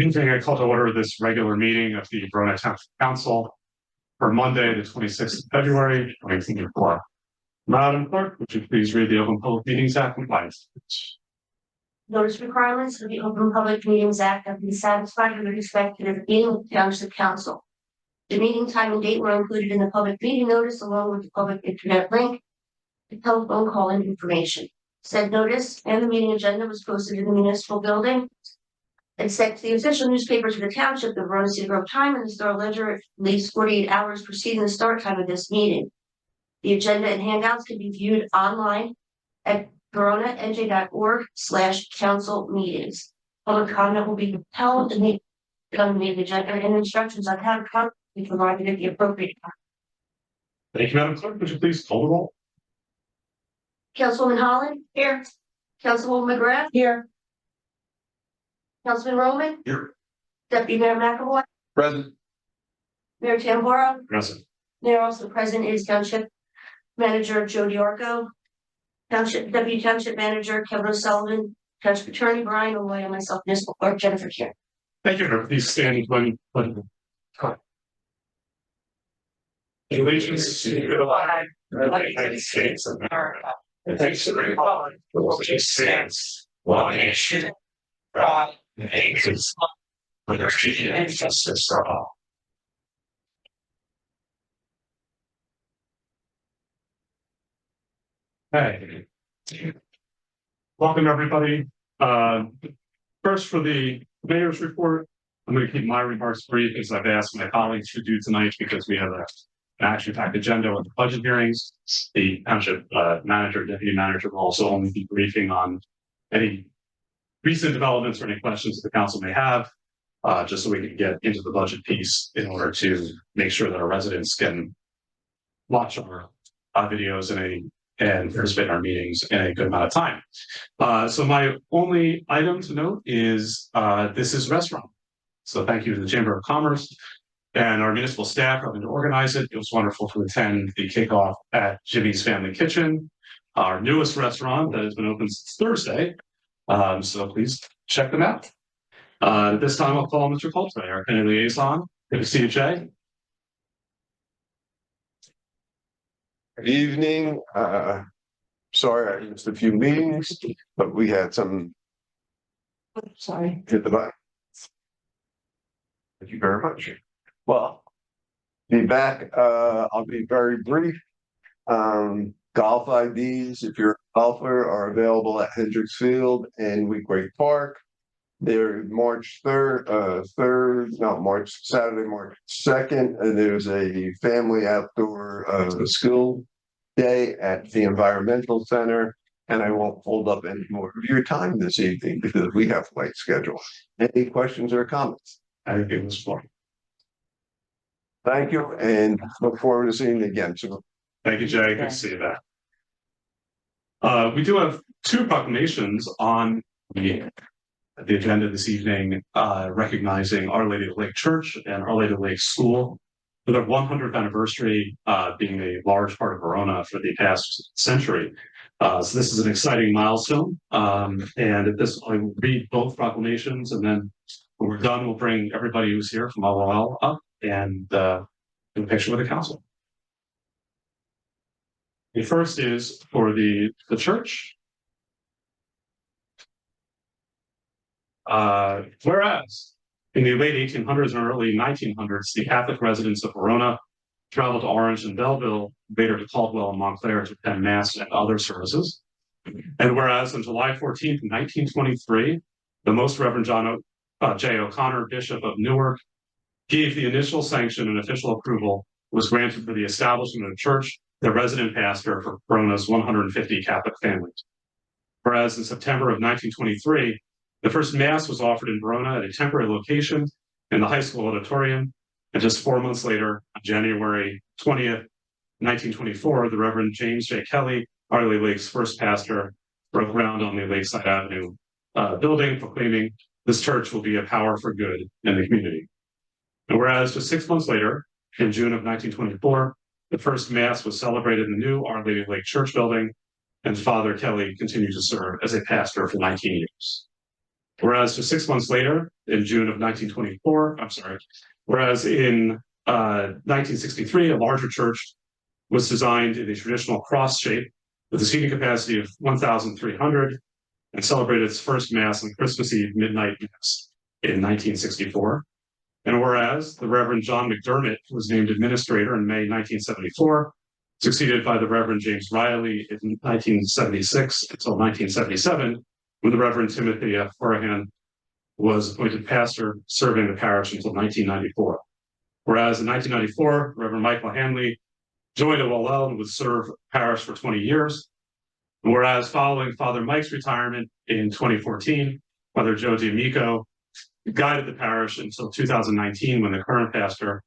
Evening, I call to order this regular meeting of the Verona Township Council for Monday, the 26th of February, 2024. Madam Clerk, would you please read the Open Public Meetings Act compliance? Notice requirements of the Open Public Meetings Act have been satisfied with respect to the meeting of the Township Council. The meeting time and date were included in the public meeting notice along with the public internet link, the telephone call-in information. Said notice and the meeting agenda was posted in the municipal building and sent to the official newspapers of the township, the Verona City Grove Time and the Star Ledger at least 48 hours preceding the start time of this meeting. The agenda and handouts can be viewed online at veronanj.org/council meetings. Public comment will be held in the meeting agenda and instructions on how to comment will be provided at the appropriate time. Thank you, Madam Clerk. Would you please call the roll? Councilwoman Holland? Here. Councilwoman McGrath? Here. Councilman Roman? Here. Deputy Mayor McAvoy? Present. Mayor Tamboro? Present. Mayor also present is Township Manager Joe Diorco, Deputy Township Manager Kevin O'Sullivan, Township Attorney Brian O'Loy, and myself, Municipal Clerk Jennifer Kieran. Thank you. Please stand when allegiance to the flag of the United States of America, and thanks to the Republic for which it stands, one nation, God, and angels, with liberty and justice for all. Hey, welcome everybody. First, for the mayor's report, I'm going to keep my remarks brief as I've asked my colleagues to do tonight because we have an action-packed agenda with the budget hearings. The township manager, deputy manager will also only be briefing on any recent developments or any questions the council may have, just so we can get into the budget piece in order to make sure that our residents can watch our videos and participate in our meetings in a good amount of time. So my only item to note is this is restaurant. So thank you to the Chamber of Commerce and our municipal staff for helping to organize it. It was wonderful to attend the kickoff at Jimmy's Family Kitchen, our newest restaurant that has been open since Thursday. So please check them out. This time I'll call Mr. Coltrane, our county liaison. Good to see you, Jay. Good evening. Sorry, I missed a few meetings, but we had some. Sorry. Hit the button. Thank you very much. Well, be back. I'll be very brief. Golf IDs, if you're a golfer, are available at Hendricks Field and Weequahic Park. They're Saturday, March 2nd, and there's a family outdoor skill day at the Environmental Center. And I won't hold up any more of your time this evening because we have a late schedule. Any questions or comments? I think it was fun. Thank you, and look forward to seeing you again soon. Thank you, Jay. Good to see you back. We do have two proclamations on the agenda this evening, recognizing Our Lady of the Lake Church and Our Lady of the Lake School for their 100th anniversary, being a large part of Verona for the past century. So this is an exciting milestone. And at this, I'll read both proclamations, and then when we're done, we'll bring everybody who's here from LOL up and do a picture with the council. The first is for the church. Whereas in the late 1800s and early 1900s, the Catholic residents of Verona traveled to Orange and Belleville, later to Caldwell and Montclair to attend Mass and other services. And whereas on July 14th, 1923, the Most Reverend J. O'Connor, Bishop of Newark, gave the initial sanction and official approval was granted for the establishment of a church, the resident pastor for Verona's 150 Catholic families. Whereas in September of 1923, the first Mass was offered in Verona at a temporary location in the high school auditorium. And just 4 months later, on January 20th, 1924, the Reverend James J. Kelly, Our Lady Lake's first pastor, broke ground on the Lakeside Avenue building, proclaiming this church will be a power for good in the community. And whereas just 6 months later, in June of 1924, the first Mass was celebrated in the new Our Lady of Lake Church building, and Father Kelly continued to serve as a pastor for 19 years. Whereas just 6 months later, in June of 1924, whereas in 1963, a larger church was designed in a traditional cross shape with a seating capacity of 1,300 and celebrated its first Mass on Christmas Eve midnight Mass in 1964. And whereas the Reverend John McDermott was named administrator in May 1974, succeeded by the Reverend James Riley in 1976 until 1977, when the Reverend Timothy F. Furahan was appointed pastor, serving the parish until 1994. Whereas in 1994, Reverend Michael Hanley joined OLL and would serve parish for 20 years. Whereas following Father Mike's retirement in 2014, Father Joe D'Amico guided the parish until 2019, when the current pastor,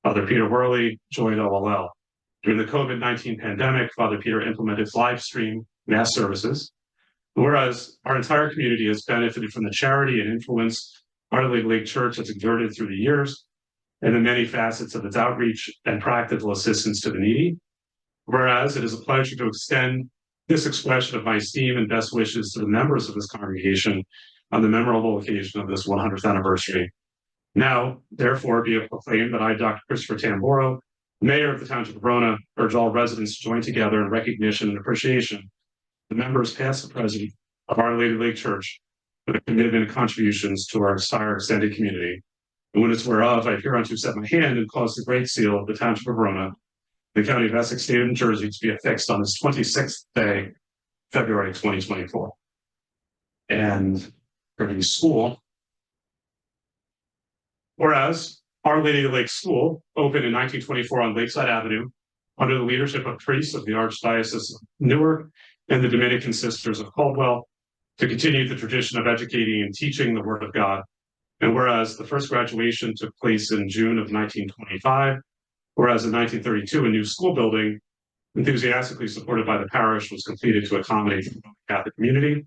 Father Peter Worley, joined OLL. During the COVID-19 pandemic, Father Peter implemented live stream Mass services. Whereas our entire community has benefited from the charity and influence Our Lady Lake Church has exerted through the years and the many facets of its outreach and practical assistance to the needy. Whereas it is a pleasure to extend this expression of my esteem and best wishes to the members of this congregation on the memorable occasion of this 100th anniversary. Now, therefore, be it proclaimed that I, Dr. Christopher Tamboro, Mayor of the Township of Verona, urge all residents to join together in recognition and appreciation the members, past and present, of Our Lady Lake Church for the commitment and contributions to our entire extended community. And when it's whereof, I hereunto set my hand and cause the great seal of the Township of Verona, the County of Essex, State of New Jersey, to be affixed on this 26th day, February 2024. And for the school, whereas Our Lady of the Lake School opened in 1924 on Lakeside Avenue under the leadership of priests of the Archdiocese of Newark and the Dominican Sisters of Caldwell to continue the tradition of educating and teaching the Word of God. And whereas the first graduation took place in June of 1925, whereas in 1932, a new school building, enthusiastically supported by the parish, was completed to accommodate the Catholic community.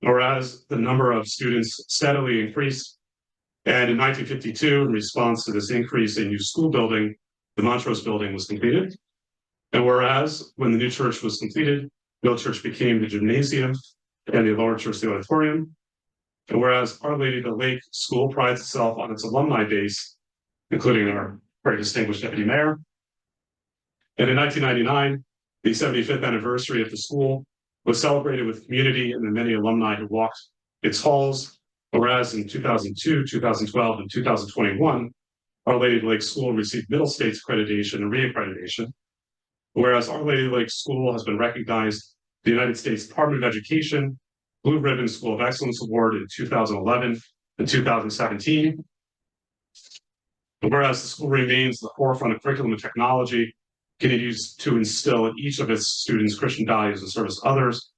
Whereas the number of students steadily increased, and in 1952, in response to this increase in new school building, the Montrose building was completed. And whereas when the new church was completed, the old church became the gymnasium and the lower church the auditorium. And whereas Our Lady of the Lake School prides itself on its alumni base, including our very distinguished deputy mayor. And in 1999, the 75th anniversary of the school was celebrated with community and the many alumni who walked its halls. Whereas in 2002, 2012, and 2021, Our Lady of the Lake School received Middle States accreditation and reaccreditation. Whereas Our Lady of the Lake School has been recognized the United States Department of Education Blue Ribbon School of Excellence Award in 2011 and 2017. Whereas the school remains the forefront of curriculum and technology, continues to instill in each of its students Christian values and service to others.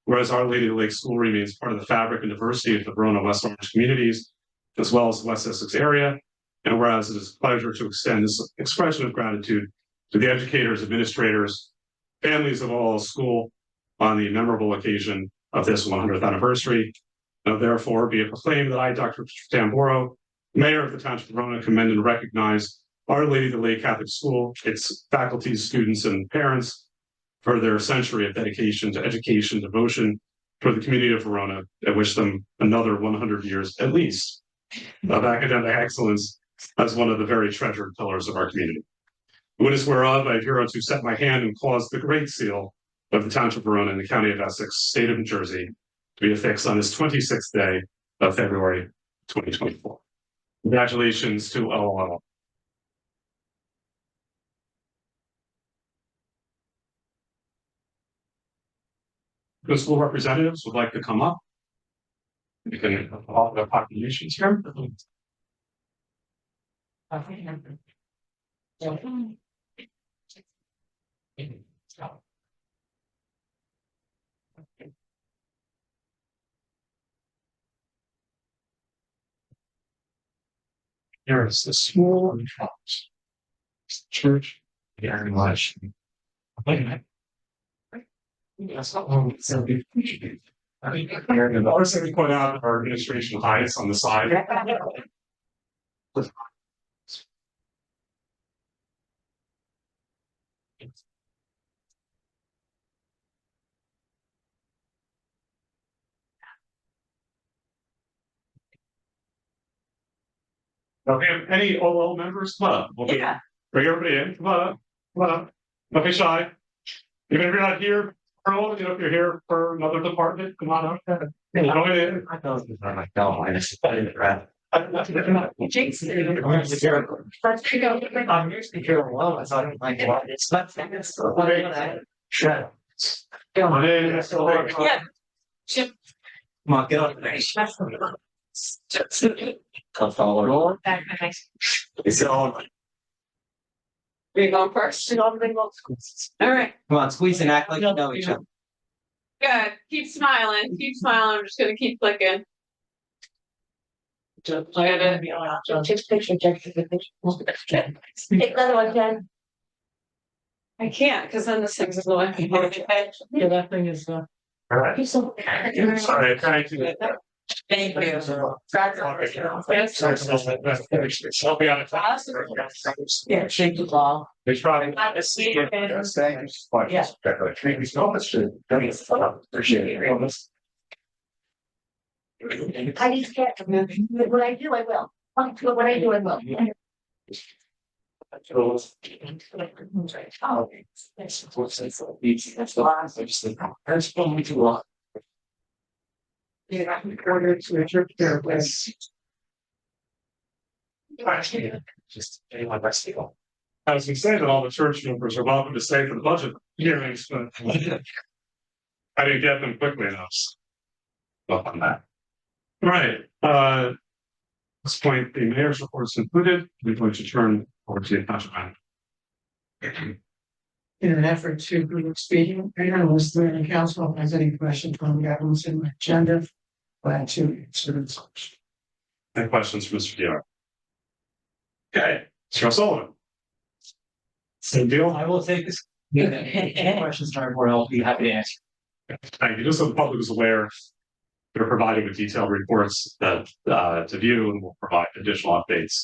Whereas Our Lady of the Lake School remains part of the fabric and diversity of the Verona West Orange communities, as well as the West Essex area. And whereas it is a pleasure to extend this expression of gratitude to the educators, administrators, families of all school on the memorable occasion of this 100th anniversary. Now, therefore, be it proclaimed that I, Dr. Tamboro, Mayor of the Township of Verona, commend and recognize Our Lady of the Lake Catholic School, its faculty, students, and parents for their century of dedication to education, devotion for the community of Verona. I wish them another 100 years at least of academic excellence as one of the very treasured pillars of our community. Witness whereof, I hereunto set my hand and cause the great seal of the Township of Verona in the County of Essex, State of New Jersey, to be affixed on this 26th day of February 2024. Congratulations to OLL. The school representatives would like to come up. We can all the populations here. Here is the school and church. Very much. Yes, so I think and also we point out our administration hides on the side. Okay, any OL members, come on, we'll Yeah. bring everybody in, come on up, come on up, don't be shy. Even if you're not here, Earl, you know, if you're here for another department, come on up. Go in. I don't know, I just studied the crap. Jinx. Let's go. I'm usually here alone, so I don't like it. It's not. Shut. Come on in. Yeah. Chip. Come on, get on there. Come follow. It's on. You going first? All right, Come on, squeeze and act like you know each other. good. Keep smiling. Keep smiling. I'm just gonna keep clicking. Take a picture, take a picture. Take another one, Jen. I can't, because then this thing's in the way. Yeah, that thing is, Alright, You're so. sorry, thank you. Thank you. I'll be on it. Yeah, shake the ball. They try. See you. Thank you so much. Yeah. Thank you so much. Appreciate it. I need to get, when I do, I will. When I do, I will. Just anyone rest you. I was gonna say that all the church members are welcome to stay for the budget hearings, but I didn't get them quickly enough. Well, on that. Right, at this point, the mayor's report is concluded. We're going to turn over to the township manager. In an effort to be expedient, unless there any council has any questions on the items in the agenda, glad to answer those. Any questions for Mr. Dior? Okay, Mr. O'Sullivan. Same deal? I will take this. Any questions, I'll be happy to answer. Thank you. Just so the public is aware, they're providing with detailed reports that to view, and we'll provide additional updates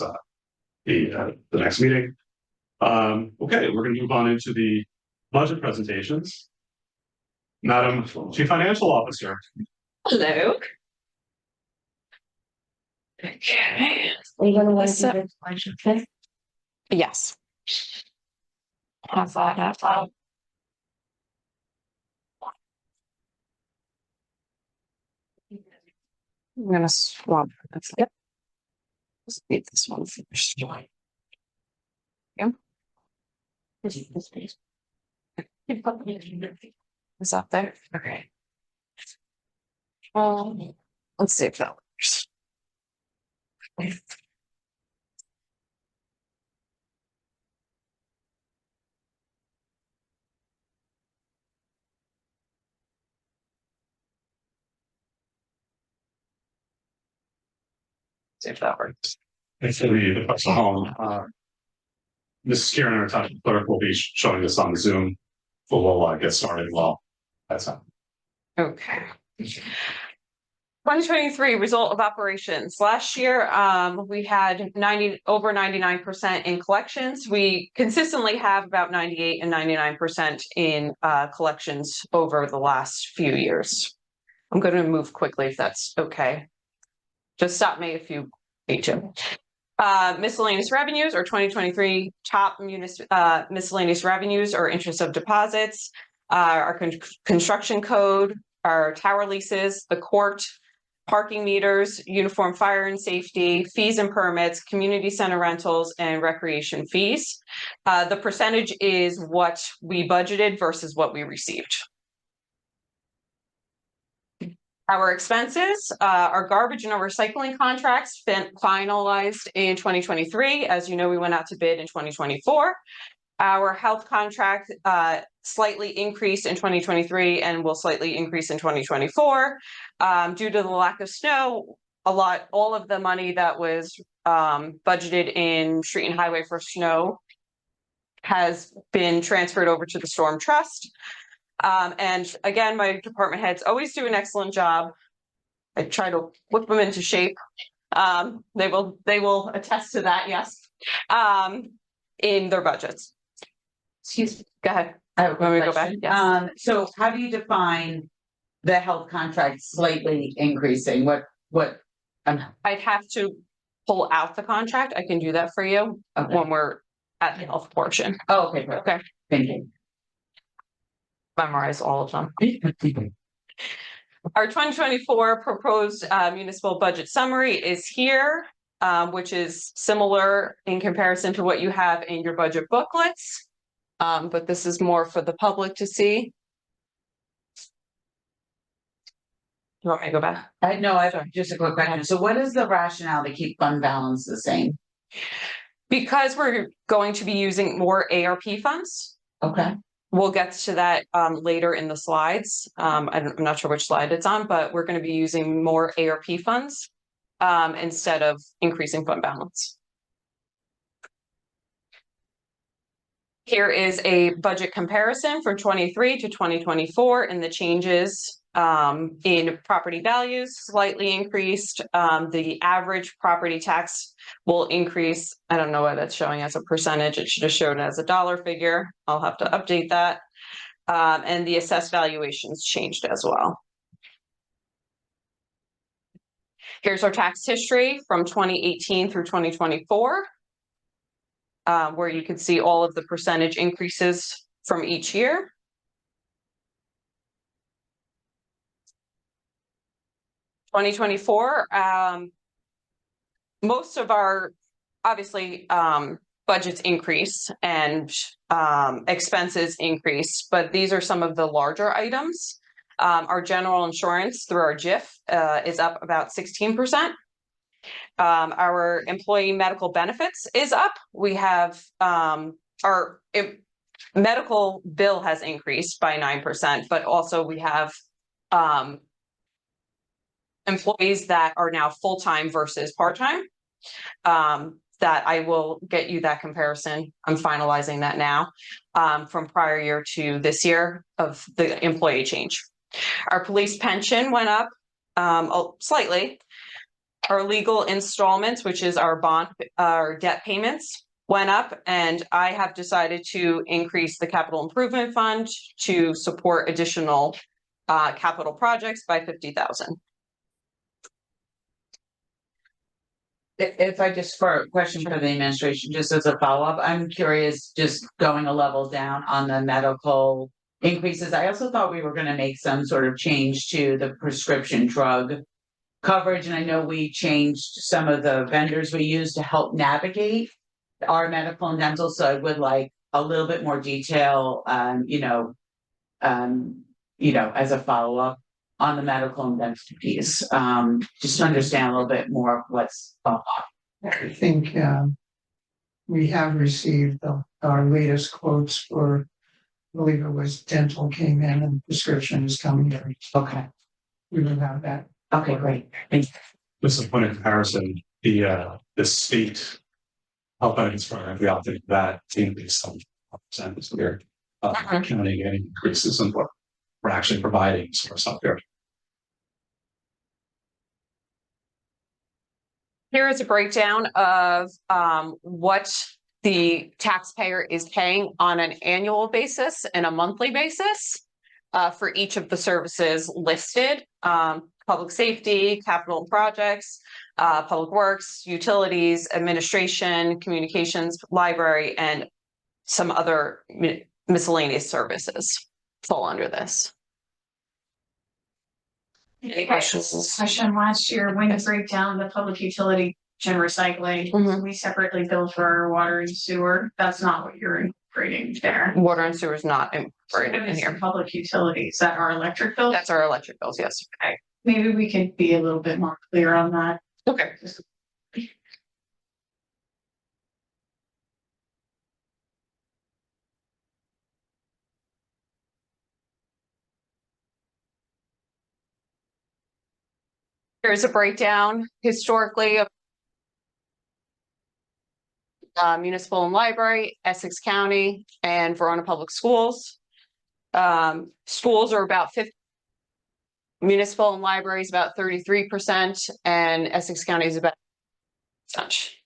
the next meeting. Okay, we're going to move on into the budget presentations. Madam Chief Financial Officer. Hello. Okay. Are you gonna want to So- do this question, okay? Yes. Have that up. I'm gonna swap. That's it. Let's get this one finished. Is that there? Okay. Let's see if that works. See if that works. And for the personal home, Mrs. Kieran, our township clerk, will be showing this on Zoom. But we'll get started well. That's it. Okay. 2023 result of operations. Last year, we had over 99% in collections. We consistently have about 98 and 99% in collections over the last few years. I'm going to move quickly if that's okay. Just stop me if you need to. Miscellaneous revenues or 2023 top miscellaneous revenues or interest of deposits, our construction code, our tower leases, the court, parking meters, uniform fire and safety, fees and permits, community center rentals, and recreation fees. The percentage is what we budgeted versus what we received. Our expenses, our garbage and our recycling contracts finalized in 2023. As you know, we went out to bid in 2024. Our health contract slightly increased in 2023 and will slightly increase in 2024. Due to the lack of snow, all of the money that was budgeted in street and highway for snow has been transferred over to the storm trust. And again, my department heads always do an excellent job. I try to whip them into shape. They will attest to that, yes. In their budgets. Excuse me. Go ahead. I have a Want me to go question. back? Yes. So how do you define the health contract slightly increasing? What? I'd have to pull out the contract, I can do that for you Okay. when we're at the health portion. Oh, okay, perfect. Okay, Thank you. memorize all of them. Our 2024 proposed municipal budget summary is here, which is similar in comparison to what you have in your budget booklets. But this is more for the public to see. You want me to go back? I have just a quick question. So what is the rationale to keep fund balance the same? Because we're going to be using more ARP funds. Okay, We'll get to that later in the slides. I'm not sure which slide it's on, but we're going to be using more ARP funds instead of increasing fund balance. Here is a budget comparison from 23 to 2024 and the changes in property values slightly increased. The average property tax will increase. I don't know why that's showing as a percentage. It should have shown as a dollar figure. I'll have to update that. And the assessed valuations changed as well. Here's our tax history from 2018 through 2024. Where you can see all of the percentage increases from each year. Most of our, obviously, budgets increase and expenses increase, but these are some of the larger items. Our general insurance through our JIF is up about 16%. Our employee medical benefits is up. We have our medical bill has increased by 9%, but also we have employees that are now full-time versus part-time. That I will get you that comparison. I'm finalizing that now from prior year to this year of the employee change. Our police pension went up slightly. Our legal installments, which is our bond, our debt payments, went up, and I have decided to increase the capital improvement fund to support additional capital projects by $50,000. if I just for a question for the administration, just as a follow-up, I'm curious, just going a level down on the medical increases. I also thought we were gonna make some sort of change to the prescription drug coverage, and I know we changed some of the vendors we use to help navigate our medical and dental, so I would like a little bit more detail, as a follow-up on the medical and dental piece, just to understand a little bit more of what's going on. I think we have received our latest quotes for, I believe it was dental came in and prescription is coming in. Okay, We will have that. okay, great. Thank you. Just a point of comparison, the state health benefits program, we opted that to increase 7% this year. Counting any increases in what we're actually providing for some here. Here is a breakdown of what the taxpayer is paying on an annual basis and a monthly basis for each of the services listed. Public safety, capital projects, public works, utilities, administration, communications, library, and some other miscellaneous services fall under this. Any questions? Question last year, when you break down the public utility and recycling, Mhm. we separately bill for our water and sewer. That's not what you're incorporating there. Water and sewer is not incorporated What in is the here. public utilities? Is that our electric bill? That's our electric bills, yes. Maybe we could be a little bit more clear on that. Okay. Here's a breakdown historically of municipal and library, Essex County, and Verona Public Schools. Schools are about 50. Municipal and libraries about 33%, and Essex County is about such.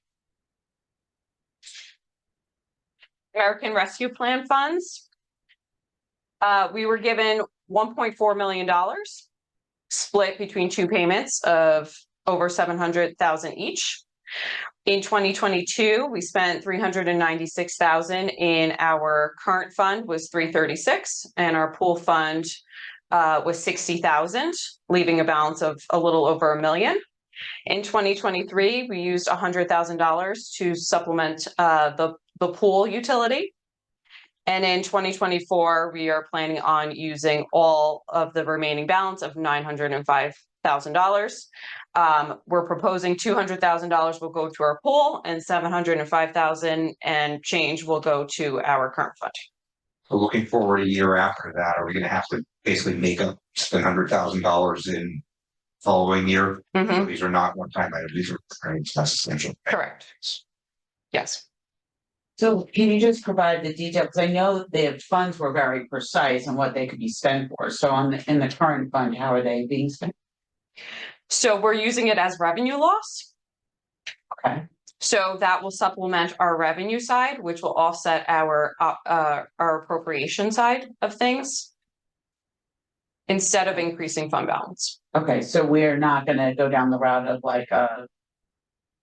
American Rescue Plan funds. We were given $1.4 million, split between two payments of over $700,000 each. In 2022, we spent 396,000 in our current fund was 336, and our pool fund was 60,000, leaving a balance of a little over $1 million. In 2023, we used $100,000 to supplement the pool utility. And in 2024, we are planning on using all of the remaining balance of $905,000. We're proposing $200,000 will go to our pool, and $705,000 and change will go to our current fund. So looking forward a year after that, are we gonna have to basically make up, spend $100,000 in following year? Mhm. These are not one-time items, these are that's essential. Correct. Yes. So can you just provide the detail, because I know that the funds were very precise on what they could be spent for, so in the current fund, how are they being spent? So we're using it as revenue loss. Okay. So that will supplement our revenue side, which will offset our appropriation side of things, instead of increasing fund balance. Okay, so we're not gonna go down the route of like a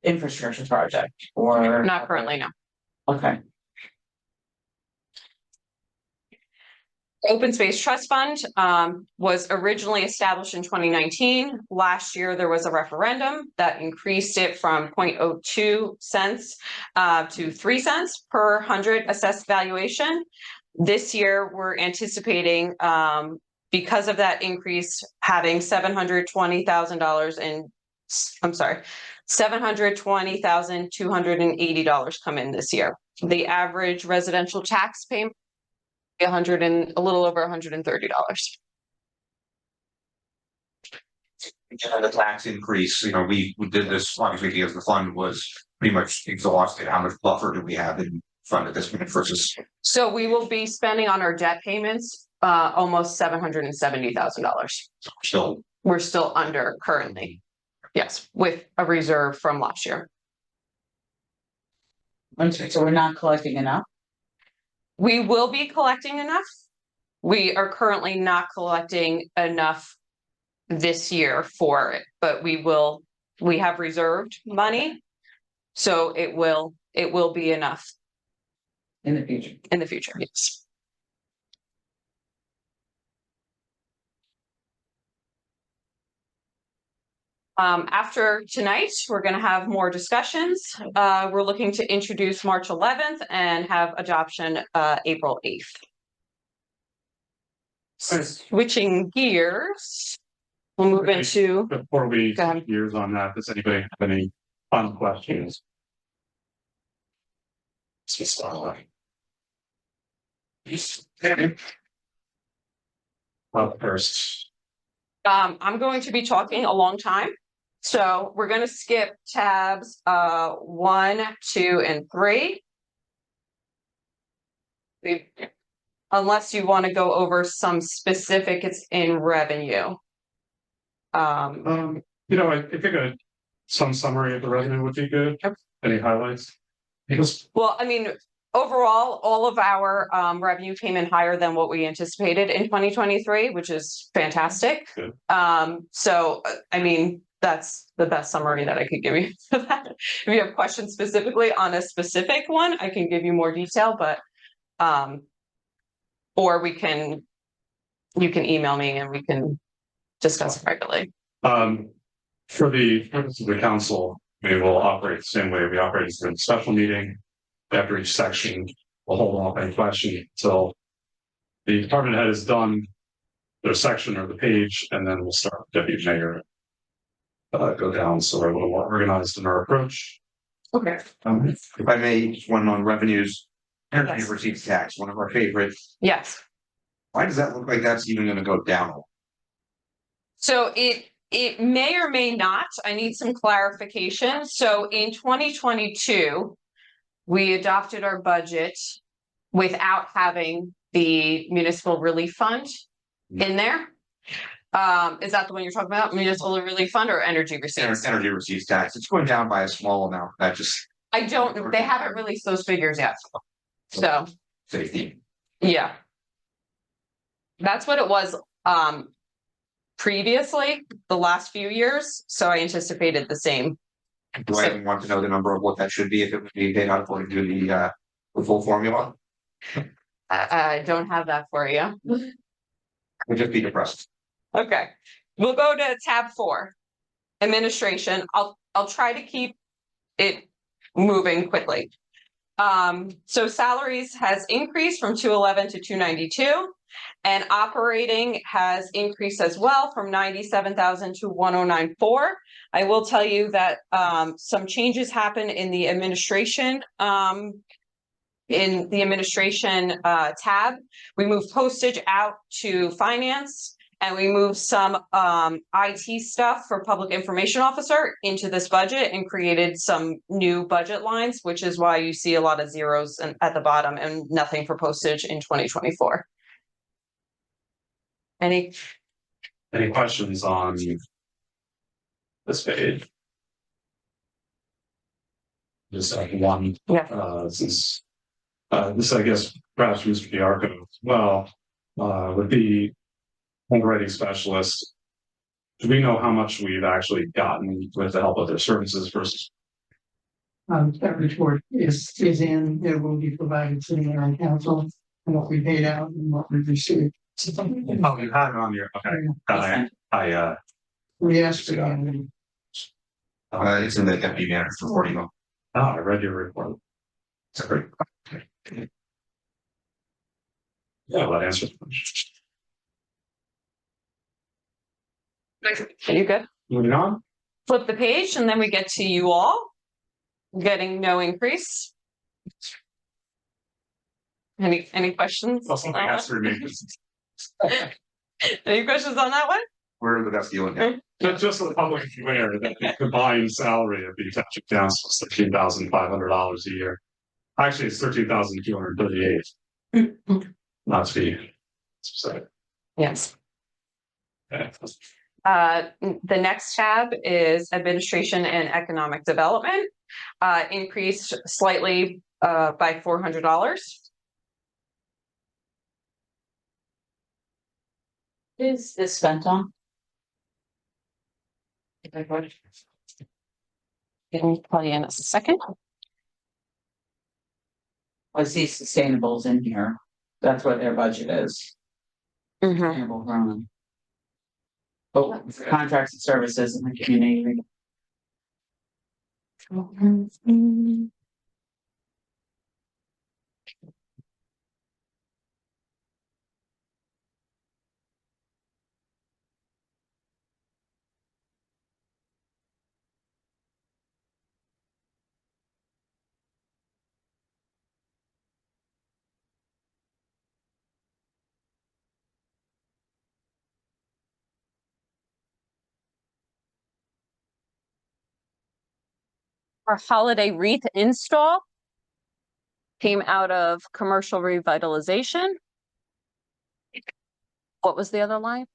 infrastructure project or? Not currently, no. Okay, Open Space Trust Fund was originally established in 2019. Last year, there was a referendum that increased it from 0.02 cents to 3 cents per 100 assessed valuation. This year, we're anticipating, because of that increase, having $720,000 in, I'm sorry, $720,280 come in this year. The average residential tax payment, a little over $130. And the tax increase, we did this obviously because the fund was pretty much exhausted. How much buffer do we have in fund at this point versus? So we will be spending on our debt payments, almost $770,000. Still, We're still under currently. Yes, with a reserve from last year. so we're not collecting enough? We will be collecting enough. We are currently not collecting enough this year for it, but we have reserved money. So it will be enough In the future. in the future, yes. After tonight, we're going to have more discussions. We're looking to introduce March 11th and have adoption April 8th. Switching gears, we'll move into. Before we Go ahead. switch gears on that, does anybody have any final questions? Up first. I'm going to be talking a long time. So we're going to skip tabs 1, 2, and 3. Unless you want to go over some specifics in revenue. I think some summary of the revenue would be good. Yep. Any highlights? Because Well, I mean, overall, all of our revenue came in higher than what we anticipated in 2023, which is fantastic. Good. So, I mean, that's the best summary that I could give you for that. If you have questions specifically on a specific one, I can give you more detail, but or you can email me and we can discuss privately. for the purpose of the council, we will operate the same way we operated in the special meeting. After each section, we'll hold off any question until the department head has done their section or the page, and then we'll start with deputy mayor. Go down, so we're a little more organized in our approach. Okay. If I may, just one on revenues, energy Yes. receipts tax, one of our favorites. Yes. Why does that look like that's even gonna go down? So it may or may not. I need some clarification. So in 2022, we adopted our budget without having the municipal relief fund in there. Is that the one you're talking about? Municipal relief fund or energy receipts? Energy receipts tax, it's going down by a small amount, that just I don't, they haven't released those figures yet. So, safety. yeah. That's what it was previously, the last few years. So I anticipated the same Do I even want to know the number of what that should be if it would be paid out according to the full formula? I don't have that for you. Would just be depressed. Okay, we'll go to tab 4. Administration. I'll try to keep it moving quickly. So salaries has increased from 211 to 292, and operating has increased as well from 97,000 to 1,094. I will tell you that some changes happen in the administration. In the administration tab, we moved postage out to finance. And we moved some IT stuff for public information officer into this budget and created some new budget lines, which is why you see a lot of zeros at the bottom and nothing for postage in 2024. Any questions on this page? Just one, since this, I guess, perhaps Mr. Diarco as well, with the underwriting specialist, do we know how much we've actually gotten with the help of their services versus? That report is in, it will be provided to the mayor and council, and what we paid out and what we received. Oh, you had it on your, okay. We asked it on. It's in the deputy manager's report email. Oh, I read your report. It's great. Yeah, that answers the question. Are you good? Moving on. Flip the page and then we get to you all getting no increase. Any questions? Well, something has to remain consistent. Any questions on that one? We're the best deal in here. Just so the public is aware that the combined salary of the township council is $13,500 a year. Actually, it's $13,238. Not to be specific. Yes. Okay. The next tab is administration and economic development, increased slightly by $400. Is this spent on? Can tell you in a second. I see sustainables in here. That's what their budget is. Sustainable Verona. Oh, contracts and services in the community. Our holiday wreath install came out of commercial revitalization. What was the other line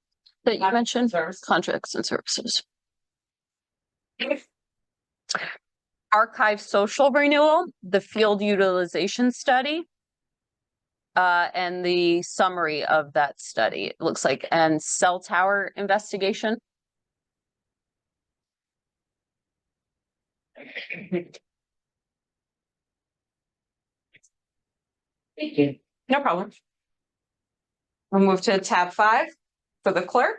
that you mentioned? Contracts and services. Archive social renewal, the field utilization study, and the summary of that study, it looks like, and cell tower investigation. Thank you. No problem. We'll move to tab 5 for the clerk.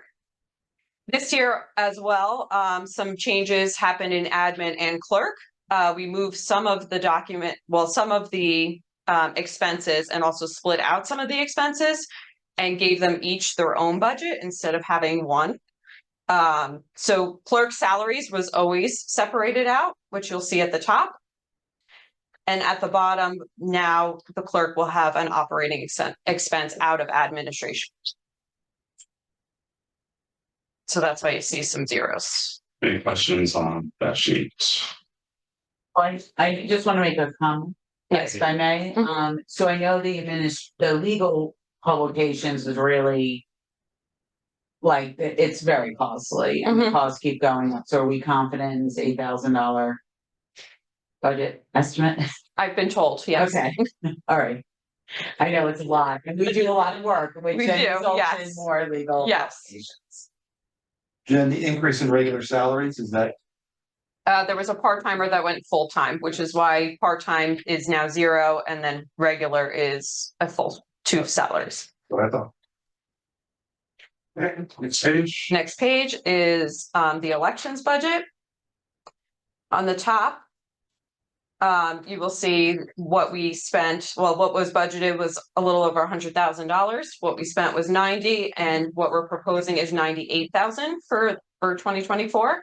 This year as well, some changes happened in admin and clerk. We moved some of the expenses and also split out some of the expenses and gave them each their own budget instead of having one. So clerk salaries was always separated out, which you'll see at the top. And at the bottom, now the clerk will have an operating expense out of administration. So that's why you see some zeros. Any questions on that sheet? I just want to make a comment, yes, if I may. So I know the legal publications is really like, it's very costly and the costs keep going up. So are we confident in this $8,000 budget estimate? I've been told, yes. Okay, all right. I know it's a lot and we do a lot of work, which We then do, results yes. in more legal. Yes. publications. Jen, the increase in regular salaries, is that There was a part-timer that went full-time, which is why part-time is now 0 and then regular is a full 2 salaries. What I thought. Next page. Next page is the elections budget. On the top, you will see what we spent. Well, what was budgeted was a little over $100,000. What we spent was 90, and what we're proposing is 98,000 for 2024.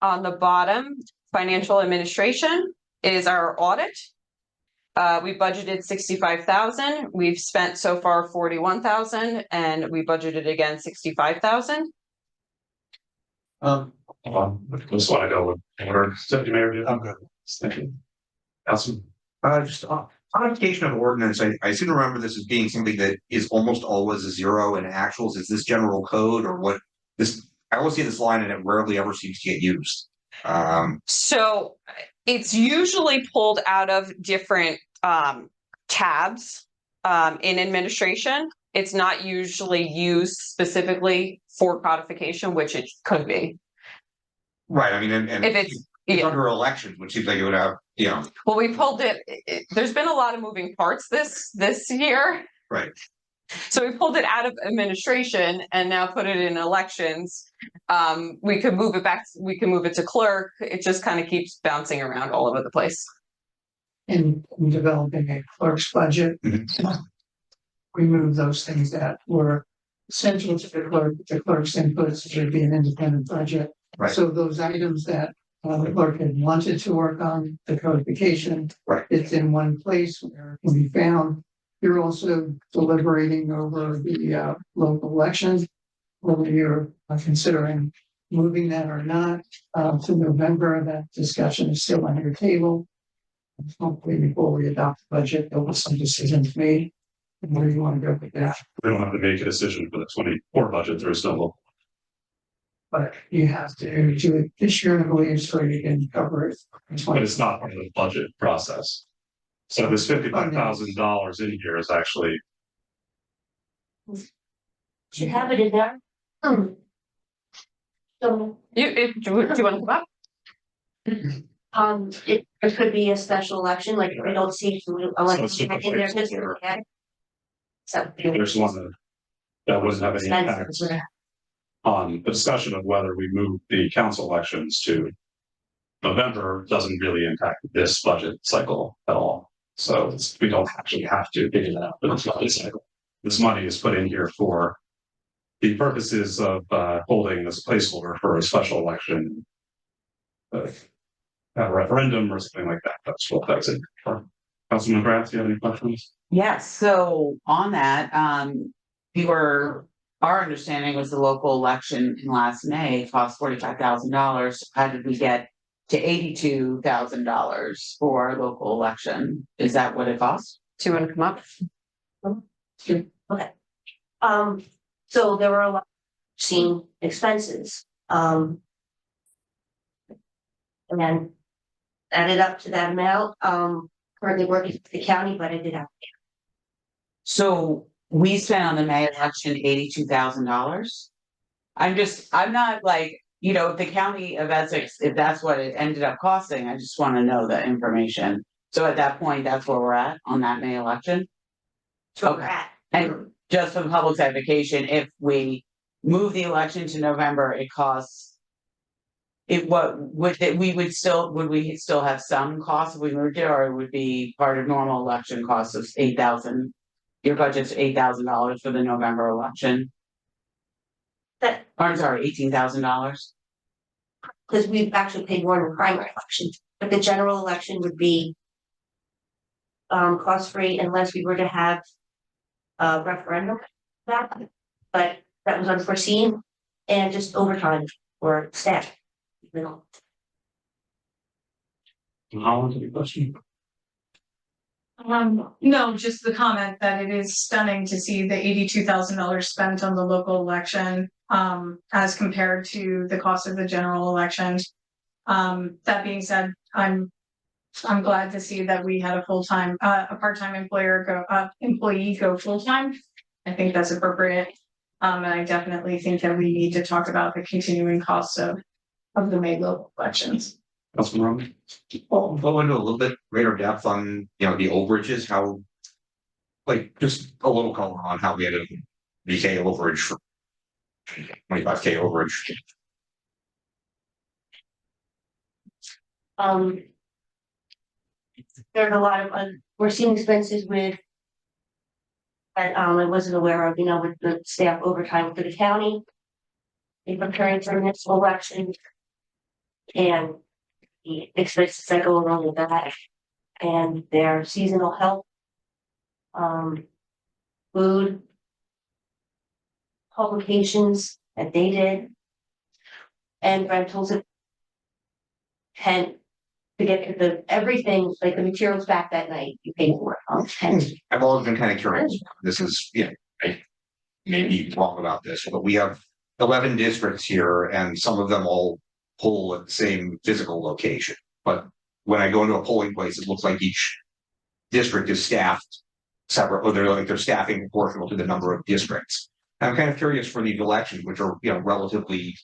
On the bottom, financial administration is our audit. We budgeted 65,000. We've spent so far 41,000, and we budgeted again 65,000. Just want to go with order. Deputy Mayor. I'm good. Thank you. Councilman. Just modification of ordinance, I seem to remember this as being something that is almost always a 0 in actuals. Is this general code or what? This, I always see this line and it rarely ever seems to get used. So it's usually pulled out of different tabs in administration. It's not usually used specifically for codification, which it could be. Right, I mean, and If it's, it's yeah. under elections, which seems like it would have, you know, Well, we pulled it, there's been a lot of moving parts this year. right. So we pulled it out of administration and now put it in elections. We could move it back, we can move it to clerk. It just kind of keeps bouncing around all over the place. In developing a clerk's budget. We move those things that were essential to the clerk's inputs should be an independent budget. Right. So those items that the clerk had wanted to work on, the codification. Right. It's in one place where it can be found. You're also deliberating over the local elections, whether you're considering moving that or not to November. That discussion is still on your table. Hopefully before we adopt the budget, there will be some decisions made. And where you want to go with that. We don't have to make a decision for the 24 budget. There is no. But you have to do it this year, I believe, so you can cover it. But it's not part of the budget process. So this $55,000 in here is actually. Should have it in there. So, Do you want to come up? it could be a special election, like I don't see election it's in there, just- just look at it. So. There's one that wouldn't have any impact Expenses. on the discussion of whether we move the council elections to November doesn't really impact this budget cycle at all. So we don't actually have to figure that out for this budget cycle. This money is put in here for the purposes of holding this placeholder for a special election. A referendum or something like that. That's what that's in for. Councilman McGrath, do you have any questions? Yes, so on that, our understanding was the local election in last May cost $45,000. How did we get to $82,000 for our local election? Is that what it cost? Do you want to come up? Okay. So there were a lot of seen expenses. And then added up to that amount, currently working with the county, but I did have. So we spent on the May election $82,000. I'm not like, you know, the county of Essex, if that's what it ended up costing, I just want to know the information. So at that point, that's where we're at on that May election. Okay. And just for the public's edification, if we move the election to November, it costs. Would we still have some costs if we moved it, or it would be part of normal election costs of $8,000? Your budget's $8,000 for the November election. I'm sorry, $18,000. Because we've actually paid more in the primary election, but the general election would be. Cost free unless we were to have. A referendum, but that was unforeseen and just overtime for staff. You know. Holland, any question? No, just the comment that it is stunning to see the $82,000 spent on the local election, as compared to the cost of the general election. That being said, I'm glad to see that we had a part-time employee go full-time. I think that's appropriate. And I definitely think that we need to talk about the continuing costs of of the May local elections. Councilman Roman? Go into a little bit greater depth on, the overages, how. Like, just a little color on how we had a VK overage for. 25K overage. There's a lot of, we're seeing expenses with. That I wasn't aware of, with the staff overtime for the county. In preparing for the next election. And the expenses that go along with that. And their seasonal help. Food. Publications that they did. And rentals. And to get everything, like the materials back that night, you pay for it. I've always been kind of curious. This is, I may be wrong about this, but we have 11 districts here and some of them all poll at the same physical location. But when I go into a polling place, it looks like each district is staffed separate, or they're staffing proportional to the number of districts. I'm kind of curious for these elections, which are, relatively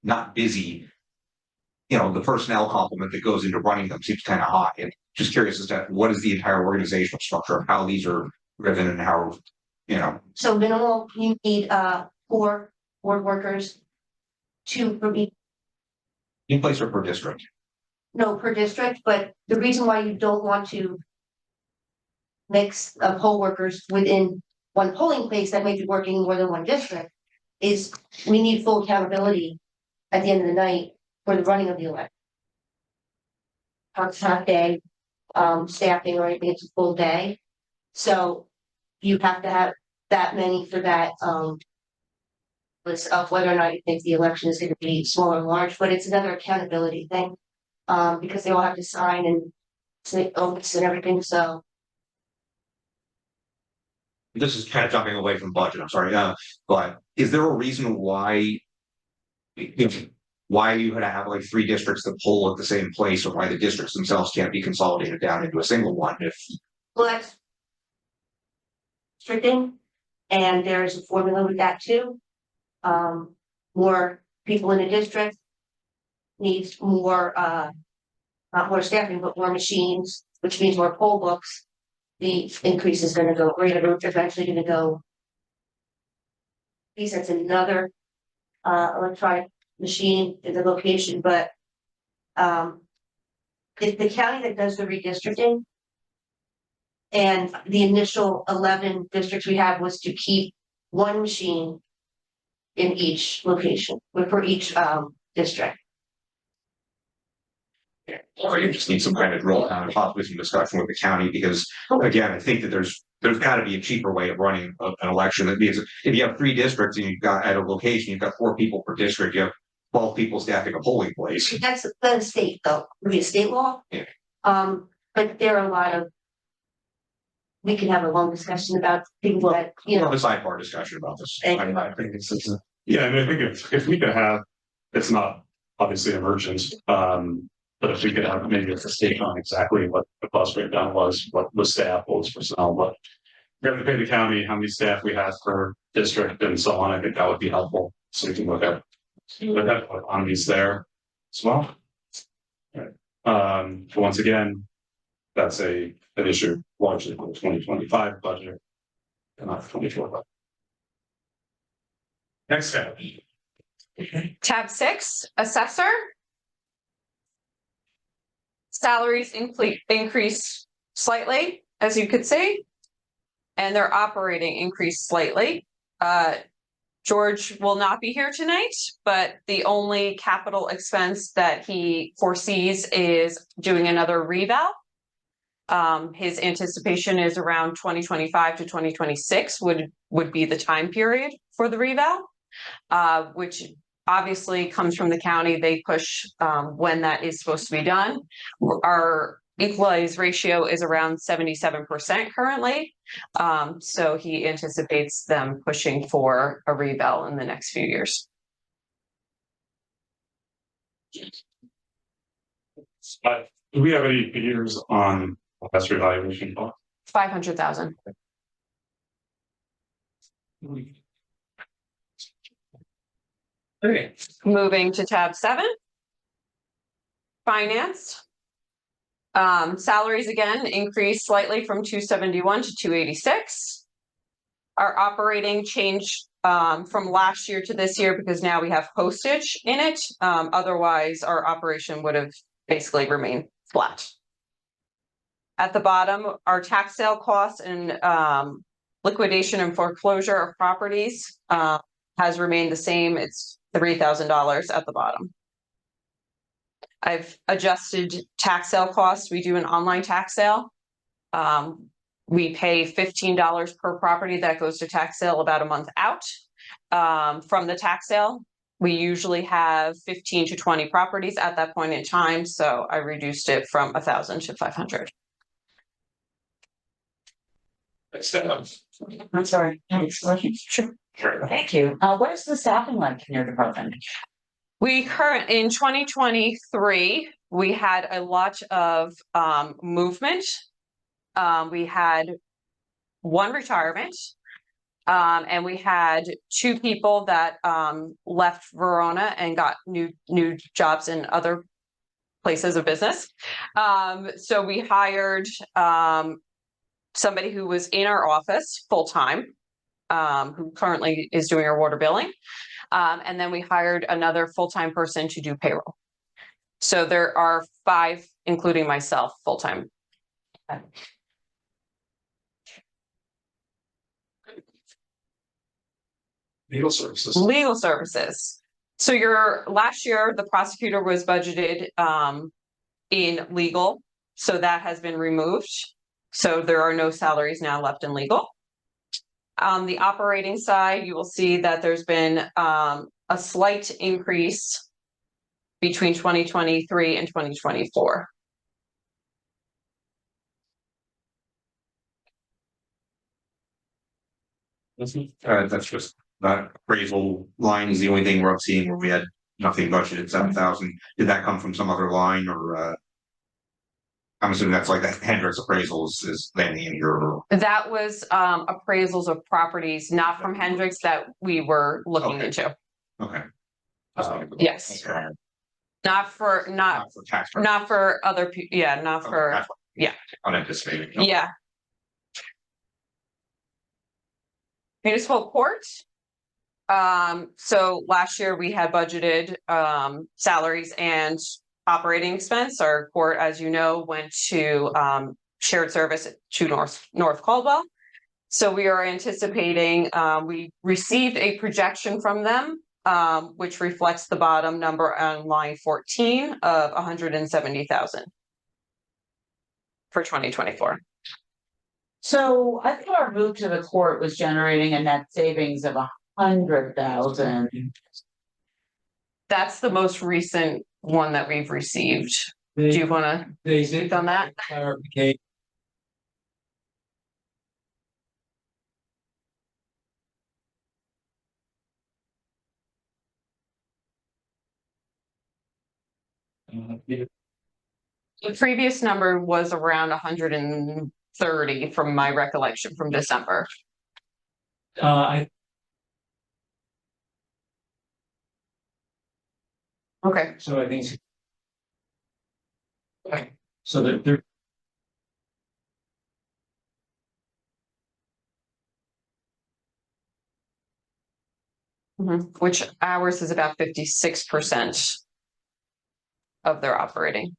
not busy. The personnel complement that goes into running them seems kind of high. And just curious as to what is the entire organizational structure of how these are driven and how, So minimal, you need 4 board workers. 2 for each, in place or per district. no, per district, but the reason why you don't want to. Mix of poll workers within one polling place that may be working more than one district. Is we need full accountability at the end of the night for the running of the election. It's half day, staffing or anything, it's a full day. So you have to have that many for that, list of whether or not you think the election is going to be small or large, but it's another accountability thing. Because they all have to sign and say oaths and everything, so. This is kind of jumping away from budget, I'm sorry, but is there a reason why? Why you would have like 3 districts that poll at the same place, or why the districts themselves can't be consolidated down into a single one if. Well, that's restricting, and there's a formula with that too. More people in the district needs more, not more staffing, but more machines, which means more poll books. The increase is going to go greater, eventually going to go. At least that's another electronic machine in the location, but it's the county that does the redistricting. And the initial 11 districts we had was to keep 1 machine in each location, for each district. Or you just need some kind of drill down and possibly some discussion with the county, because again, I think that there's got to be a cheaper way of running an election. That means if you have 3 districts and you've got at a location, you've got 4 people per district, you have 12 people staffing a polling place. That's the state though, would be a state law. Yeah. But there are a lot of. We can have a long discussion about people that, We'll have a sidebar discussion about this. I think it's Yeah, I think if we could have, it's not obviously emergent, but if we could have maybe a state on exactly what the cost breakdown was, what was staff, what was personnel, what. We have to pay the county, how many staff we have per district and so on. I think that would be helpful. So we can look at economies there as well. Right. But once again, that's an issue largely for the 2025 budget and not the 24 budget. Next tab. Tab 6, assessor. Salaries increase slightly, as you could see. And their operating increased slightly. George will not be here tonight, but the only capital expense that he foresees is doing another reval. His anticipation is around 2025 to 2026 would be the time period for the reval, which obviously comes from the county. They push when that is supposed to be done. Our equalized ratio is around 77% currently. So he anticipates them pushing for a reval in the next few years. Do we have any figures on best revaluation? 500,000. Okay. Moving to tab 7, Finance. Salaries again increased slightly from 271 to 286. Our operating changed from last year to this year because now we have postage in it. Otherwise, our operation would have basically remained flat. At the bottom, our tax sale costs and liquidation and foreclosure of properties has remained the same. It's $3,000 at the bottom. I've adjusted tax sale costs. We do an online tax sale. We pay $15 per property that goes to tax sale about a month out from the tax sale. We usually have 15 to 20 properties at that point in time, so I reduced it from 1,000 to 500. I'm sorry. Sure. Thank you. What is the staffing like in your department? In 2023, we had a lot of movement. We had one retirement, and we had 2 people that left Verona and got new jobs in other places of business. So we hired somebody who was in our office full-time, who currently is doing our water billing. And then we hired another full-time person to do payroll. So there are 5, including myself, full-time. Legal services. Legal services. So last year, the prosecutor was budgeted in legal, so that has been removed. So there are no salaries now left in legal. On the operating side, you will see that there's been a slight increase between 2023 and 2024. That's just that appraisal line is the only thing we're seeing where we had nothing budgeted, 7,000. Did that come from some other line or? I'm assuming that's like that Hendricks appraisals is landing in here. That was appraisals of properties, not from Hendricks, that we were looking into. Okay. Yes. Okay. Not for tax. not for other people. Yeah, not for yeah. Unanticipated. Yeah. Municipal court. So last year we had budgeted salaries and operating expense. Our court, as you know, went to shared service to North Caldwell. So we are anticipating, we received a projection from them, which reflects the bottom number on line 14 of 170,000 for 2024. So I think our move to the court was generating a net savings of 100,000. That's the most recent one that we've received. Do you want to speak on that? Clarification. The previous number was around 130 from my recollection from December. Okay. So I think. Okay. So there. Which ours is about 56% of their operating.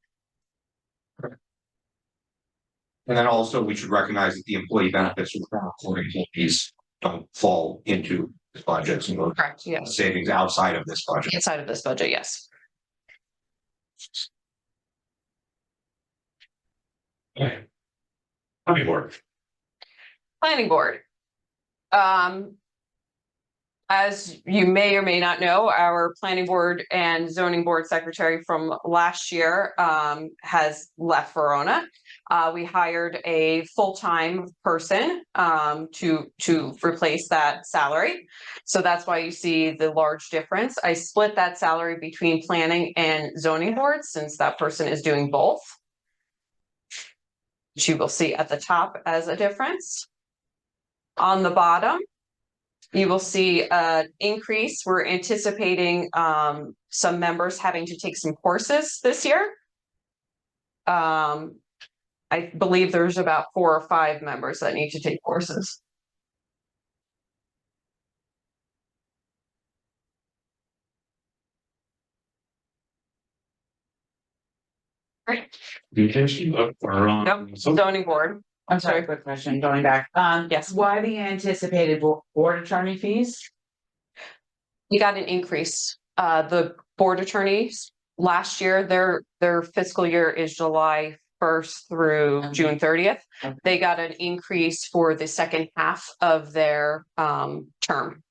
And then also we should recognize that the employee benefits for employees don't fall into this budget. So Correct, yes. savings outside of this budget. Inside of this budget, yes. Okay. Planning board. Planning board. As you may or may not know, our planning board and zoning board secretary from last year has left Verona. We hired a full-time person to replace that salary. So that's why you see the large difference. I split that salary between planning and zoning boards since that person is doing both. Which you will see at the top as a difference. On the bottom, you will see an increase. We're anticipating some members having to take some courses this year. I believe there's about 4 or 5 members that need to take courses. Communication, or, Nope, zoning board. I'm sorry, quick question, going back. Yes. Why the anticipated board attorney fees? You got an increase. The board attorneys last year, their fiscal year is July 1st through June 30th. Okay. They got an increase for the second half of their term.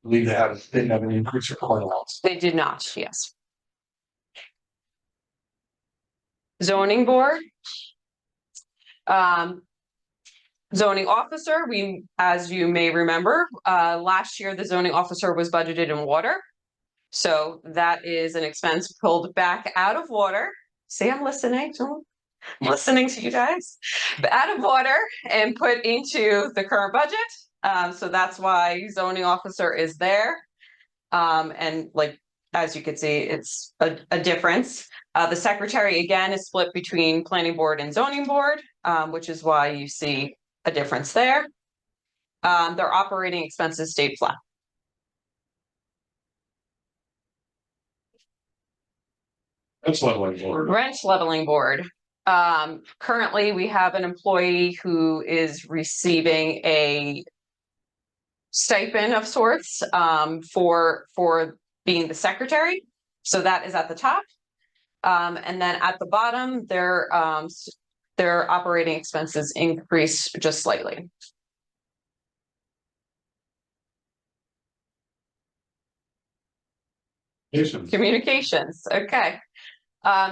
Believe they didn't have an increase for quite a while. They did not, yes. Zoning board. Zoning officer, as you may remember, last year the zoning officer was budgeted in water. So that is an expense pulled back out of water. See, I'm listening. I'm listening to you guys. But out of water and put into the current budget. So that's why zoning officer is there. And like, as you can see, it's a difference. The secretary, again, is split between planning board and zoning board, which is why you see a difference there. Their operating expenses stayed flat. That's leveling board. Rent leveling board. Currently, we have an employee who is receiving a stipend of sorts for being the secretary. So that is at the top. And then at the bottom, their operating expenses increase just slightly. Communications, okay.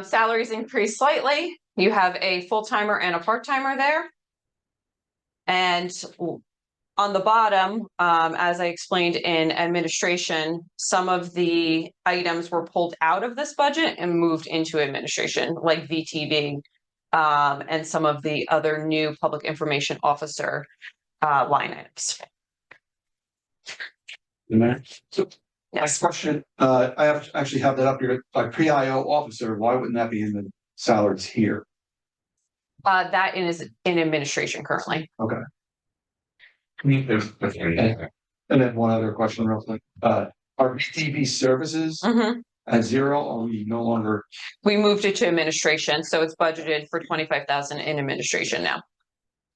Salaries increase slightly. You have a full-timer and a part-timer there. And on the bottom, as I explained in administration, some of the items were pulled out of this budget and moved into administration, like VTV, and some of the other new public information officer line items. Next question, I actually have that up here, like pre-IO officer, why wouldn't that be in the salaries here? That is in administration currently. Okay. And then one other question real quick, are VTV services at 0, or we no longer? We moved it to administration, so it's budgeted for 25,000 in administration now.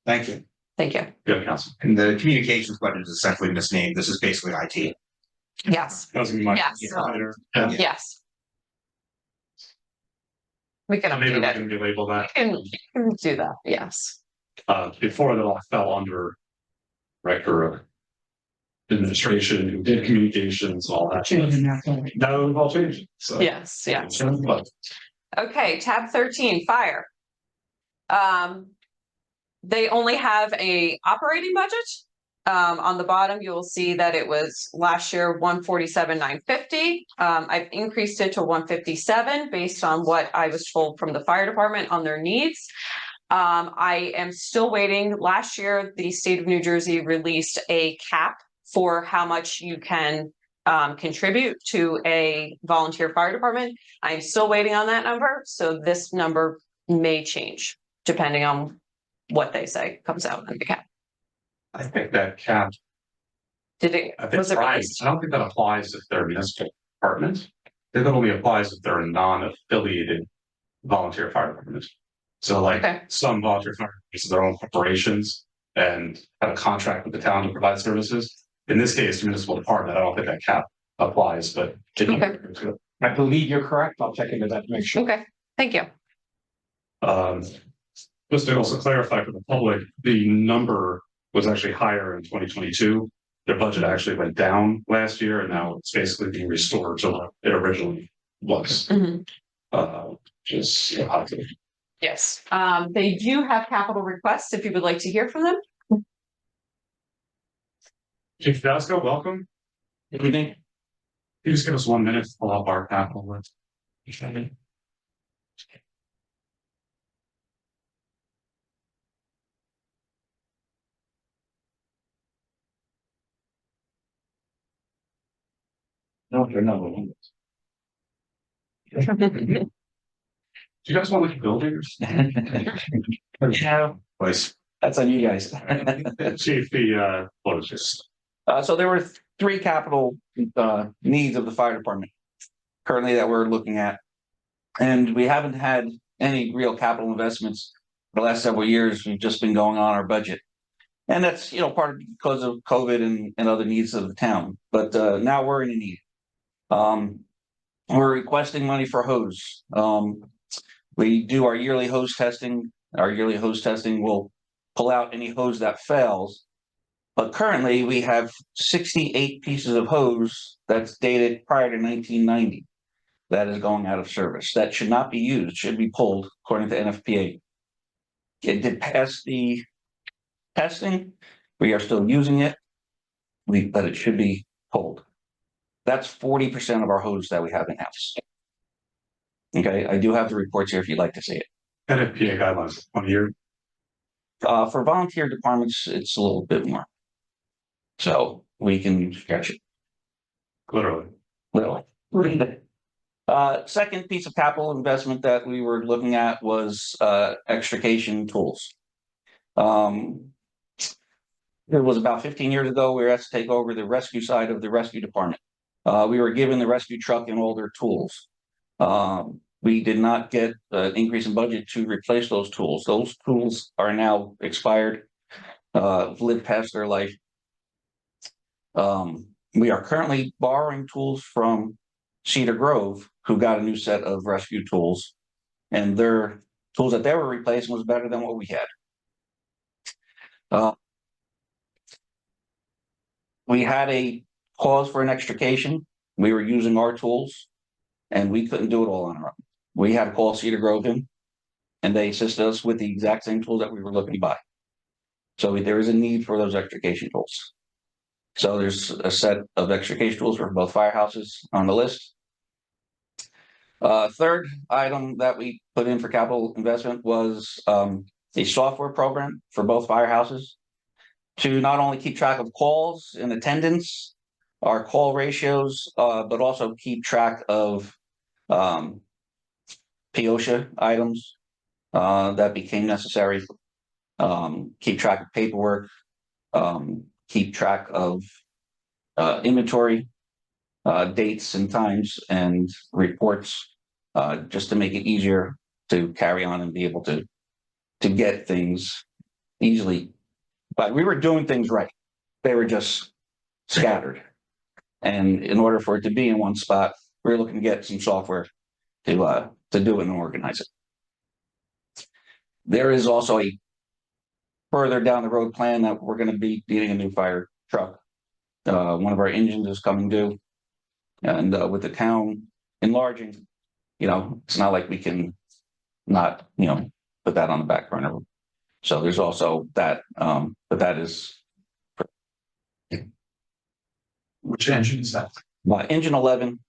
Thank you. Thank you. Yeah, council. And the communications budget is essentially misnamed. This is basically IT. Yes. That was gonna be my. Yes. Yeah. Yes. We can Maybe update we it. can relabel that. We can do that, yes. Before that all fell under director of administration, who did communications, all that. Changing that. Now we've all changed. So. Yes, yes. But Okay, tab 13, fire. They only have a operating budget. On the bottom, you will see that it was last year 147,950. I've increased it to 157 based on what I was told from the fire department on their needs. I am still waiting. Last year, the state of New Jersey released a cap for how much you can contribute to a volunteer fire department. I'm still waiting on that number. So this number may change depending on what they say comes out in the cap. I think that cap, Did it? I think Was it right. released? I don't think that applies if they're municipal departments. I think that only applies if they're a non-affiliated volunteer fire department. So like Okay. some volunteer fire departments have their own corporations and have a contract with the town to provide services. In this case, municipal department, I don't think that cap applies, but. Okay. I believe you're correct, I'll check into that to make sure. Okay, thank you. Just to also clarify for the public, the number was actually higher in 2022. Their budget actually went down last year and now it's basically being restored to what it originally was. Just positive. Yes, they do have capital requests if you would like to hear from them. Chief Vasco, welcome. Good evening. Can you just give us 1 minute to pull up our capital list? No, they're number one. Do you guys want like buildings? Yeah, Place. that's on you guys. Chief, the closest. So there were three capital needs of the fire department currently that we're looking at. And we haven't had any real capital investments for the last several years. We've just been going on our budget. And that's, part because of COVID and other needs of the town. But now we're in a need. We're requesting money for hose. We do our yearly hose testing. Our yearly hose testing will pull out any hose that fails. But currently we have 68 pieces of hose that's dated prior to 1990 that is going out of service. That should not be used, should be pulled according to NFPA. It did pass the testing. We are still using it. But it should be pulled. That's 40% of our hose that we have in house. Okay, I do have the reports here if you'd like to see it. NFPA guidelines, 1 year. For volunteer departments, it's a little bit more. So we can stretch it. Literally. Literally. Second piece of capital investment that we were looking at was extrication tools. It was about 15 years ago, we were asked to take over the rescue side of the rescue department. We were given the rescue truck and all their tools. We did not get an increase in budget to replace those tools. Those tools are now expired, lived past their life. We are currently borrowing tools from Cedar Grove, who got a new set of rescue tools, and their tools that they were replacing was better than what we had. We had a cause for an extrication. We were using our tools, and we couldn't do it all on our own. We had to call Cedar Grove in, and they assisted us with the exact same tools that we were looking to buy. So there is a need for those extrication tools. So there's a set of extrication tools for both firehouses on the list. Third item that we put in for capital investment was a software program for both firehouses to not only keep track of calls and attendance, our call ratios, but also keep track of POSHA items that became necessary, keep track of paperwork, keep track of inventory, dates and times and reports, just to make it easier to carry on and be able to get things easily. But we were doing things right. They were just scattered. And in order for it to be in one spot, we were looking to get some software to do it and organize it. There is also a further down the road plan that we're going to be needing a new fire truck. One of our engines is coming due. And with the town enlarging, it's not like we can not, put that on the back burner. So there's also that, but that is. Which engine is that? Engine 11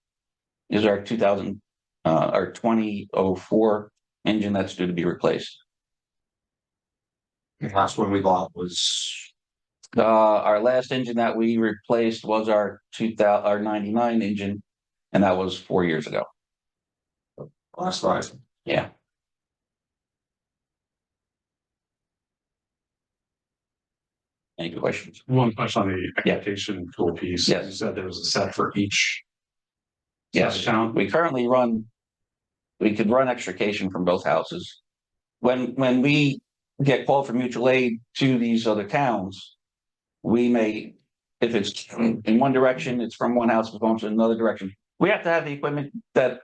is our 2004 engine that's due to be replaced. The last one we bought was Our last engine that we replaced was our 99 engine, and that was 4 years ago. last five. Yeah. Any questions? One question on the application tool piece. Yes. You said there was a set for each. Yes, Town. we currently we could run extrication from both houses. When we get called for mutual aid to these other towns, we may, if it's in one direction, it's from one house, if it's going to another direction. We have to have the equipment that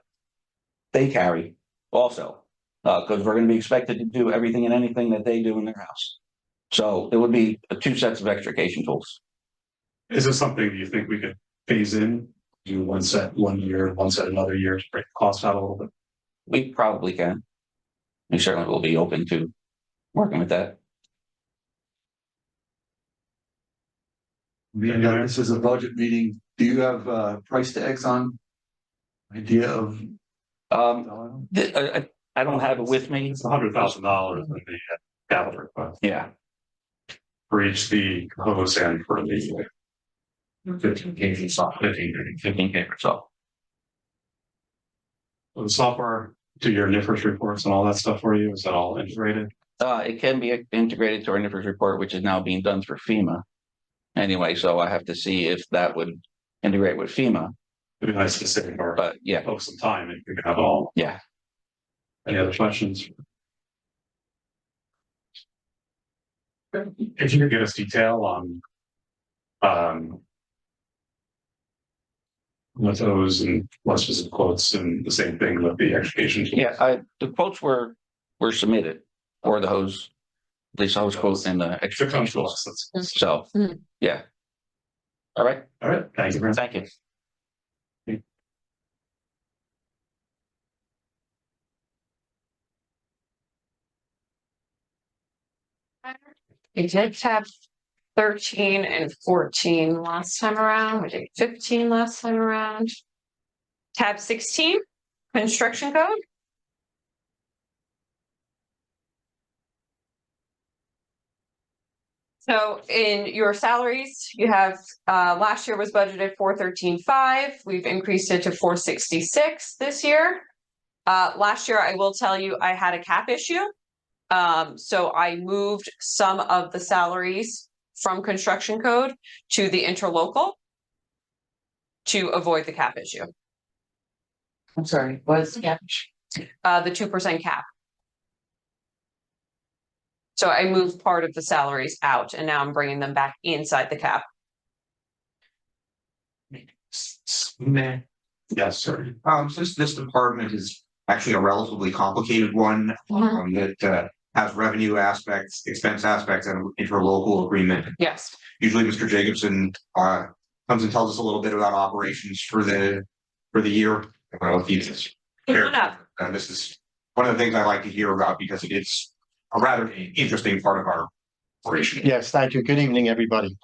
they carry also, because we're going to be expected to do everything and anything that they do in their house. So it would be 2 sets of extrication tools. Is this something you think we could phase in? Do one set 1 year, one set another year to break the cost out a little bit? We probably can. We certainly will be open to working with that. This is a budget meeting. Do you have price tags on? Idea of? I don't have it with me. It's $100,000 in the capital request Yeah. for each the hose and for the 15 kV software. 15K or so. The software do your NIFRS reports and all that stuff for you? Is that all integrated? It can be integrated to our NIFRS report, which is now being done for FEMA. Anyway, so I have to see if that would integrate with FEMA, It'd be nice to sit or but yeah, book some time and we can have it all. yeah. Any other questions? If you could give us detail on with those and less specific quotes and the same thing with the education. Yeah, the quotes were submitted for the hose, at least hose quote and the To extra come to quotes. us, that's, So, Mhm. yeah. All right, all right, thank you very much. thank you. We did tab 13 and 14 last time around. We did 15 last time around. Tab 16, construction code. So in your salaries, you have, last year was budgeted 413.5. We've increased it to 466 this year. Last year, I will tell you, I had a cap issue. So I moved some of the salaries from construction code to the interlocal to avoid the cap issue, I'm sorry, what's the gap? the 2% cap. So I moved part of the salaries out and now I'm bringing them back inside the cap. Yes, sir. Since this department is actually a relatively complicated one, that has revenue aspects, expense aspects, and interlocal agreement. Yes. Usually Mr. Jacobson comes and tells us a little bit about operations for the year. I don't know if he's Come on up. and this is one of the things I like to hear about because it's a rather interesting part of our operation. Yes, thank you. Good evening, everybody.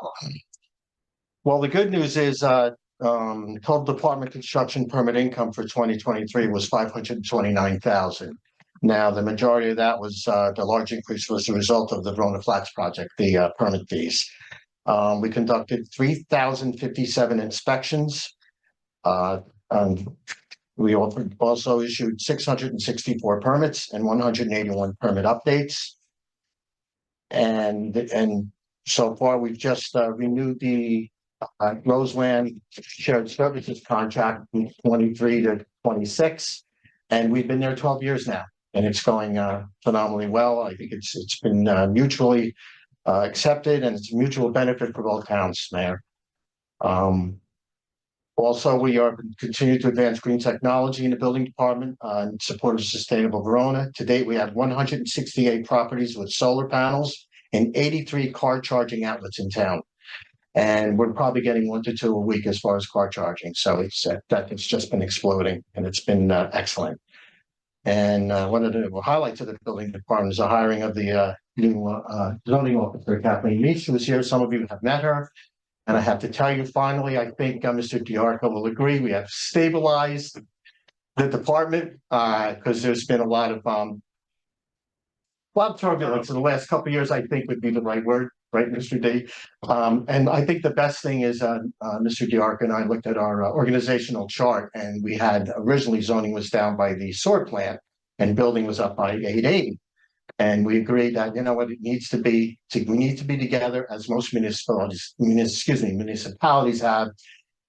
Well, the good news is, total department construction permit income for 2023 was 529,000. Now, the majority of that was, the large increase was the result of the Verona Flats project, the permit fees. We conducted 3,057 inspections. And we also issued 664 permits and 181 permit updates. And so far, we've just renewed the Roseland Shared Services contract from 23 to 26. And we've been there 12 years now, and it's going phenomenally well. I think it's been mutually accepted, and it's a mutual benefit for both towns, Mayor. Also, we are continue to advance green technology in the building department in support of sustainable Verona. To date, we have 168 properties with solar panels and 83 car charging outlets in town. And we're probably getting 1 to 2 a week as far as car charging. So it's just been exploding, and it's been excellent. And one of the highlights of the building department is the hiring of the new zoning officer, Kathleen Meach, who is here. Some of you have met her. And I have to tell you, finally, I think Mr. Diarco will agree. We have stabilized the department because there's been a lot of turbulence in the last couple of years, I think would be the right word, right, Mr. D? And I think the best thing is Mr. Diarco and I looked at our organizational chart, and we had originally zoning was down by the sewer plant and building was up by 880. And we agreed that, you know what, it needs to be, we need to be together as most municipalities have.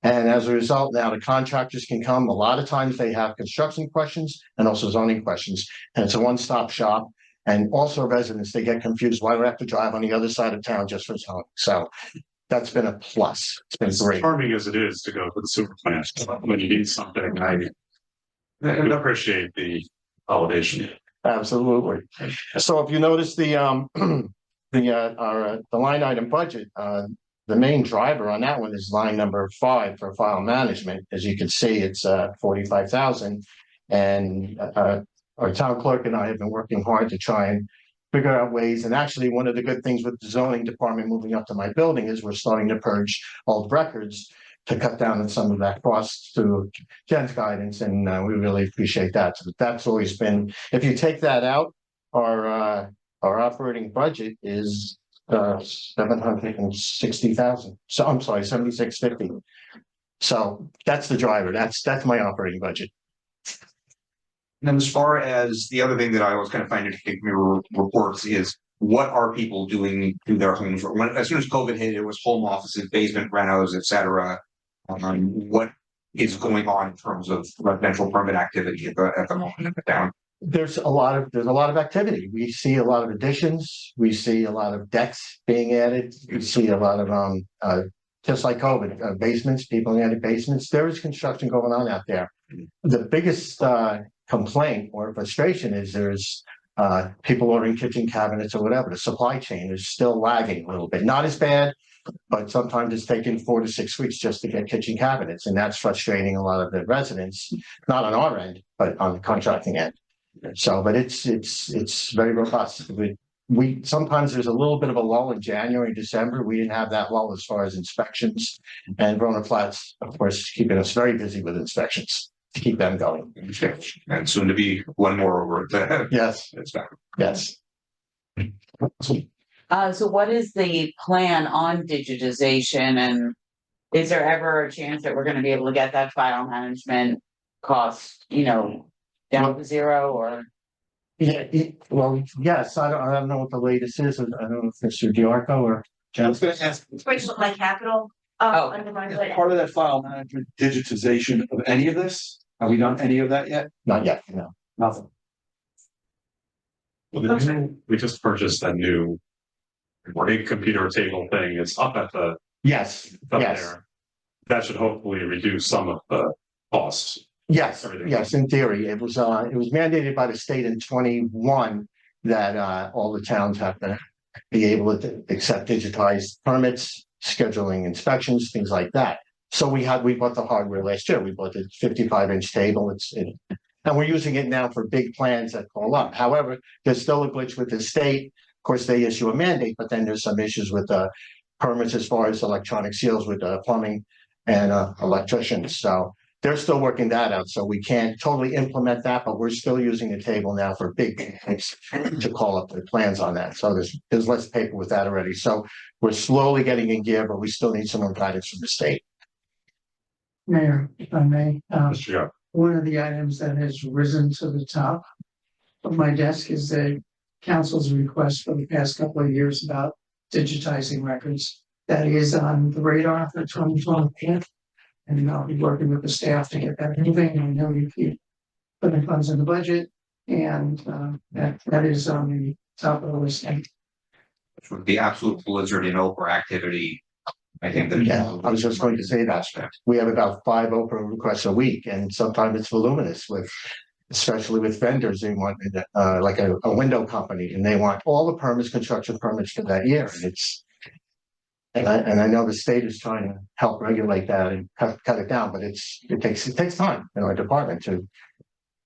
And as a result, now the contractors can come. A lot of times they have construction questions and also zoning questions. And it's a one-stop shop. And also residents, they get confused. Why do I have to drive on the other side of town just for zoning? So that's been a plus. It's been great. Charming as it is to go to the super plant when you need something, I appreciate the validation. Absolutely. So if you notice the line item budget, the main driver on that one is line number 5 for file management. As you can see, it's 45,000. And our town clerk and I have been working hard to try and figure out ways. And actually, one of the good things with the zoning department moving up to my building is we're starting to purge old records to cut down on some of that costs through Jen's guidance, and we really appreciate that. So that's always been, if you take that out, our operating budget is 760,000. So I'm sorry, 7650. So that's the driver. That's my operating budget. And then as far as the other thing that I always kind of find interesting from your reports is what are people doing to their homes? When, as soon as COVID hit, it was home offices, basement renos, et cetera. What is going on in terms of residential permit activity at the moment in the town? There's a lot of activity. We see a lot of additions. We see a lot of decks being added. We see a lot of just like COVID, basements, people added basements. There is construction going on out there. The biggest complaint or frustration is there's people ordering kitchen cabinets or whatever. The supply chain is still lagging a little bit. Not as bad, but sometimes it's taking 4 to 6 weeks just to get kitchen cabinets, and that's frustrating a lot of the residents. Not on our end, but on the contracting end. So, but it's very robust. We sometimes there's a little bit of a lull in January, December. We didn't have that lull as far as inspections, and Verona Flats, of course, keeping us very busy with inspections to keep them going. And soon to be one more over at Yes, yes. So what is the plan on digitization, and is there ever a chance that we're gonna be able to get that file management cost, down to zero, or? Yeah, well, yes, I don't know what the latest is. I don't know if Mr. Diarco or I was gonna ask, It's pretty much my capital. Oh. Under my is budget. part of that file management digitization of any of this? Have we done any of that yet? not yet, no. Nothing. Well, we just purchased a new big computer table thing. It's up at the, Yes, up yes. there. That should hopefully reduce some of the costs. Yes, Everything. yes, in theory, it was mandated by the state in 21 that all the towns have to be able to accept digitized permits, scheduling inspections, things like that. So we bought the hardware last year. We bought the 55-inch table. And we're using it now for big plans that call up. However, there's still a glitch with the state. Of course, they issue a mandate, but then there's some issues with the permits as far as electronic seals with plumbing and electricians. So they're still working that out. So we can't totally implement that, but we're still using the table now for big things to call up the plans on that. So there's less paper with that already. So we're slowly getting in gear, but we still need some more guidance from the state. Mayor, if I may, Mr. Young. one of the items that has risen to the top of my desk is the council's request for the past couple of years about digitizing records. That is on the radar for 2020. And I'll be working with the staff to get that moving. I know you keep putting funds in the budget, and that is on the top of the list. With the absolute blizzard in Oprah activity, I think that. Yeah, I was just going to say that. We have about 5 Oprah requests a week, and sometimes it's voluminous especially with vendors. They want like a window company, and they want all the permits, construction permits for that year. And I know the state is trying to help regulate that and cut it down, but it takes time in our department to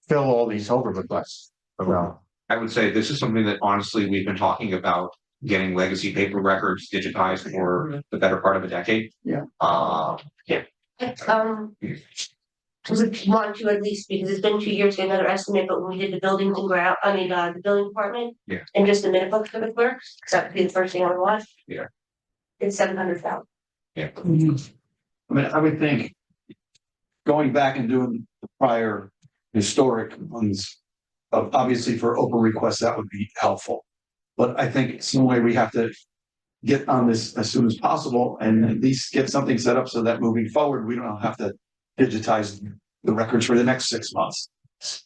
fill all these over requests. I would say this is something that honestly, we've been talking about getting legacy paper records digitized for the better part of a decade. Yeah. Was it want to at least, because it's been 2 years, get another estimate, but when we did the buildings and the building department. Yeah. And just the minute book for the clerks, because that would be the first thing I would watch. Yeah. It's 700,000. Yeah. I mean, I would think going back and doing the prior historic ones, obviously for open requests, that would be helpful. But I think some way we have to get on this as soon as possible and at least get something set up so that moving forward, we don't have to digitize the records for the next 6 months.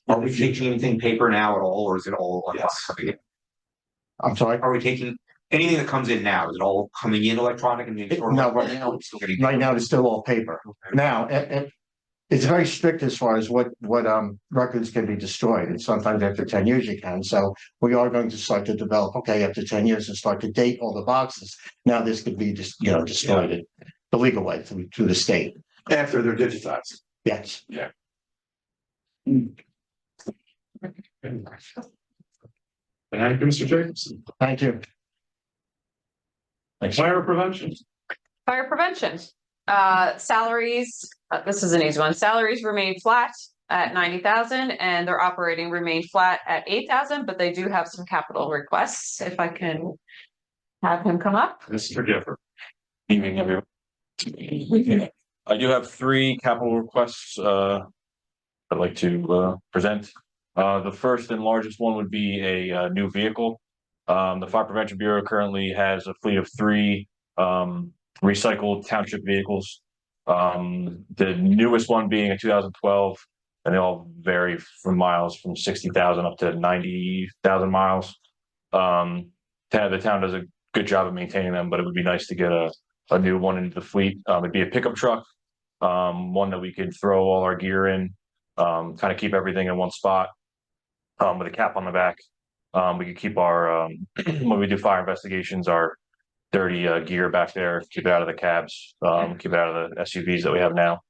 Are we taking anything paper now at all, or is it all? Yes. I'm sorry. Are we taking anything that comes in now? Is it all coming in electronic and being stored? No, right now it's still all paper. Now, it's very strict as far as what records can be destroyed, and sometimes after 10 years you can. So we are going to start to develop, after 10 years, and start to date all the boxes. Now this could be just, destroyed the legal way through the state. After they're digitized. Yes. Yeah. Thank you, Mr. Jacobson. Thank you. Fire prevention. Fire prevention, salaries, this is an easy one. Salaries remain flat at 90,000 and their operating remained flat at 8,000, but they do have some capital requests. If I can have him come up. Mr. Gifford. Evening, everyone. I do have 3 capital requests I'd like to present. The first and largest one would be a new vehicle. The Fire Prevention Bureau currently has a fleet of 3 recycled township vehicles. The newest one being a 2012, and they all vary from miles from 60,000 up to 90,000 miles. The town does a good job of maintaining them, but it would be nice to get a new one into the fleet. It'd be a pickup truck, one that we could throw all our gear in, kind of keep everything in one spot, with a cap on the back. We could keep our, when we do fire investigations, our dirty gear back there, keep it out of the cabs, keep it out of the SUVs that we have now.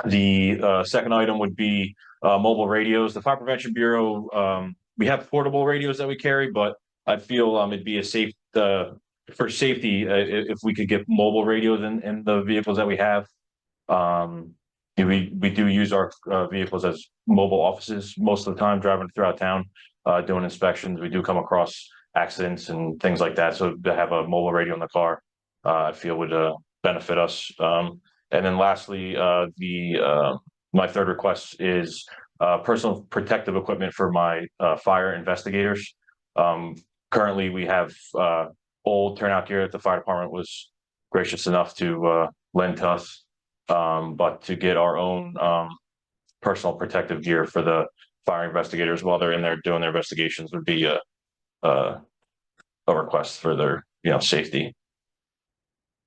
The second item would be mobile radios. The Fire Prevention Bureau, we have portable radios that we carry, but I feel it'd be a safe for safety if we could get mobile radios in the vehicles that we have. We do use our vehicles as mobile offices most of the time, driving throughout town, doing inspections. We do come across accidents and things like that. So to have a mobile radio in the car, I feel would benefit us. And then lastly, my third request is personal protective equipment for my fire investigators. Currently, we have old turnout gear that the fire department was gracious enough to lend to us. But to get our own personal protective gear for the fire investigators while they're in there doing their investigations would be a request for their safety.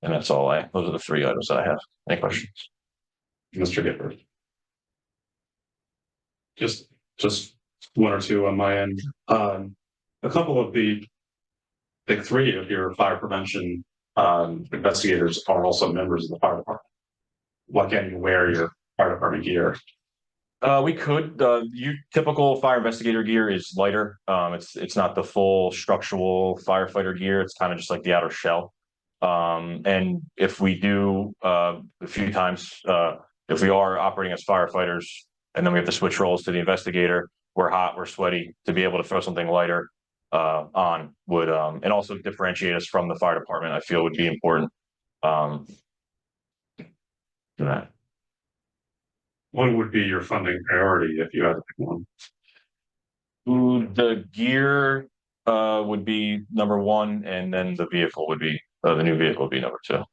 And that's all those are the 3 items that I have. Any questions? Mr. Gifford. Just 1 or 2 on my end. A couple of the big 3 of your fire prevention investigators are also members of the fire department. Why can't you wear your fire department gear? We could. Typical fire investigator gear is lighter. It's not the full structural firefighter gear. It's kind of just like the outer shell. And if we do a few times, if we are operating as firefighters and then we have to switch roles to the investigator, we're hot, we're sweaty, to be able to throw something lighter on would and also differentiate us from the fire department, I feel would be important. That. What would be your funding priority if you had to pick one? The gear would be number 1, and then the vehicle would be the new vehicle would be number 2.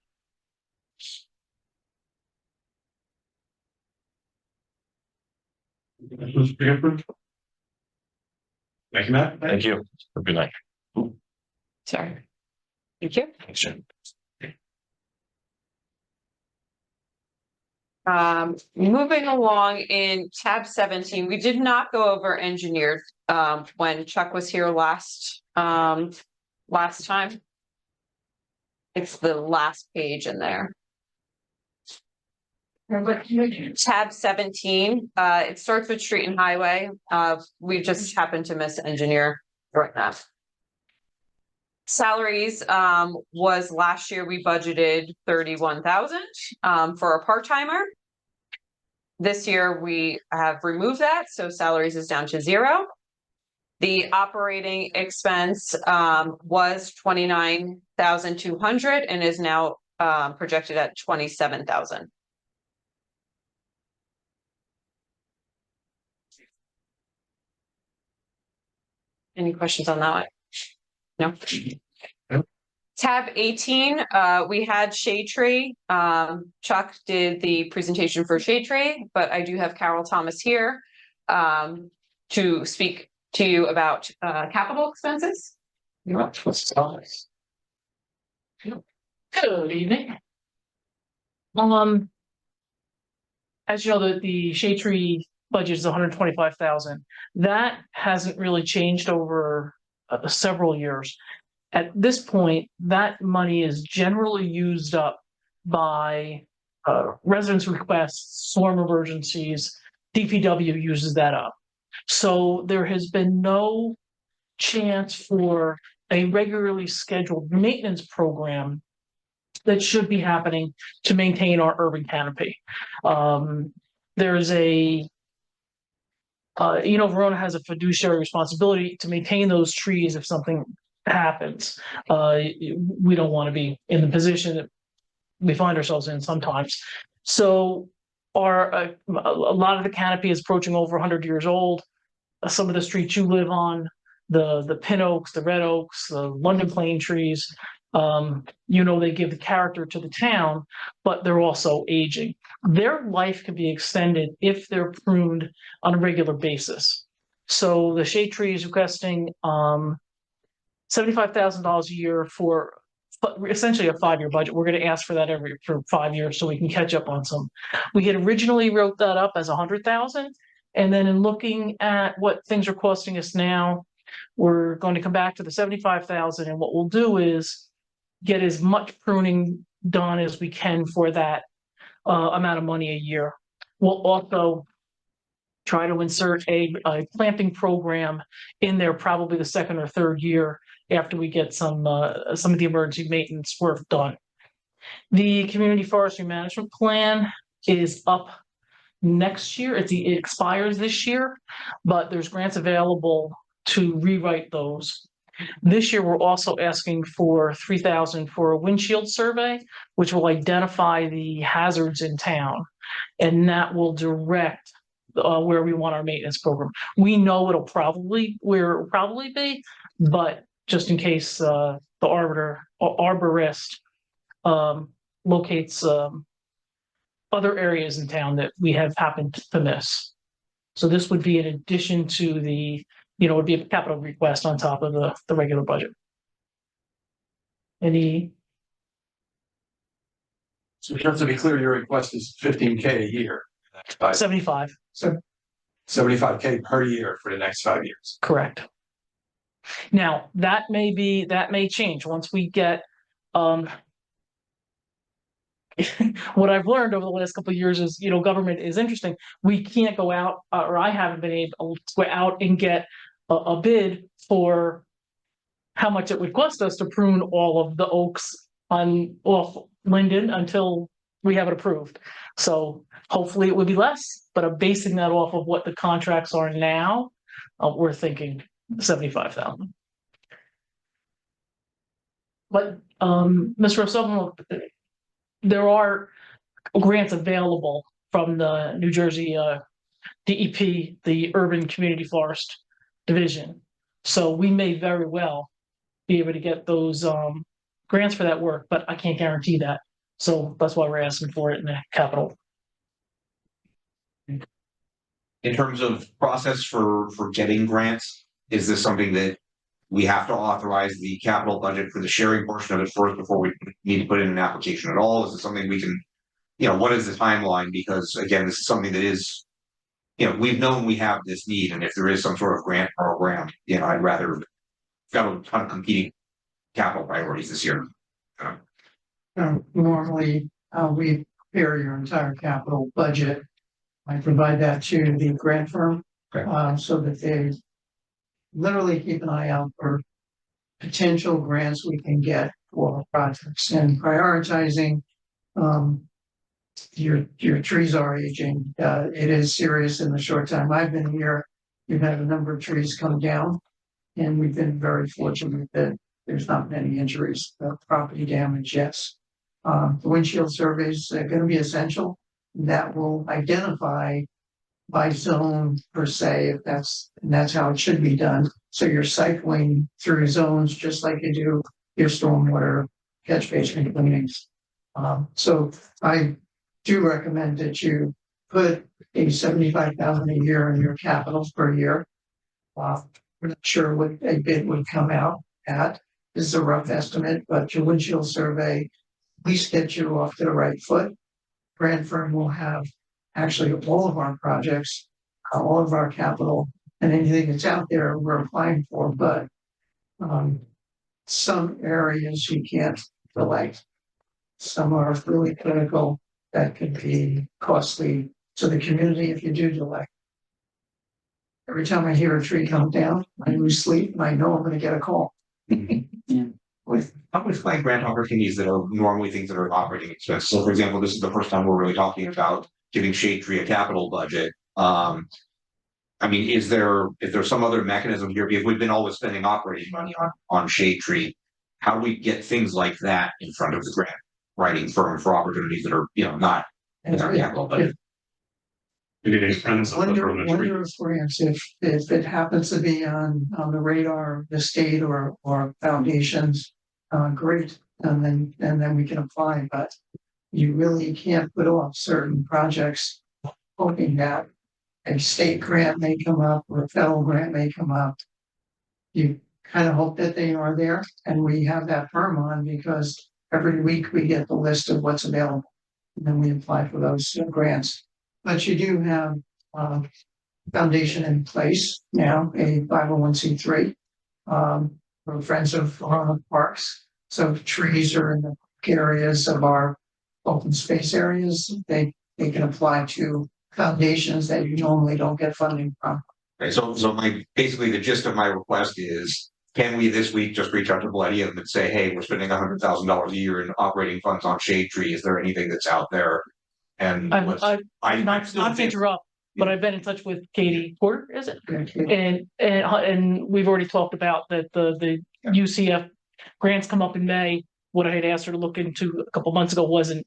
Thank you, Matt. Thank you. Good night. Sorry. Thank you. Thanks, Jim. Moving along in tab 17, we did not go over engineered when Chuck was here last time. It's the last page in there. Tab 17, it starts with street and highway. We just happened to miss engineer right now. Salaries was last year we budgeted 31,000 for a part-timer. This year we have removed that, so salaries is down to 0. The operating expense was 29,200 and is now projected at 27,000. Any questions on that one? No. Tab 18, we had Shade Tree. Chuck did the presentation for Shade Tree, but I do have Carol Thomas here to speak to you about capital expenses. Good evening. As you know, the Shade Tree budget is 125,000. That hasn't really changed over several years. At this point, that money is generally used up by residents' requests, storm emergencies. DPW uses that up. So there has been no chance for a regularly scheduled maintenance program that should be happening to maintain our urban canopy. There's a Verona has a fiduciary responsibility to maintain those trees if something happens. We don't want to be in the position that we find ourselves in sometimes. So are, a lot of the canopy is approaching over 100 years old. Some of the streets you live on, the pin oaks, the red oaks, the London plane trees, they give the character to the town, but they're also aging. Their life can be extended if they're pruned on a regular basis. So the shade tree is requesting $75,000 a year for essentially a 5-year budget. We're going to ask for that for 5 years so we can catch up on some. We had originally wrote that up as 100,000, and then in looking at what things are costing us now, we're going to come back to the 75,000, and what we'll do is get as much pruning done as we can for that amount of money a year. We'll also try to insert a planting program in there, probably the second or third year after we get some of the emergency maintenance work done. The community forestry management plan is up next year. It expires this year, but there's grants available to rewrite those. This year, we're also asking for $3,000 for a windshield survey, which will identify the hazards in town, and that will direct where we want our maintenance program. We know it'll probably be, but just in case the arborist locates other areas in town that we have happened to miss. So this would be in addition to the, it would be a capital request on top of the regular budget. So just to be clear, your request is 15K a year. 75. So 75K per year for the next 5 years. Correct. Now, that may change once we get, what I've learned over the last couple of years is, government is interesting. We can't go out, or I haven't been able to go out and get a bid for how much it would cost us to prune all of the oaks off Linden until we have it approved. So hopefully it would be less, but I'm basing that off of what the contracts are now. We're thinking 75,000. But Mr. O'Sullivan, there are grants available from the New Jersey DEP, the Urban Community Forest Division. So we may very well be able to get those grants for that work, but I can't guarantee that. So that's why we're asking for it in the capital. In terms of process for getting grants, is this something that we have to authorize the capital budget for the sharing portion of it first before we need to put in an application at all? Is it something we can, what is the timeline? Because again, this is something that is, we've known we have this need, and if there is some sort of grant program, I'd rather got a ton of competing capital priorities this year. Normally, we prepare your entire capital budget. I provide that to the grant firm, so that they literally keep an eye out for potential grants we can get for projects, and prioritizing. Your trees are aging. It is serious. In the short time I've been here, we've had a number of trees come down, and we've been very fortunate that there's not been any injuries. Property damage, yes. The windshield surveys are going to be essential. That will identify by zone per se, if that's how it should be done. So you're cycling through zones just like you do your stormwater catch basin cleanings. So I do recommend that you put a 75,000 a year in your capital per year. We're not sure what a bid would come out at. This is a rough estimate, but your windshield survey at least gets you off to the right foot. Grant firm will have actually all of our projects, all of our capital, and anything that's out there we're applying for, but some areas you can't delay. Some are really critical that could be costly to the community if you do delay. Every time I hear a tree come down, I lose sleep and I know I'm going to get a call. With like grant opportunities that are normally things that are operating expenses. So for example, this is the first time we're really talking about giving Shade Tree a capital budget. Is there some other mechanism here? Because we've been always spending operating money on Shade Tree. How do we get things like that in front of the grant writing firm for opportunities that are, not in our capital budget? community friends of the Verona Wonder trees. if grants, if it happens to be on the radar of the state or foundations, great, and then we can apply, but you really can't put off certain projects hoping that a state grant may come up or a federal grant may come up. You kind of hope that they are there, and we have that firm on because every week we get the list of what's available. And then we apply for those grants. But you do have foundation in place now, a 501c3 for Friends of Verona Parks. So if trees are in the areas of our open space areas, they can apply to foundations that you normally don't get funding from. Okay, so basically the gist of my request is, can we this week just reach out to Palladium and say, hey, we're spending $100,000 a year in operating funds on shade tree. Is there anything that's out there? And Not to interrupt, but I've been in touch with Katie Porter, is it? And we've already talked about that the UCF grants come up in May. What I had asked her to look into a couple months ago wasn't,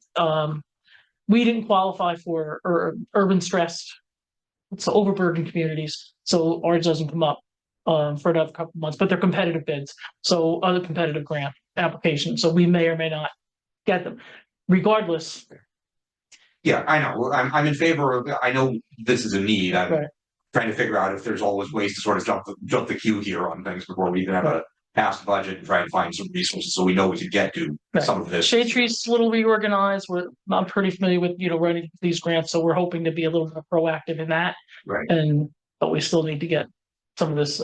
we didn't qualify for urban stressed, it's overburdened communities, so ours doesn't come up for another couple months, but they're competitive bids, so other competitive grant applications, so we may or may not get them. Regardless, yeah, I know. I'm in favor of. I know this is a need. I'm right. trying to figure out if there's always ways to sort of jump the queue here on things before we even have a passed budget and try and find some resources so we know we can get to some of this. Shade Tree's a little reorganized. I'm pretty familiar with running these grants, so we're hoping to be a little more proactive in that. Right. But we still need to get some of this.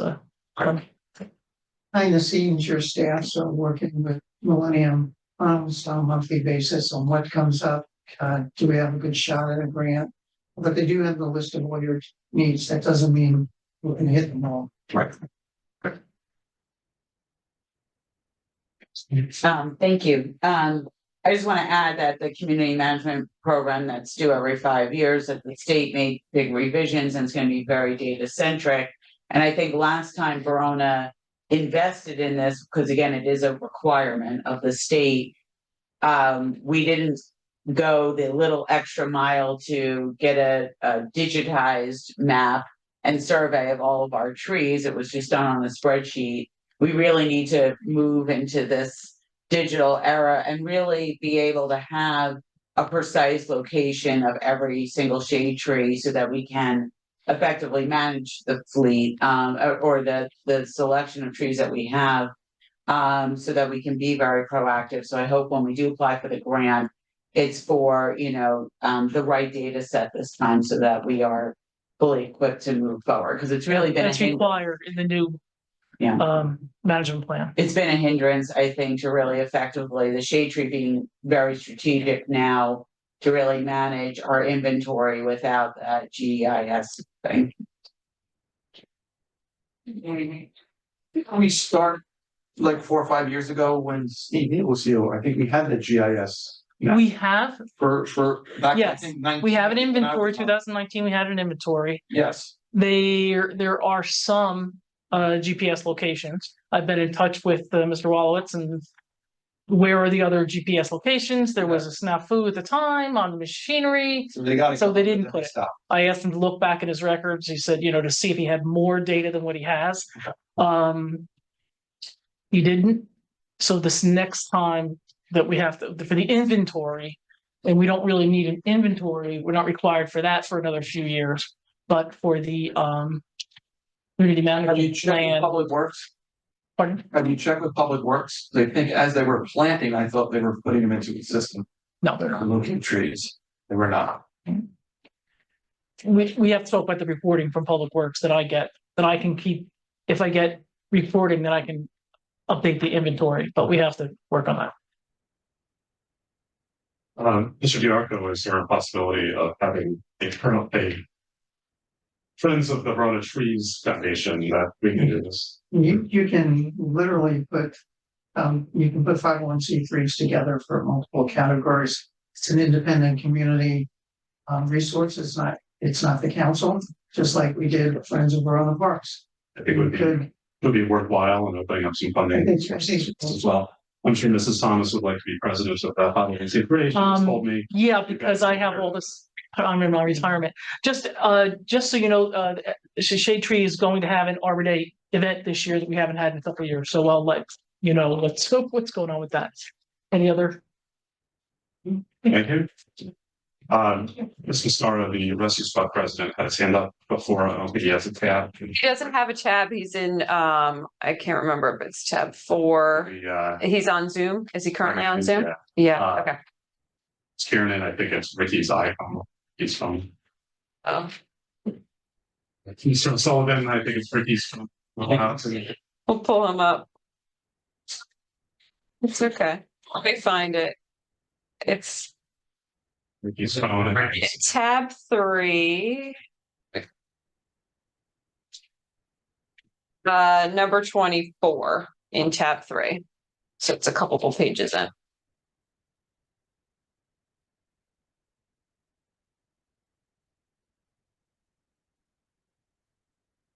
Behind the scenes, your staffs are working with Millennium almost on a monthly basis on what comes up. Do we have a good shot at a grant? But they do have the list of all your needs. That doesn't mean we're going to hit them all. Right. Thank you. I just want to add that the community management program that's due every 5 years, that the state made big revisions and it's going to be very data centric. And I think last time Verona invested in this, because again, it is a requirement of the state, we didn't go the little extra mile to get a digitized map and survey of all of our trees. It was just done on a spreadsheet. We really need to move into this digital era and really be able to have a precise location of every single shade tree so that we can effectively manage the fleet or the selection of trees that we have so that we can be very proactive. So I hope when we do apply for the grant, it's for, the right data set this time so that we are fully equipped to move forward. Because it's really been required in the new management plan. It's been a hindrance, I think, to really effectively, the shade tree being very strategic now to really manage our inventory without that GIS thing. We start like 4 or 5 years ago when Steve was here, I think we had the GIS. We have For back, yes, I think 19, we have an inventory. 2019, we had an inventory. Yes. There are some GPS locations. I've been in touch with Mr. Wallowitz and where are the other GPS locations? There was a snafu at the time on the machinery. So they didn't put it. I asked him to look back at his records. He said, to see if he had more data than what he has. He didn't. So this next time that we have to, for the inventory, and we don't really need an inventory, we're not required for that for another few years, but for the community management Have you checked with Public Works? Pardon? Have you checked with Public Works? They think as they were planting, I thought they were putting them into the system. No, They're not looking trees. They were not. We have to talk about the reporting from Public Works that I get, that I can keep, if I get reporting, then I can update the inventory, but we have to work on that. Mr. DiArco, is there a possibility of having a Friends of the Verona Trees Foundation that we can do this? You can literally put 501c3s together for multiple categories. It's an independent community resource. It's not the council, just like we did with Friends of Verona Parks. I think it would be worthwhile in opening up some funding as well. I'm sure Mrs. Thomas would like to be president of that. Told me. Yeah, because I have all this I'm in my retirement. Just so you know, Shade Tree is going to have an Arbor Day event this year that we haven't had in a couple of years. So I'll let you know what's going on with that. Any other? Thank you. Mr. Starr, the rescue squad president, had his hand up before. I don't think he has a tab. He doesn't have a tab. He's in, I can't remember, but it's tab 4. He's on Zoom. Is he currently on Zoom? Yeah, okay. It's Kieran, I think it's Ricky's iPhone. His phone. Oh, Mr. Sullivan, I think it's Ricky's phone. we'll pull him up. It's okay. Let me find it. It's Ricky's phone. tab 3. Number 24 in tab 3. So it's a couple of pages in.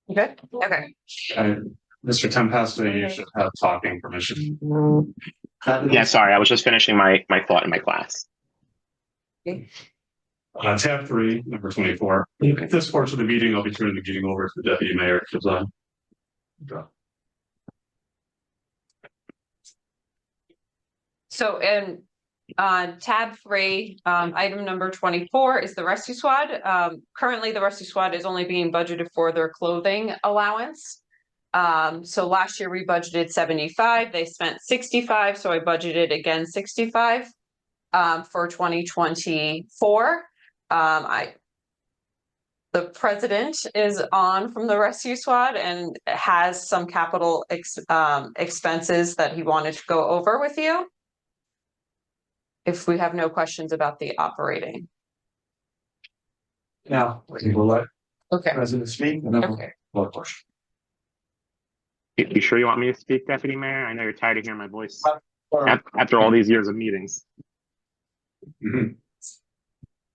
Okay. Okay. Mr. Tempesta, you should have talking permission. Yeah, sorry, I was just finishing my thought in my class. Tab 3, number 24. At this portion of the meeting, I'll be turning the meeting over to the deputy mayor. So in tab 3, item number 24 is the rescue squad. Currently, the rescue squad is only being budgeted for their clothing allowance. So last year we budgeted 75, they spent 65, so I budgeted again 65 for 2024. The president is on from the rescue squad and has some capital expenses that he wanted to go over with you. If we have no questions about the operating. Now, we'll let Okay. President speak and then Okay. we'll question. You sure you want me to speak, Deputy Mayor? I know you're tired of hearing my voice after all these years of meetings.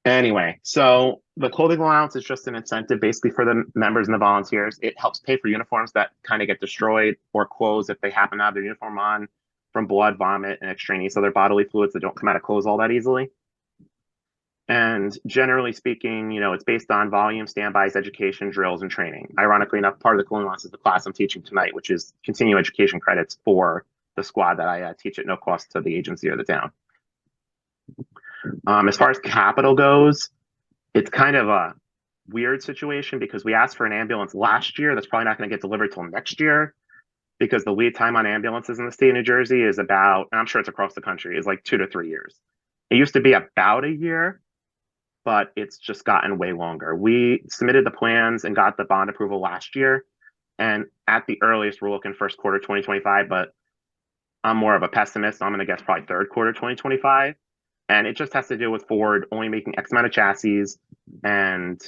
Anyway, so the clothing allowance is just an incentive basically for the members and the volunteers. It helps pay for uniforms that kind of get destroyed or clothes if they happen to have their uniform on from blood, vomit, and extraneous other bodily fluids that don't come out of clothes all that easily. And generally speaking, you know, it's based on volume, standbys, education, drills, and training. Ironically enough, part of the clothing allowance is the class I'm teaching tonight, which is continuing education credits for the squad that I teach at no cost to the agency or the town. As far as capital goes, it's kind of a weird situation because we asked for an ambulance last year. That's probably not going to get delivered till next year because the lead time on ambulances in the state of New Jersey is about, and I'm sure it's across the country, is like 2 to 3 years. It used to be about a year, but it's just gotten way longer. We submitted the plans and got the bond approval last year. And at the earliest, we're looking first quarter 2025, but I'm more of a pessimist. So I'm going to guess probably third quarter 2025. And it just has to do with Ford only making X amount of chassis and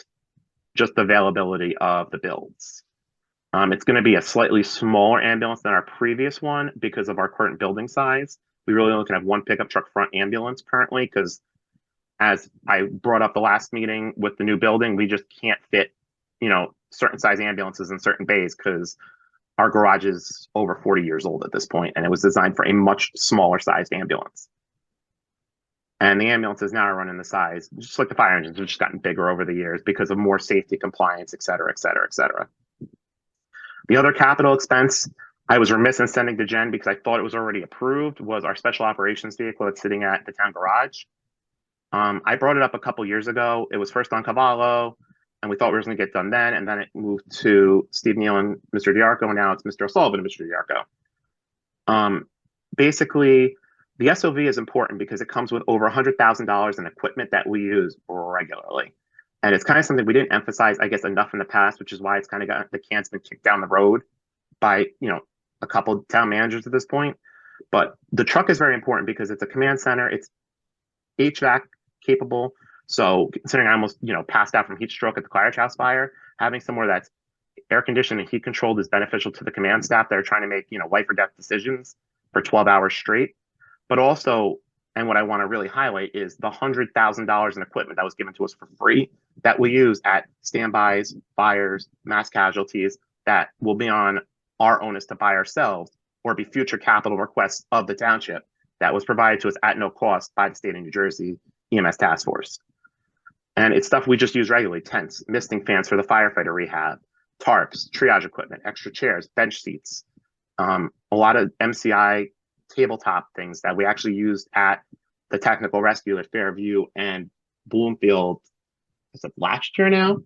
just the availability of the builds. It's going to be a slightly smaller ambulance than our previous one because of our current building size. We really only can have one pickup truck front ambulance currently because as I brought up the last meeting with the new building, we just can't fit, you know, certain size ambulances in certain bays because our garage is over 40 years old at this point, and it was designed for a much smaller sized ambulance. And the ambulances now are running the size, just like the fire engines have just gotten bigger over the years because of more safety compliance, et cetera, et cetera, et cetera. The other capital expense I was remiss in sending to Jen because I thought it was already approved was our special operations vehicle that's sitting at the town garage. I brought it up a couple years ago. It was first on Cavallo, and we thought we were going to get done then. And then it moved to Steve Neal and Mr. Diarco, and now it's Mr. O'Sullivan and Mr. Diarco. Basically, the SOV is important because it comes with over $100,000 in equipment that we use regularly. And it's kind of something we didn't emphasize, I guess, enough in the past, which is why it's kind of got the can's been kicked down the road by, you know, a couple of town managers at this point. But the truck is very important because it's a command center. It's HVAC capable. So considering I almost, you know, passed out from heat stroke at the Claridge fire, having somewhere that's air conditioned and heat controlled is beneficial to the command staff that are trying to make, you know, life or death decisions for 12 hours straight. But also, and what I want to really highlight is the $100,000 in equipment that was given to us for free that we use at standbys, fires, mass casualties that will be on our onus to buy ourselves or be future capital requests of the township that was provided to us at no cost by the state of New Jersey EMS task force. And it's stuff we just use regularly: tents, misting fans for the firefighter rehab, tarps, triage equipment, extra chairs, bench seats, a lot of MCI tabletop things that we actually used at the technical rescue at Fairview and Bloomfield. Is it last year now?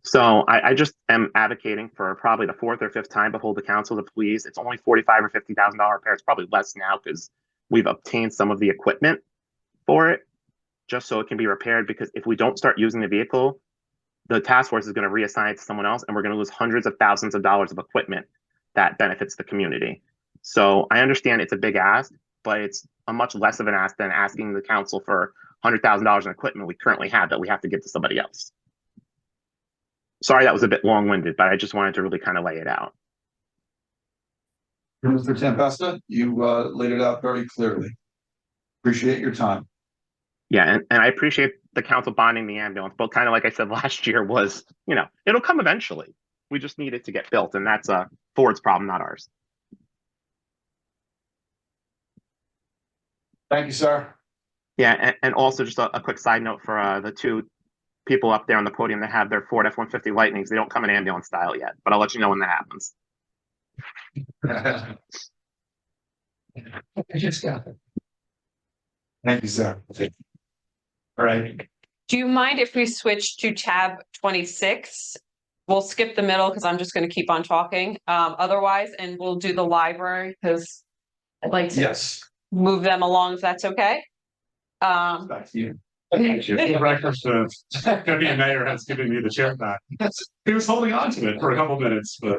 So I just am advocating for probably the fourth or fifth time before the council to please. It's only $45,000 or $50,000 repair. It's probably less now because we've obtained some of the equipment for it, just so it can be repaired. Because if we don't start using the vehicle, the task force is going to reassign it to someone else, and we're going to lose hundreds of thousands of dollars of equipment that benefits the community. So I understand it's a big ask, but it's a much less of an ask than asking the council for $100,000 in equipment we currently have that we have to give to somebody else. Sorry, that was a bit long-winded, but I just wanted to really kind of lay it out. Mr. Tempesta, you laid it out very clearly. Appreciate your time. Yeah, and I appreciate the council bonding the ambulance, but kind of like I said last year was, it'll come eventually. We just need it to get built, and that's Ford's problem, not ours. Thank you, sir. Yeah, and also just a quick side note for the two people up there on the podium that have their Ford F-150 Lightnings. They don't come in ambulance style yet, but I'll let you know when that happens. I just got it. Thank you, sir. All right. Do you mind if we switch to tab 26? We'll skip the middle because I'm just going to keep on talking. Otherwise, and we'll do the library because I'd like to move them along if that's okay. Back to you. Thank you. The record, Deputy Mayor has given me the chair back. He was holding on to it for a couple minutes, but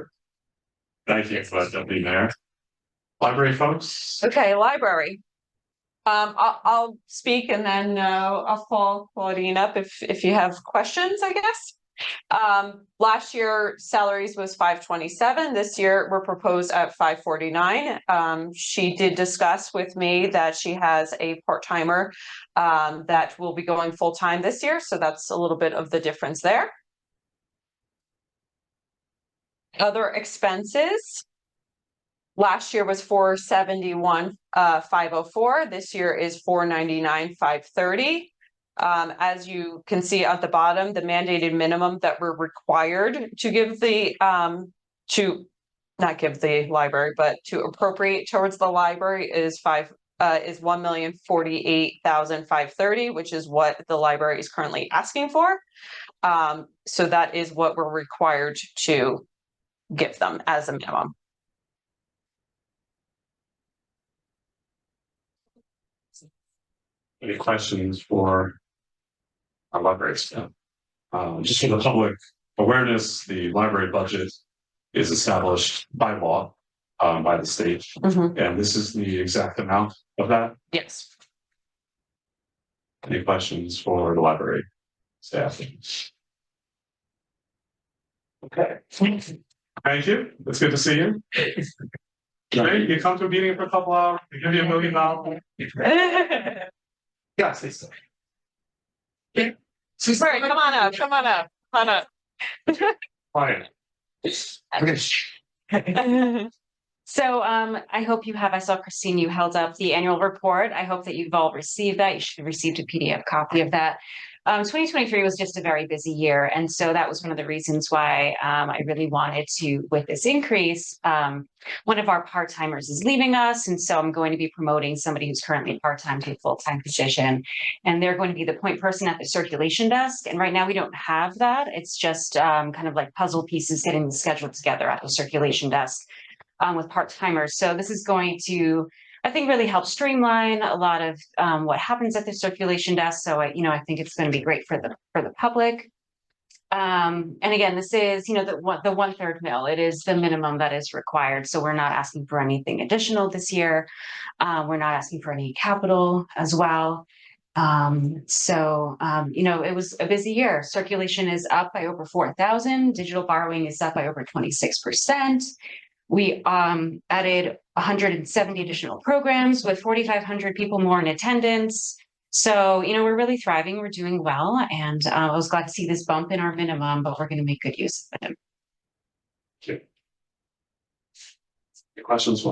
thank you, Deputy Mayor. Library folks. Okay, library. I'll speak and then I'll call Claudine up if you have questions, I guess. Last year salaries was 527. This year we're proposed at 549. She did discuss with me that she has a part-timer that will be going full-time this year, so that's a little bit of the difference there. Other expenses. Last year was 471 504. This year is 499 530. As you can see at the bottom, the mandated minimum that we're required to give the not give the library, but to appropriate towards the library is $1,048,530, which is what the library is currently asking for. So that is what we're required to give them as a minimum. Any questions for our library staff? Just for the public awareness, the library budget is established by law, by the state. And this is the exact amount of that? Yes. Any questions for the library staff? Okay. Thank you. It's good to see you. Right? You come to a meeting for a couple hours, they give you $1 million. Yes, they say. Sorry, come on up. Fine. So I hope you have, I saw Christine, you held up the annual report. I hope that you've all received that. You should have received a PDF copy of that. 2023 was just a very busy year. And so that was one of the reasons why I really wanted to, with this increase, one of our part-timers is leaving us. And so I'm going to be promoting somebody who's currently part-time to a full-time position. And they're going to be the point person at the circulation desk. And right now we don't have that. It's just kind of like puzzle pieces getting the schedule together at the circulation desk with part-timers. So this is going to, I think, really help streamline a lot of what happens at the circulation desk. So I think it's going to be great for the public. And again, this is, the 1/3 mill. It is the minimum that is required. So we're not asking for anything additional this year. We're not asking for any capital as well. It was a busy year. Circulation is up by over 4,000. Digital borrowing is up by over 26%. We added 170 additional programs with 4,500 people more in attendance. So, we're really thriving. We're doing well. And I was glad to see this bump in our minimum, but we're going to make good use of it. Okay. Questions?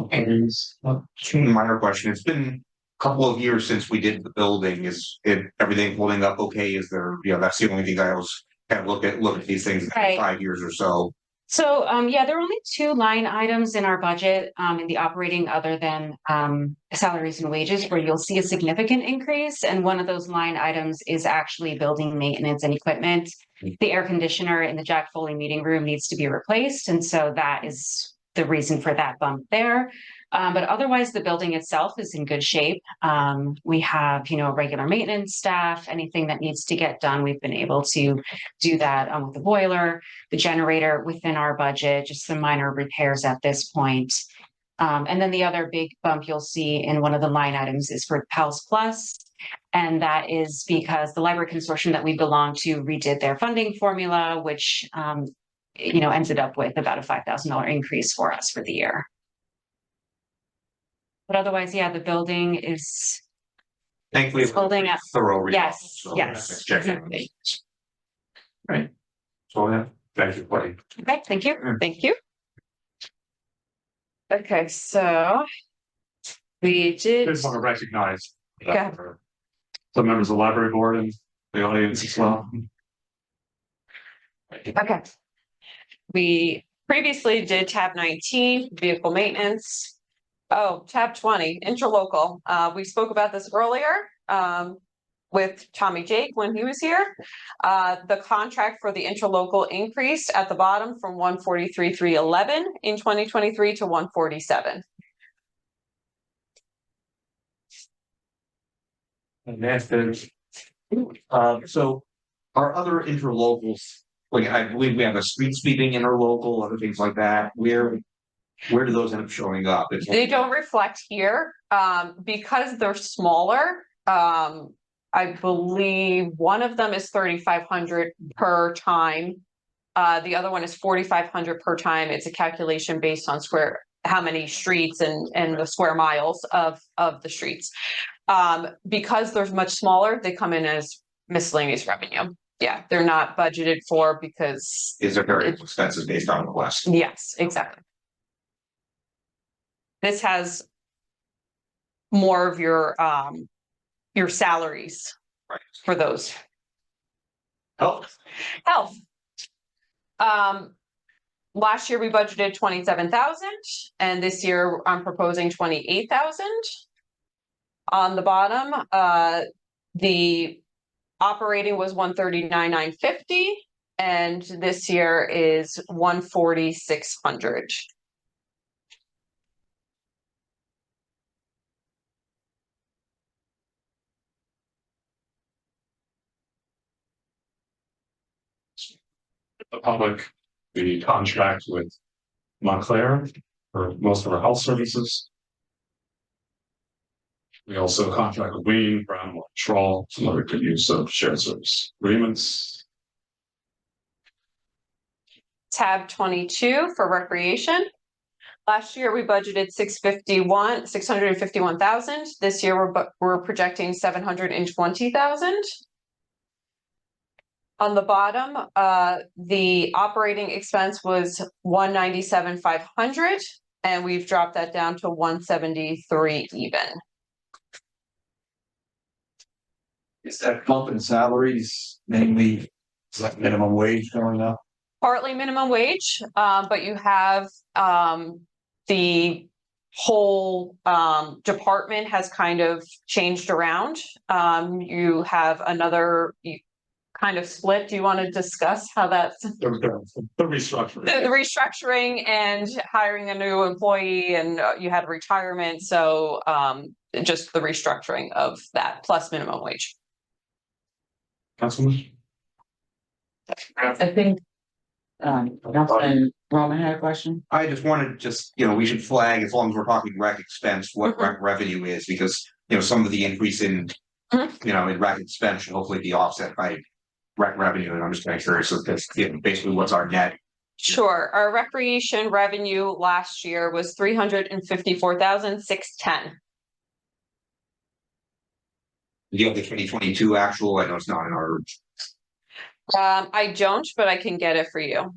Minor question. It's been couple of years since we did the building, is it everything holding up okay? Is there, that's the only thing I always kind of look at these things every Right. 5 years or so. So, yeah, there are only two line items in our budget, in the operating other than, salaries and wages where you'll see a significant increase. And one of those line items is actually building maintenance and equipment. The air conditioner in the Jack Foley meeting room needs to be replaced. And so that is the reason for that bump there. But otherwise, the building itself is in good shape. We have, regular maintenance staff, anything that needs to get done, we've been able to do that with the boiler, the generator within our budget, just some minor repairs at this point. And then the other big bump you'll see in one of the line items is for PALS Plus. And that is because the library consortium that we belong to redid their funding formula, which, ended up with about a $5,000 increase for us for the year. But otherwise, yeah, the building is Thankfully, it's holding up. thorough. remodel, Yes, so yes, let's check in. exactly. Right. So, yeah, thank you, buddy. Okay, thank you, thank you. Okay, so we I did, just want to recognize Yeah. some members of the library board and the audience as well. okay. We previously did tab 19, vehicle maintenance. Oh, tab 20, interlocal. We spoke about this earlier with Tommy Jake when he was here. The contract for the interlocal increased at the bottom from 143,311 in 2023 to 147. And that's so our other interlocals, like I believe we have a street sweeping interlocal, other things like that. Where do those end up showing up? They don't reflect here, because they're smaller. I believe one of them is 3,500 per time. The other one is 4,500 per time. It's a calculation based on how many streets and the square miles of the streets. Because they're much smaller, they come in as miscellaneous revenue. Yeah, they're not budgeted for because. Is there variable expenses based on request? Yes, exactly. This has more of your salaries Right. for those. Health. Last year we budgeted 27,000 and this year I'm proposing 28,000. On the bottom, the operating was 139,950 and this year is 140,600. The public, we contract with Montclair for most of our health services. We also contract with Wayne for animal control, some other good use of shared service agreements. Tab 22 for recreation. Last year we budgeted 651,000. This year we're projecting 720,000. On the bottom, the operating expense was 197,500, and we've dropped that down to 173 even. Is that bump in salaries mainly, is that minimum wage going up? Partly minimum wage, but you have the whole department has kind of changed around. You have another kind of split. Do you want to discuss how that's The restructuring. the restructuring and hiring a new employee and you had retirement? So just the restructuring of that plus minimum wage. Councilman? I think, Councilman Roman had a question. I just wanted we should flag, as long as we're talking rec expense, what Mhm. rec revenue is, because, some of the increase in, Mhm. in rec expense should hopefully be offset by rec revenue, and I'm just kind of curious, so that's, basically what's our net? Sure. Our recreation revenue last year was 354,610. Do you have the 2022 actual? I know it's not in our. I don't, but I can get it for you.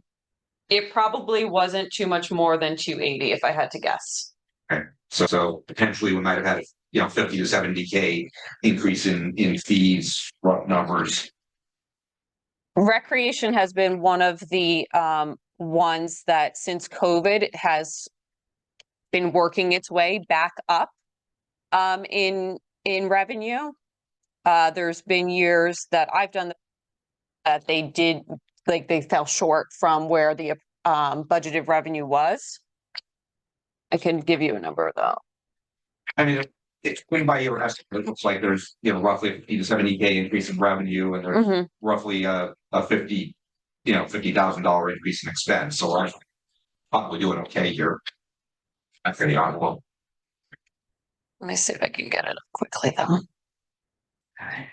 It probably wasn't too much more than 280 if I had to guess. Okay, so potentially we might have had 50 to 70K increase in fees, rough numbers. Recreation has been one of the ones that since COVID has been working its way back up in revenue. There's been years that I've done that they did, like, they fell short from where the budgeted revenue was. I can give you a number though. I mean, it's going by your estimate, it looks like there's, roughly a 50 to 70K increase in revenue, and there's roughly a $50,000 increase in expense. So we're probably doing okay here. That's pretty honorable. Let me see if I can get it up quickly though. Okay.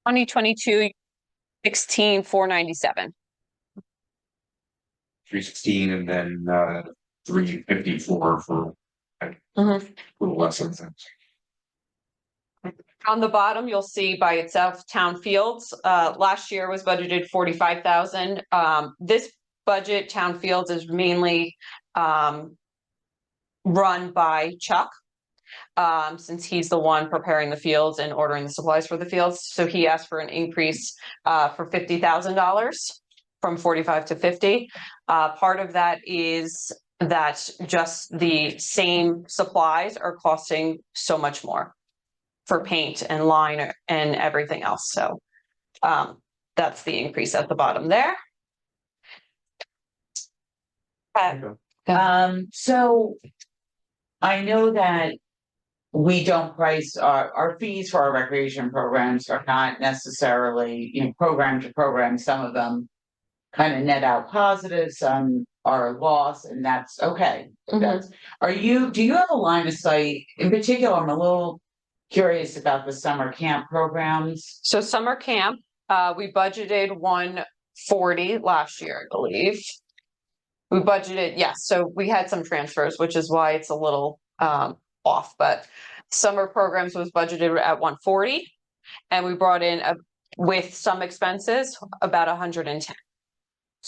$2022 $16,497. 316 and then 354 for a little less than that. On the bottom, you'll see by itself, Town Fields, last year was budgeted 45,000. This budget, Town Fields, is mainly run by Chuck. Since he's the one preparing the fields and ordering the supplies for the fields. So he asked for an increase for $50,000 from 45 to 50. Part of that is that just the same supplies are costing so much more for paint and line and everything else. So that's the increase at the bottom there. So I know that we don't price our fees for our recreation programs are not necessarily, program to program. Some of them kind of net out positive, some are a loss, and that's okay. Do you have a line of sight? In particular, I'm a little curious about the summer camp programs. So summer camp, we budgeted 140 last year, I believe. We budgeted, yes, so we had some transfers, which is why it's a little off, but summer programs was budgeted at 140, and we brought in with some expenses about 110.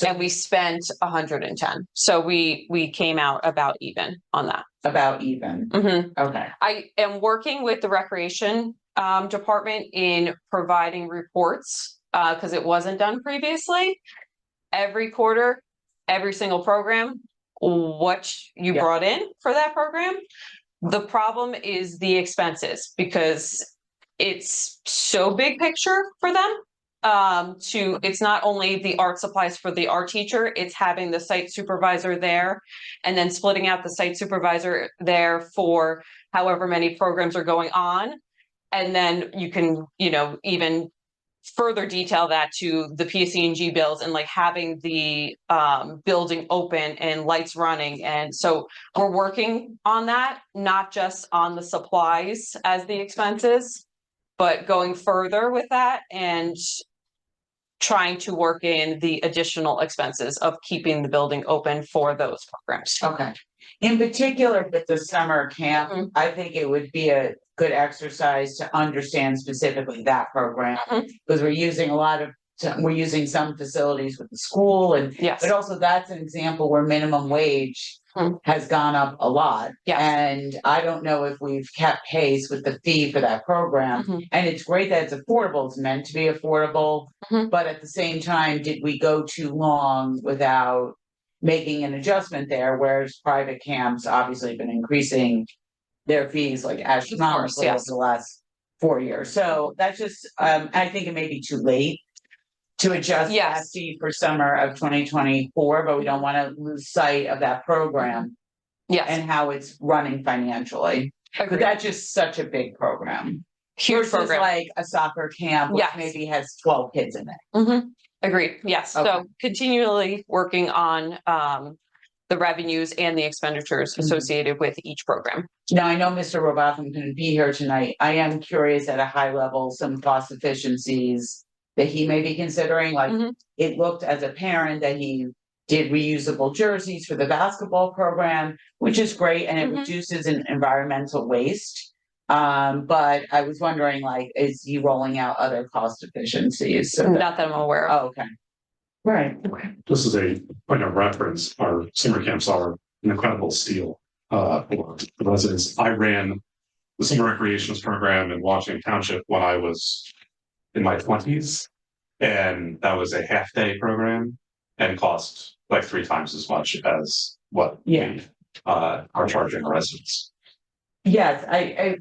And we spent 110. So we came out about even on that. About even. Okay. I am working with the recreation department in providing reports because it wasn't done previously. Every quarter, every single program, what you brought in for that program. The problem is the expenses, because it's so big picture for them. It's not only the art supplies for the art teacher, it's having the site supervisor there and then splitting out the site supervisor there for however many programs are going on. And then you can, even further detail that to the PSE&G bills and like having the building open and lights running. And so we're working on that, not just on the supplies as the expenses, but going further with that and trying to work in the additional expenses of keeping the building open for those programs. Okay. In particular with the summer camp, I think it would be a good exercise to understand specifically that program, because we're using some facilities with the school, and but also that's an example where minimum wage has gone up a lot. And I don't know if we've kept pace with the fee for that program. And it's great that it's affordable. It's meant to be affordable. But at the same time, did we go too long without making an adjustment there? Whereas private camps obviously have been increasing their fees like astronomically over the last 4 years. So that's just, I think it may be too late to adjust that fee for summer of 2024, but we don't want to lose sight of that program and how it's running financially. But that's just such a big program. Huge program. Like a soccer camp, which maybe has 12 kids in it. Agreed. Yes. So continually working on the revenues and the expenditures associated with each program. Now, I know Mr. Robotham couldn't be here tonight. I am curious at a high level, some cost efficiencies that he may be considering? Like, Mhm. it looked as a parent that he did reusable jerseys for the basketball program, which is great, and it Mhm. reduces an environmental waste. But I was wondering, like, is he rolling out other cost efficiencies? So that, Not that I'm aware of. oh, okay. Right. Just as a point of reference, our summer camps are an incredible steal for the residents. I ran the summer recreations program in Washington Township when I was in my 20s. And that was a half day program and cost like 3 times as much as what we are charging our residents. Yes,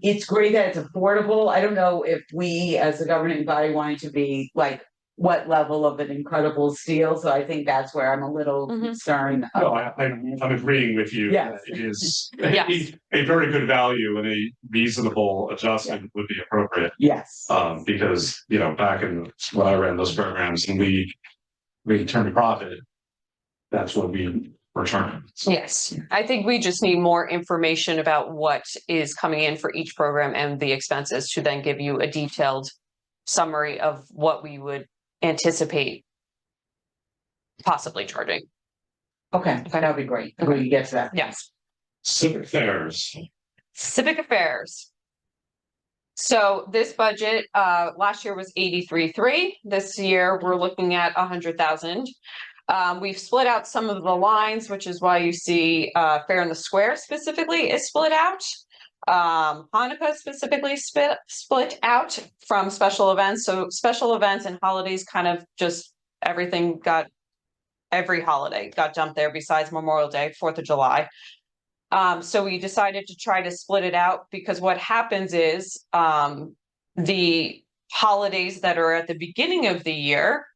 it's great that it's affordable. I don't know if we, as a governing body, wanted to be like what level of an incredible steal. So I think that's where I'm a little Mhm. concerned. No, I'm agreeing with you. Yes. It is Yes. a very good value and a reasonable adjustment would be appropriate. Yes. Because, you know, back in when I ran those programs and we turned a profit, that's what we return. So, Yes, I think we just need more information about what is coming in for each program and the expenses to then give you a detailed summary of what we would anticipate possibly charging. Okay, that'd be great. When you get to that. Yes. civic fairs. Civic affairs. So this budget, last year was 83.3. This year, we're looking at 100,000. We've split out some of the lines, which is why you see Fair in the Square specifically is split out. Hanukkah specifically split out from special events. So special events and holidays kind of just every holiday got dumped there besides Memorial Day, 4th of July. So we decided to try to split it out because what happens is the holidays that are at the beginning of the year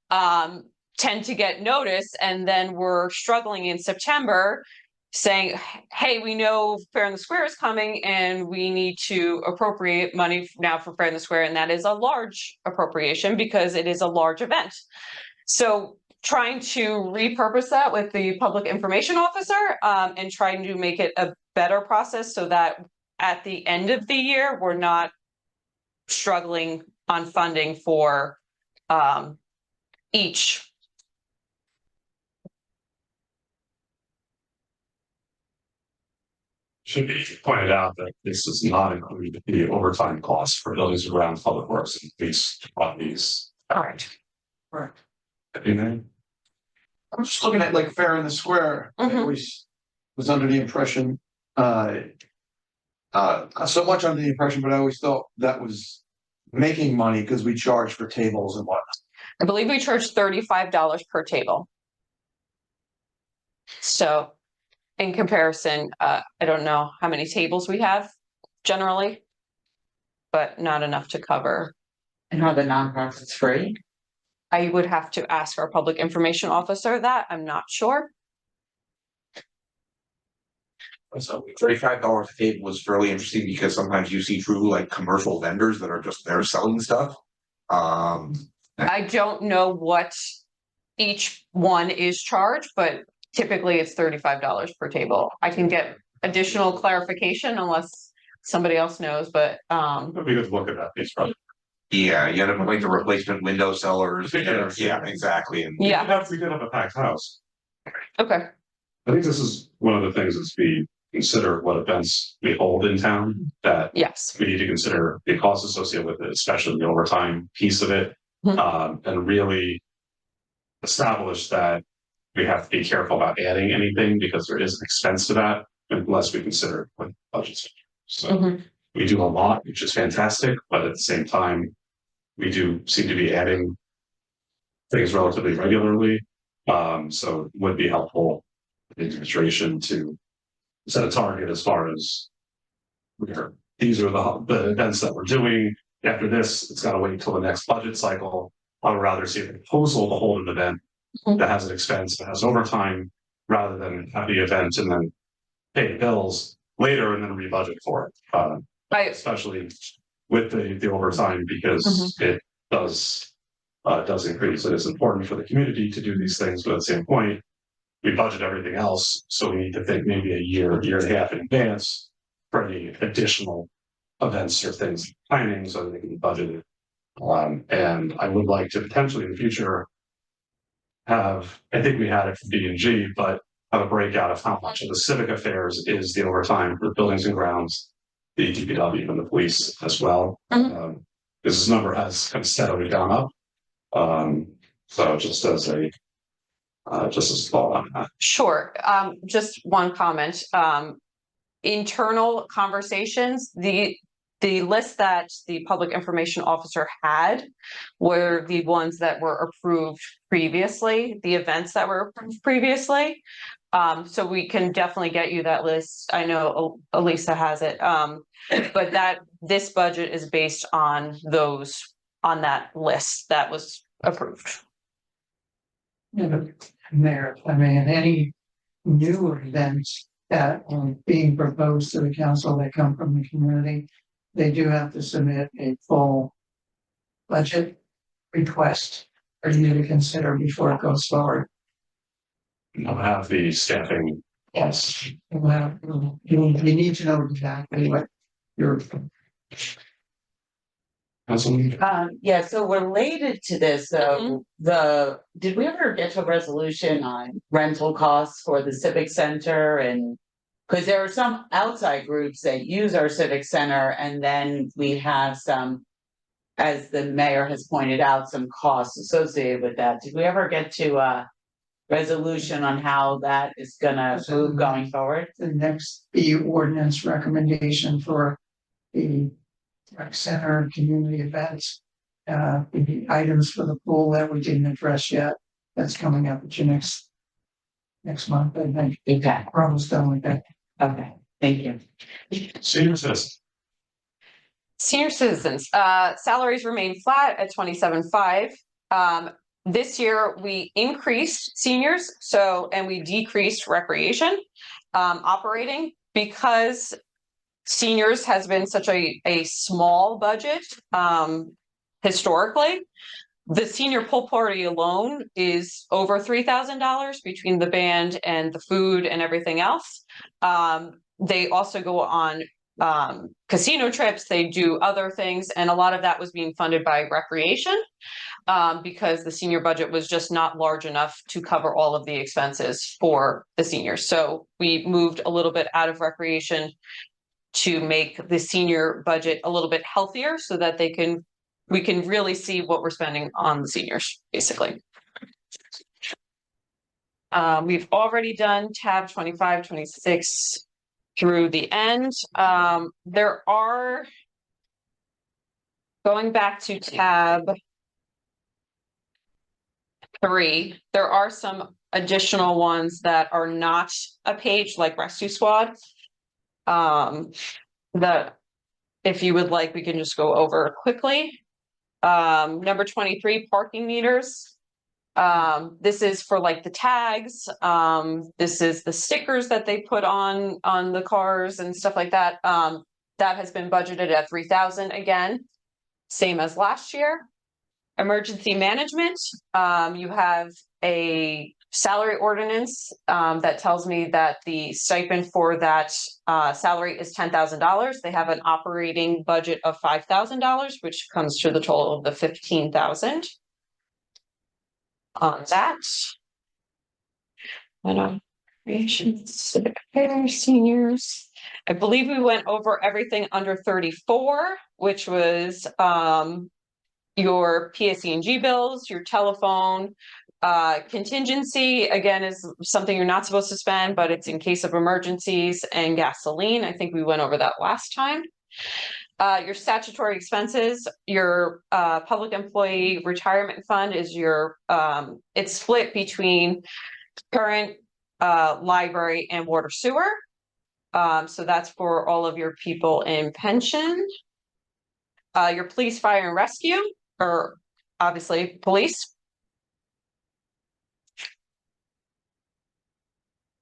tend to get noticed, and then we're struggling in September saying, hey, we know Fair in the Square is coming and we need to appropriate money now for Fair in the Square, and that is a large appropriation because it is a large event. So trying to repurpose that with the public information officer and trying to make it a better process so that at the end of the year, we're not struggling on funding for each. Should be pointed out that this does not include the overtime costs for buildings around public works and police on these. Correct. Correct. You I'm just looking at like Fair in the Square. I always was under the impression, not so much under the impression, but I always thought that was making money because we charge for tables and whatnot. I believe we charge $35 per table. So in comparison, I don't know how many tables we have generally, but not enough to cover. And are the nonprofits free? I would have to ask our public information officer that. I'm not sure. So $35 a table was fairly interesting because sometimes you see true like commercial vendors that are just there selling stuff. I don't know what each one is charged, but typically it's $35 per table. I can get additional clarification unless somebody else knows, but It'd be good to look at that piece, probably. Yeah, you had like the replacement window sellers. Yeah. Yeah, exactly. And yeah, We did have a packed house. okay. I think this is one of the things as we consider what events we hold in town, that Yes. we need to consider the costs associated with it, especially the overtime piece of it. And really establish that we have to be careful about adding anything because there is an expense to that unless we consider it with budgets. So we do a lot, which is fantastic, but at the same time, we do seem to be adding things relatively regularly. So it would be helpful for the administration to set a target as far as these are the events that we're doing. After this, it's got to wait until the next budget cycle. I would rather see a proposal to hold an event that has an expense, that has overtime, rather than have the event and then pay bills later and then rebudget for it. Especially with the overtime, because it does increase. It is important for the community to do these things, but at the same point, we budget everything else, so we need to think maybe a year and a half in advance for any additional events or things planning, so they can be budgeted And I would like to potentially in the future have, I think we had it for B and G, but have a breakout of how much of the civic affairs is the overtime for buildings and grounds, the DPW and the police as well. This number has kind of steadily gone up. So just as a thought on that. Sure. Just one comment. Internal conversations, the list that the public information officer had were the ones that were approved previously, the events that were approved previously. So we can definitely get you that list. I know Elisa has it. But this budget is based on that list that was approved. Mayor, I mean, any new events that are being proposed to the council that come from the community, they do have to submit a full budget request for you to consider before it goes forward. I'll have the staffing. Yes, well, you need to know exactly what you're. Yeah, so related to this, though, did we ever get to a resolution on rental costs for the civic center? And because there are some outside groups that use our civic center, and then we have some, as the mayor has pointed out, some costs associated with that. Did we ever get to a resolution on how that is gonna move going forward? The next ordinance recommendation for the rec center community events. The items for the pool that we didn't address yet, that's coming up at your next month, I think. Okay. We're almost done with that. Okay, thank you. Senior citizens. Senior citizens, salaries remain flat at 27.5. This year we increased seniors, and we decreased recreation operating because seniors has been such a small budget historically. The senior pool party alone is over $3,000 between the band and the food and everything else. They also go on casino trips, they do other things, and a lot of that was being funded by recreation because the senior budget was just not large enough to cover all of the expenses for the seniors. So we moved a little bit out of recreation to make the senior budget a little bit healthier so that we can really see what we're spending on the seniors, basically. We've already done tab 25, 26 through the end. There are, going back to tab 3, there are some additional ones that are not a page, like Rescue Squad. That if you would like, we can just go over quickly. Number 23, parking meters. This is for like the tags. This is the stickers that they put on the cars and stuff like that. That has been budgeted at 3,000 again, same as last year. Emergency management. You have a salary ordinance that tells me that the stipend for that salary is $10,000. They have an operating budget of $5,000, which comes to the total of the 15,000 on that. And civic affairs, seniors. I believe we went over everything under 34, which was your PSE&G bills, your telephone. Contingency, again, is something you're not supposed to spend, but it's in case of emergencies, and gasoline. I think we went over that last time. Your statutory expenses, your public employee retirement fund is your, it's split between current library and water sewer. So that's for all of your people in pension. Your police, fire, and rescue, or obviously police.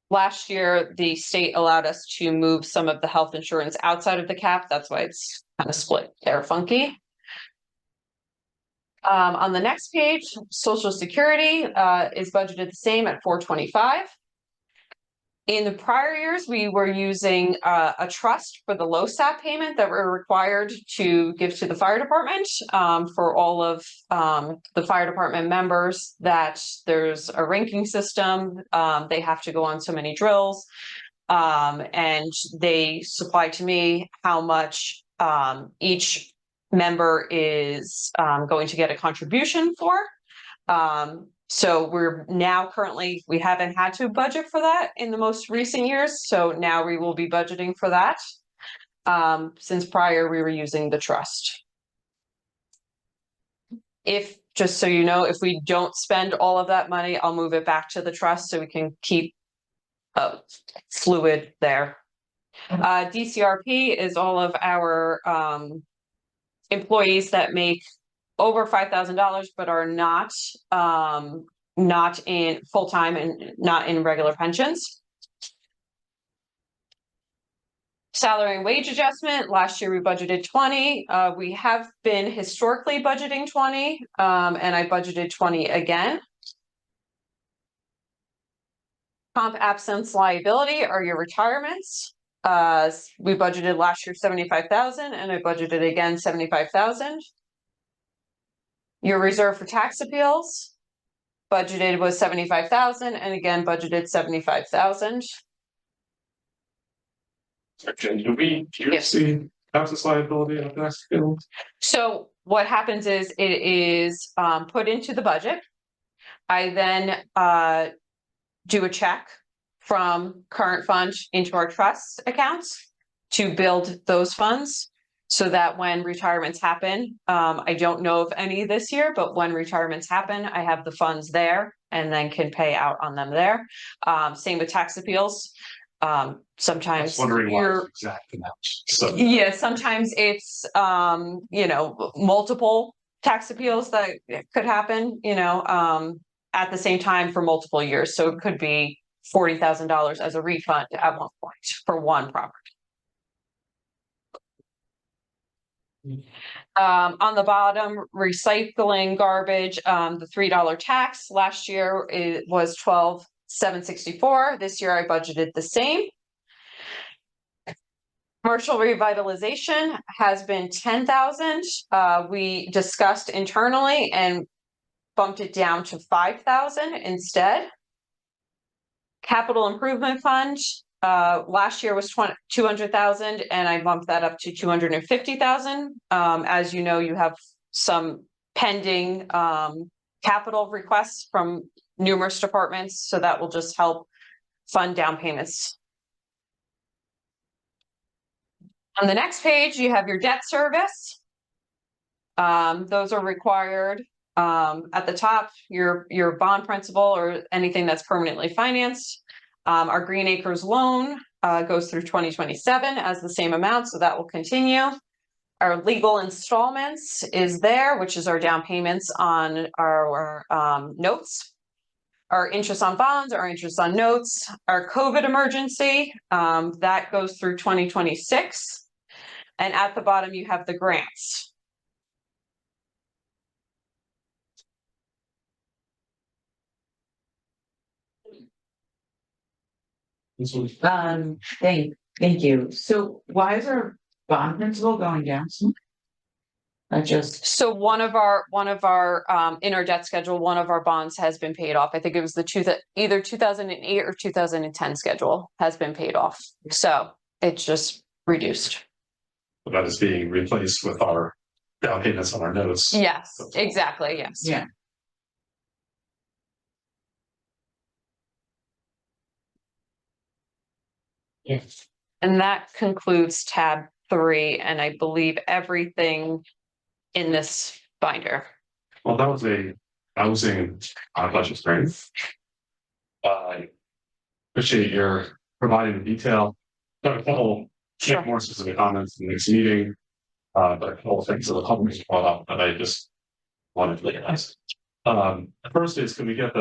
Last year, the state allowed us to move some of the health insurance outside of the cap. That's why it's kind of split there funky. On the next page, Social Security is budgeted the same at 425. In the prior years, we were using a trust for the LoSAP payment that we're required to give to the fire department for all of the fire department members, that there's a ranking system. They have to go on so many drills. And they supply to me how much each member is going to get a contribution for. So we're now currently, we haven't had to budget for that in the most recent years. So now we will be budgeting for that. Since prior we were using the trust. If, just so you know, if we don't spend all of that money, I'll move it back to the trust so we can keep fluid there. DCRP is all of our employees that make over $5,000 but are not in full-time and not in regular pensions. Salary and wage adjustment, last year we budgeted 20. We have been historically budgeting 20, and I budgeted 20 again. Comp absence liability are your retirements. We budgeted last year 75,000 and I budgeted again 75,000. Your reserve for tax appeals budgeted was 75,000 and again budgeted 75,000. Do we see absence liability of tax appeals? So what happens is it is put into the budget. I then do a check from current fund into our trust accounts to build those funds so that when retirements happen, I don't know of any this year, but when retirements happen, I have the funds there and then can pay out on them there. Same with tax appeals. Sometimes I was wondering why it's exact amounts. So yeah, sometimes it's you know, multiple tax appeals that could happen, you know, at the same time for multiple years. So it could be $40,000 as a refund at one point for one property. On the bottom, recycling garbage, the $3 tax last year it was $12,764. This year I budgeted the same. Commercial revitalization has been 10,000. We discussed internally and bumped it down to 5,000 instead. Capital improvement fund last year was 200,000 and I bumped that up to 250,000. As you know, you have some pending capital requests from numerous departments, so that will just help fund down payments. On the next page, you have your debt service. Those are required. At the top, your bond principal or anything that's permanently financed. Our Green Acres loan goes through 2027 as the same amount, so that will continue. Our legal installments is there, which is our down payments on our notes. Our interest on bonds, our interest on notes, our COVID emergency, that goes through 2026. And at the bottom, you have the grants. Thank you. So why is our bond principal going down? I just, So one of our in our debt schedule, one of our bonds has been paid off. I think it was either 2008 or 2010 schedule has been paid off. So it's just reduced. that is being replaced with our down payments on our notes. Yes, exactly. Yes. yeah. Yeah. And that concludes tab 3, and I believe everything in this binder. Well, that was a housing budget strength. I appreciate your providing the detail. Got a couple more specific comments in the next meeting. But a couple of things that the public brought up that I just wanted to look at. The first is, can we get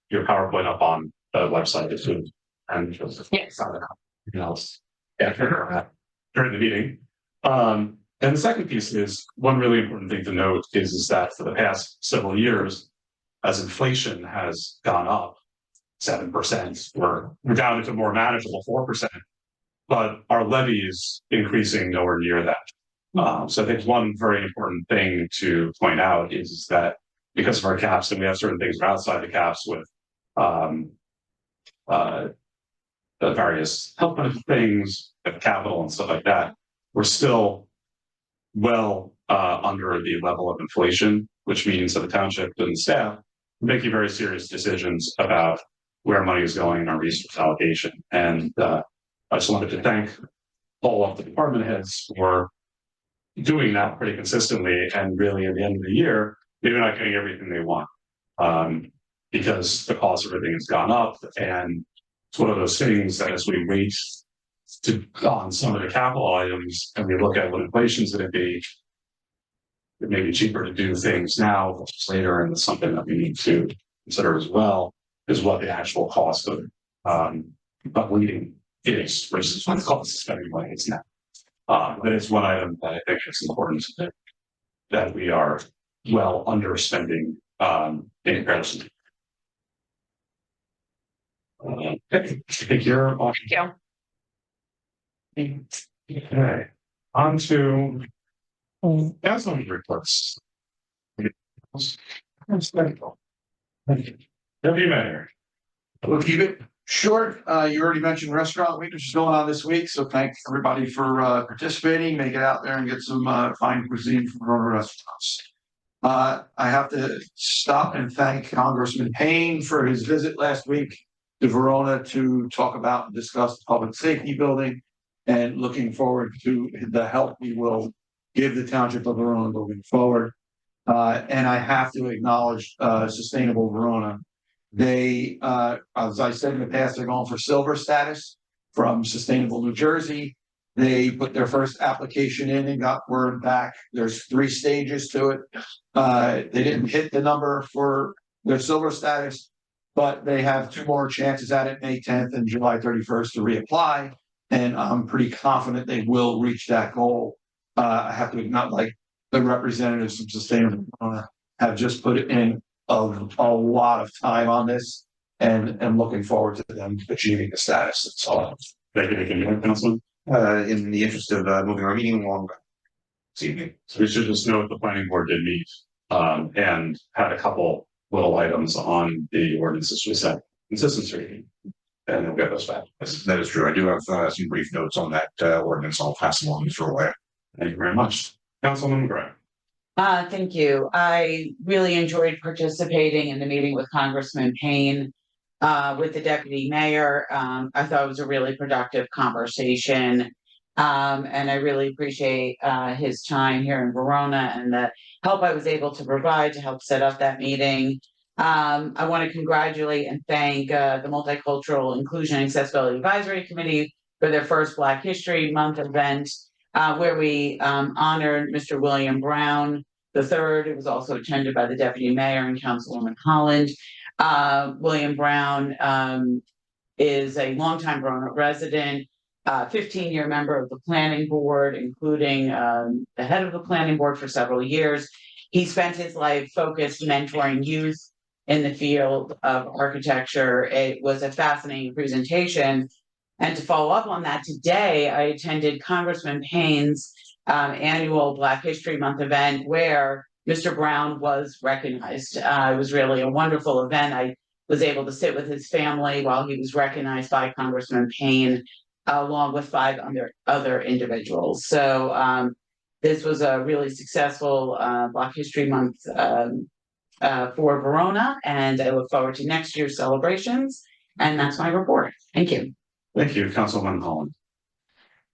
your PowerPoint up on the website as soon? And just else during the meeting. And the second piece is one really important thing to note is that for the past several years, as inflation has gone up, 7%. We're down to more manageable 4%, but our levy is increasing nowhere near that. So I think one very important thing to point out is that because of our caps, and we have certain things outside the caps with the various health benefit things, capital and stuff like that, we're still well under the level of inflation, which means that the township and the staff are making very serious decisions about where money is going in our resource allocation. And I just wanted to thank all of the department heads for doing that pretty consistently. And really at the end of the year, they're not getting everything they want because the cost of everything has gone up. And it's one of those things that as we wait on some of the capital items and we look at what inflation's going to be, it may be cheaper to do things now versus later. And it's something that we need to consider as well, is what the actual cost of leading is versus what the cost of spending money is now. But it's one item that I think is important that we are well underspending in comparison. Okay, I think you're on. Thank you. Okay, on to council reports. Deputy Mayor. We'll keep it short. You already mentioned Restaurant Week, which is going on this week. So thanks everybody for participating. Make it out there and get some fine cuisine from Verona restaurants. I have to stop and thank Congressman Payne for his visit last week to Verona to talk about and discuss the public safety building, and looking forward to the help we will give the Township of Verona moving forward. And I have to acknowledge Sustainable Verona. They, as I said in the past, they're going for silver status from Sustainable New Jersey. They put their first application in and got word back. There's 3 stages to it. They didn't hit the number for their silver status, but they have 2 more chances at it, May 10th and July 31st, to reapply. And I'm pretty confident they will reach that goal. I have to acknowledge, like, the representatives from Sustainable Verona have just put in a lot of time on this, and looking forward to them achieving the status. That's all. Thank you, Councilman. In the interest of moving our meeting along this evening. So we should just note the planning board did meet and had a couple little items on the ordinances we sent consistency, and we'll get those back. That is true. I do have some brief notes on that ordinance. I'll pass along as you're aware. Thank you very much. Councilman McGrath. Thank you. I really enjoyed participating in the meeting with Congressman Payne, with the deputy mayor. I thought it was a really productive conversation. And I really appreciate his time here in Verona and the help I was able to provide to help set up that meeting. I want to congratulate and thank the Multicultural Inclusion and Accessibility Advisory Committee for their first Black History Month event, where we honored Mr. William Brown III. It was also attended by the Deputy Mayor and Councilwoman Holland. William Brown is a longtime Verona resident, 15-year member of the planning board, including the head of the planning board for several years. He spent his life focused mentoring youth in the field of architecture. It was a fascinating presentation. And to follow up on that, today I attended Congressman Payne's annual Black History Month event where Mr. Brown was recognized. It was really a wonderful event. I was able to sit with his family while he was recognized by Congressman Payne, along with 5 other individuals. So this was a really successful Black History Month for Verona, and I look forward to next year's celebrations. And that's my report. Thank you. Thank you, Councilwoman Holland.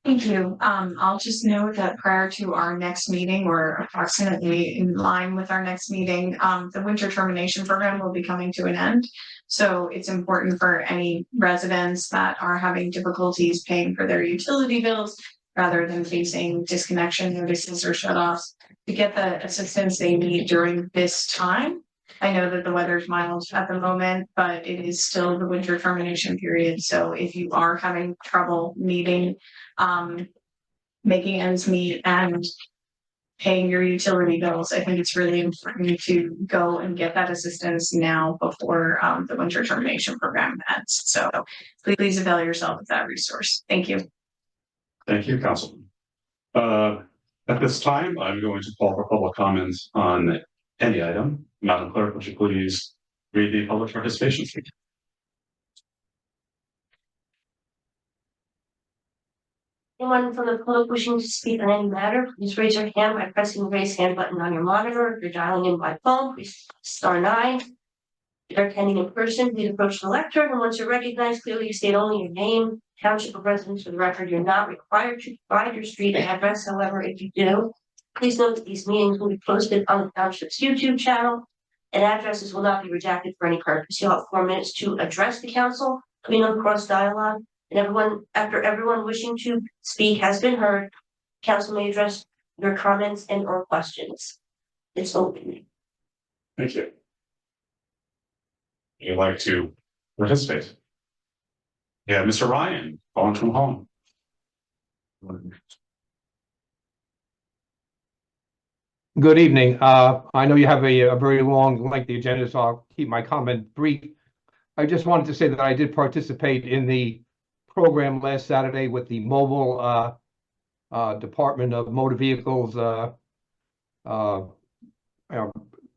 Thank you. I'll just note that prior to our next meeting, or approximately in line with our next meeting, the winter termination program will be coming to an end. So it's important for any residents that are having difficulties paying for their utility bills, rather than facing disconnection notices or shutoffs, to get the assistance they need during this time. I know that the weather's mild at the moment, but it is still the winter termination period. So if you are having trouble meeting, making ends meet and paying your utility bills. I think it's really important to go and get that assistance now before the winter termination program ends. So please avail yourself of that resource. Thank you. Thank you, Councilman. At this time, I'm going to call for public comments on any item. Madam Clerk, would you please read the public participation sheet? Anyone from the public wishing to speak on any matter, please raise your hand by pressing the raise hand button on your monitor. If you're dialing in by phone, please *9. If you're attending in person, please approach the lectern, and once you're recognized, clearly you state only your name, township of residence for the record. You're not required to provide your street address. However, if you do, please note that these meetings will be posted on the township's YouTube channel, and addresses will not be redacted for any purpose. You'll have 4 minutes to address the council, clean up cross dialogue. And after everyone wishing to speak has been heard, council may address your comments and or questions. It's open. Thank you. You'd like to participate? Yeah, Mr. Ryan, calling from home. Good evening. I know you have a very long, lengthy agenda, so I'll keep my comment brief. I just wanted to say that I did participate in the program last Saturday with the mobile Department of Motor Vehicles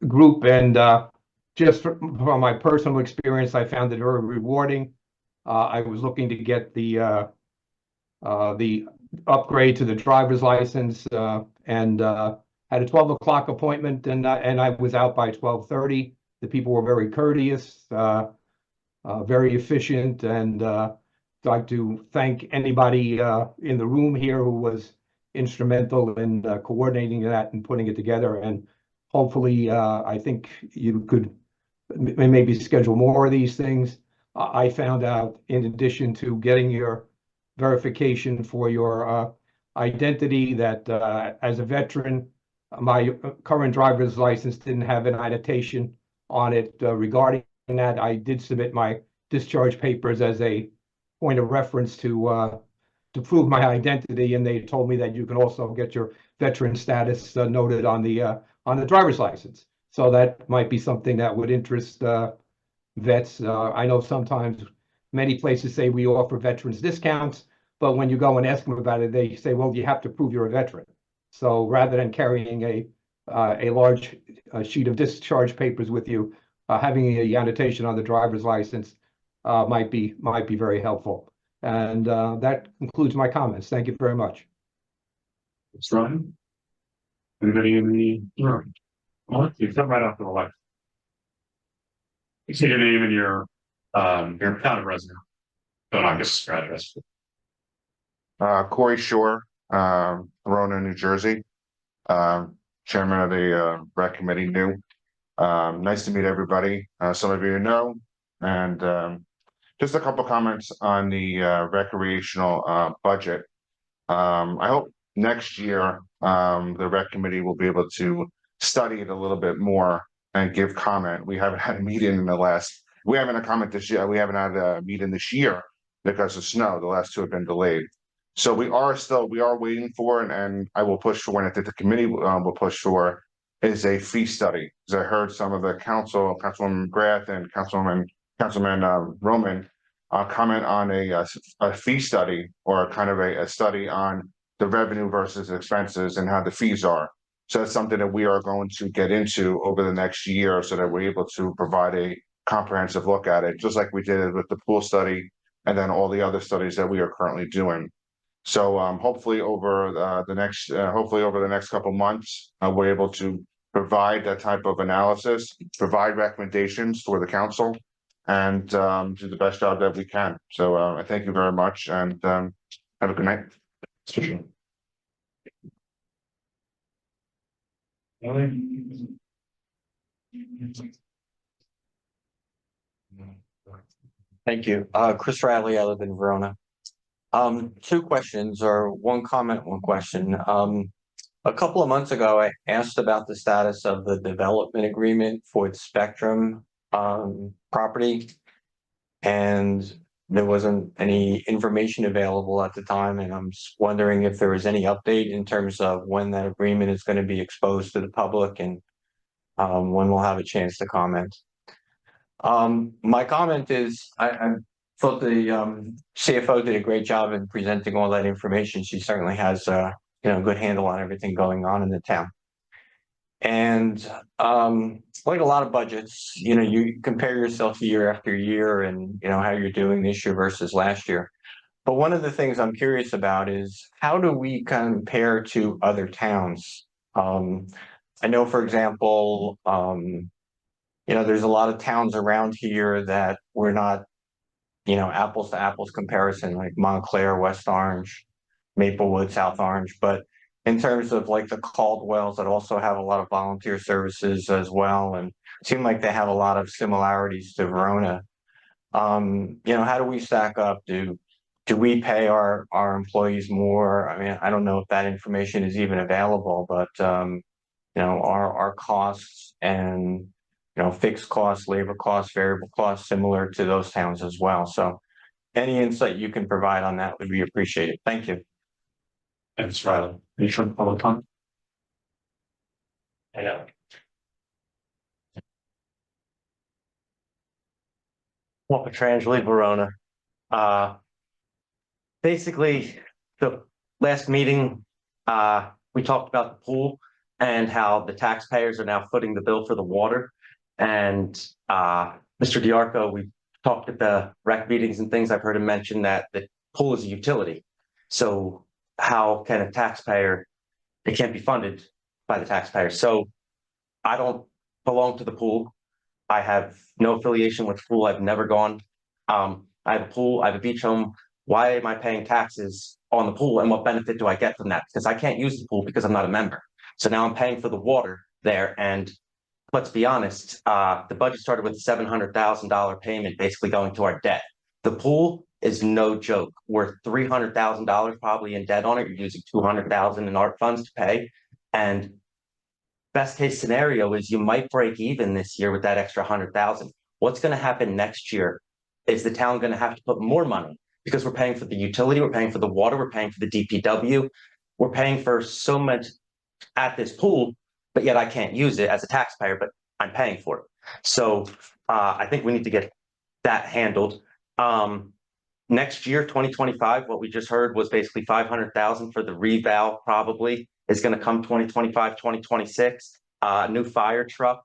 group, and just from my personal experience, I found it very rewarding. I was looking to get the upgrade to the driver's license, and had a 12 o'clock appointment, and I was out by 12:30. The people were very courteous, very efficient, and I'd like to thank anybody in the room here who was instrumental in coordinating that and putting it together. And hopefully, I think you could maybe schedule more of these things. I found out, in addition to getting your verification for your identity, that as a veteran, my current driver's license didn't have an annotation on it regarding that. I did submit my discharge papers as a point of reference to prove my identity, and they told me that you can also get your veteran status noted on the driver's license. So that might be something that would interest vets. I know sometimes many places say we offer veterans discounts, but when you go and ask them about it, they say, well, you have to prove you're a veteran. So rather than carrying a large sheet of discharge papers with you, having a annotation on the driver's license might be very helpful. And that concludes my comments. Thank you very much. Thanks, Ryan. Anybody in the room? Well, you come right after the lecture. You say your name and your town of resident. Don't I guess your address. Corey Shore, Verona, New Jersey. Chairman of the rec committee new. Nice to meet everybody. Some of you know, and just a couple comments on the recreational budget. I hope next year the rec committee will be able to study it a little bit more and give comment. We haven't had a meeting in we haven't had a comment this year. We haven't had a meeting this year because of snow. The last two have been delayed. So we are waiting for, and I will push for, and I think the committee will push for, is a fee study. Because I heard some of the Councilwoman McGrath and Councilman Roman comment on a fee study, or kind of a study on the revenue versus expenses and how the fees are. So that's something that we are going to get into over the next year, so that we're able to provide a comprehensive look at it, just like we did with the pool study and then all the other studies that we are currently doing. So hopefully over the next couple months, we're able to provide that type of analysis, provide recommendations for the council, and do the best job that we can. So I thank you very much, and have a good night. Thank you. Chris Riley, I live in Verona. Two questions, or one comment, one question. A couple of months ago, I asked about the status of the development agreement for the Spectrum property. And there wasn't any information available at the time, and I'm just wondering if there was any update in terms of when that agreement is going to be exposed to the public and when we'll have a chance to comment. My comment is, I thought the CFO did a great job in presenting all that information. She certainly has a good handle on everything going on in the town. And like a lot of budgets, you compare yourself year after year and how you're doing this year versus last year. But one of the things I'm curious about is, how do we compare to other towns? I know, for example, there's a lot of towns around here that we're not, apples to apples comparison, like Montclair, West Orange, Maplewood, South Orange. But in terms of like the Caldwells that also have a lot of volunteer services as well, and seem like they have a lot of similarities to Verona. How do we stack up? Do we pay our employees more? I mean, I don't know if that information is even available, but our costs and fixed costs, labor costs, variable costs, similar to those towns as well. So any insight you can provide on that would be appreciated. Thank you. Thanks, Riley. Any further public comment? I know. Well, Petrangeli, Verona. Basically, the last meeting, we talked about the pool and how the taxpayers are now footing the bill for the water. And Mr. Diarco, we talked at the rec meetings and things. I've heard him mention that the pool is a utility. So how can a taxpayer, it can't be funded by the taxpayer. So I don't belong to the pool. I have no affiliation with the pool. I've never gone. I have a pool, I have a beach home. Why am I paying taxes on the pool, and what benefit do I get from that? Because I can't use the pool because I'm not a member. So now I'm paying for the water there. And let's be honest, the budget started with a $700,000 payment basically going to our debt. The pool is no joke. We're $300,000 probably in debt on it. You're using $200,000 in art funds to pay. And best case scenario is you might break even this year with that extra $100,000. What's going to happen next year? Is the town going to have to put more money? Because we're paying for the utility, we're paying for the water, we're paying for the DPW, we're paying for so much at this pool, but yet I can't use it as a taxpayer, but I'm paying for it. So I think we need to get that handled. Next year, 2025, what we just heard was basically 500,000 for the reval, probably is going to come 2025, 2026, new fire truck.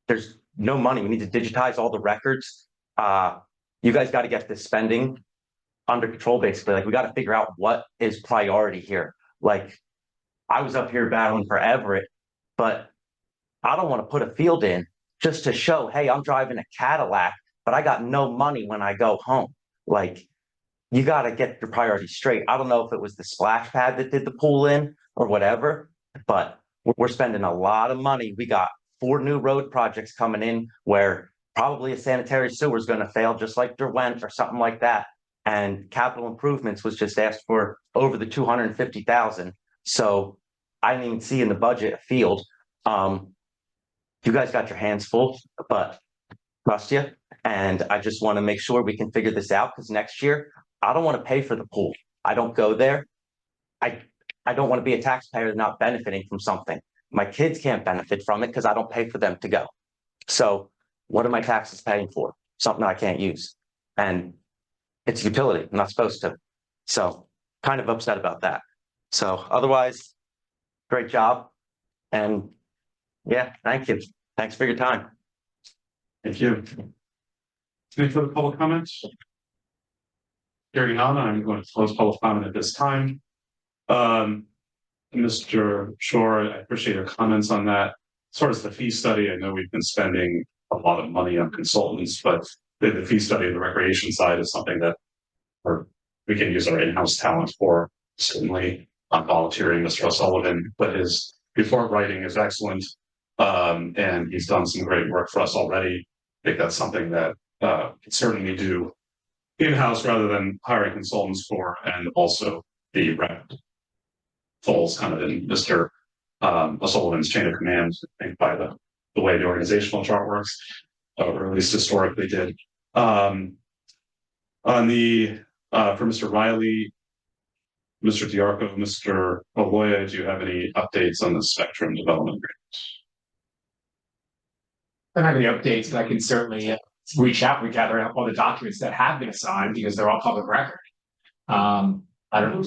There's no money. We need to digitize all the records. You guys got to get this spending under control, basically. Like, we got to figure out what is priority here. Like, I was up here battling for Everett, but I don't want to put a field in just to show, hey, I'm driving a Cadillac, but I got no money when I go home. Like, you got to get your priorities straight. I don't know if it was the splash pad that did the pool in or whatever, but we're spending a lot of money. We got 4 new road projects coming in where probably a sanitary sewer is going to fail, just like Derwent or something like that. And capital improvements was just asked for over the 250,000. So I didn't even see in the budget a field. You guys got your hands full, but trust you. And I just want to make sure we can figure this out, because next year I don't want to pay for the pool. I don't go there. I don't want to be a taxpayer not benefiting from something. My kids can't benefit from it because I don't pay for them to go. So what are my taxes paying for? Something I can't use. And it's utility. I'm not supposed to. So kind of upset about that. So otherwise, great job. And yeah, thank you. Thanks for your time. Thank you. Any further public comments? Hearing none, I'm going to close public comment at this time. Mr. Shore, I appreciate your comments on that. As far as the fee study, I know we've been spending a lot of money on consultants, but the fee study of the recreation side is something that we can use our in-house talent for. Certainly, I'm volunteering. Mr. O'Sullivan, but his report writing is excellent, and he's done some great work for us already. I think that's something that can certainly do in-house rather than hiring consultants for, and also the rep falls kind of in Mr. O'Sullivan's chain of command, I think, by the way the organizational chart works, or at least historically did. On the, for Mr. Riley, Mr. DiArco, Mr. Oloya, do you have any updates on the spectrum development agreement? I don't have any updates, but I can certainly reach out, we gather all the documents that have been assigned because they're all public record. I don't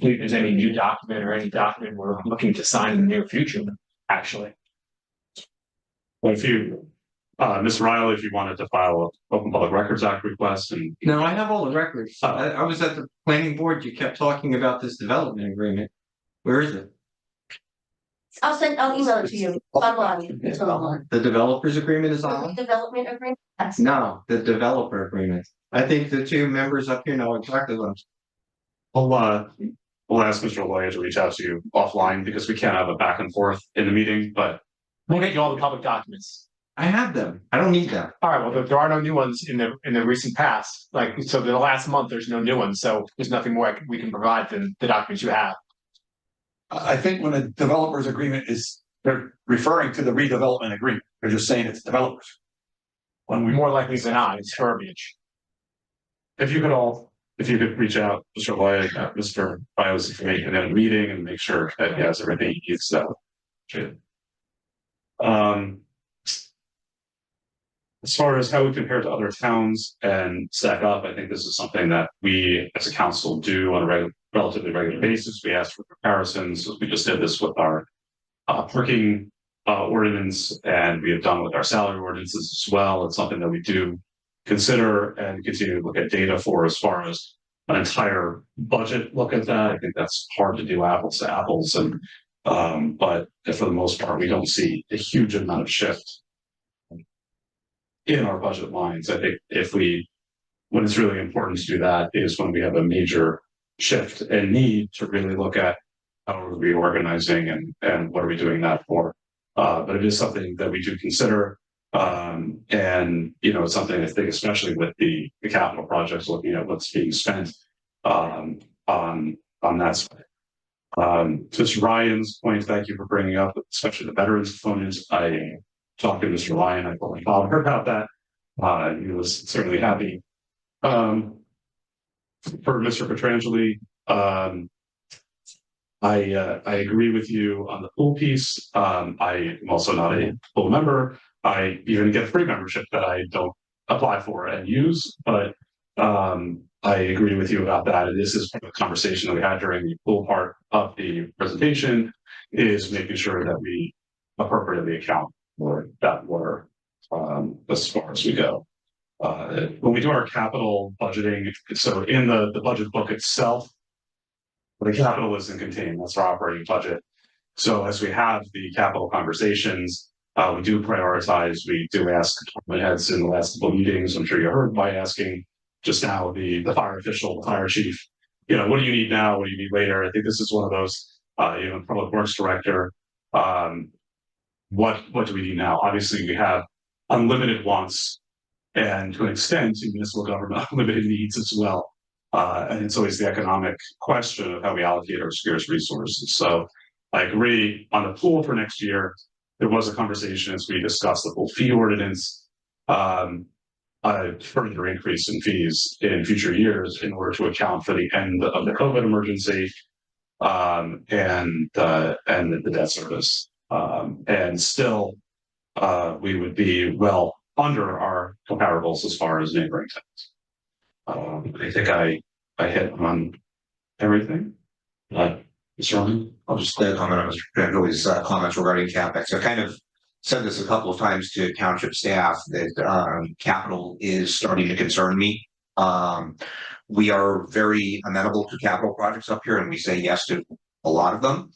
believe there's any new document or any document we're looking to sign in the near future, actually. Well, if you, Ms. Riley, if you wanted to file a Open Public Records Act request and. No, I have all the records. I was at the planning board. You kept talking about this development agreement. Where is it? I'll email it to you online. It's online. The developers agreement is The on? development agreement? Yes. No, the developer agreement. I think the two members up here know exactly what I'm. We'll ask Mr. Oloya to reach out to you offline because we can't have a back and forth in the meeting, but. We'll get you all the public documents. I have them. I don't need them. All right, well, there are no new ones in the recent past, like, so the last month, there's no new ones, so there's nothing more we can provide than the documents you have. I think when a developer's agreement is, they're referring to the redevelopment agreement. They're just saying it's developers. When we more likely than not, it's verbiage. If you could reach out, Mr. Oloya, Mr. Bios information in a meeting and make sure that he has everything he needs, so. As far as how we compare to other towns and stack up, I think this is something that we as a council do on a relatively regular basis. We ask for comparisons. We just did this with our parking ordinance, and we have done with our salary ordinances as well. It's something that we do consider and continue to look at data for as far as an entire budget look at that. I think that's hard to do apples to apples, and but for the most part, we don't see a huge amount of shift in our budget lines. I think when it's really important to do that is when we have a major shift and need to really look at how we're reorganizing and what are we doing that for. But it is something that we do consider. And, you know, it's something I think, especially with the capital projects, looking at what's being spent on that side. To Mr. Ryan's point, thank you for bringing up, especially the veterans component. I talked to Mr. Ryan, I told my father about that. He was certainly happy. For Mr. Petrangeli, I agree with you on the pool piece. I am also not a pool member. I even get a free membership that I don't apply for and use, but I agree with you about that. And this is a conversation that we had during the pool part of the presentation, is making sure that we appropriately account for that water as far as we go. When we do our capital budgeting, so in the budget book itself, the capital isn't contained, that's our operating budget. So as we have the capital conversations, we do prioritize, we do ask department heads in the last couple of meetings, I'm sure you heard by asking just now the fire official, the fire chief, you know, what do you need now? What do you need later? I think this is one of those, you know, public works director, what do we need now? Obviously we have unlimited wants, and to an extent in municipal government, unlimited needs as well. And it's always the economic question of how we allocate our scarce resources. So I agree on the pool for next year. There was a conversation as we discussed the pool fee ordinance, a further increase in fees in future years in order to account for the end of the COVID emergency, and the debt service. And still, we would be well under our comparables as far as neighboring towns. I think I hit on everything. Mr. Ryan? I'll just comment on Mr. Petrangeli's comments regarding CapEx. I kind of said this a couple of times to township staff that capital is starting to concern me. We are very amenable to capital projects up here, and we say yes to a lot of them.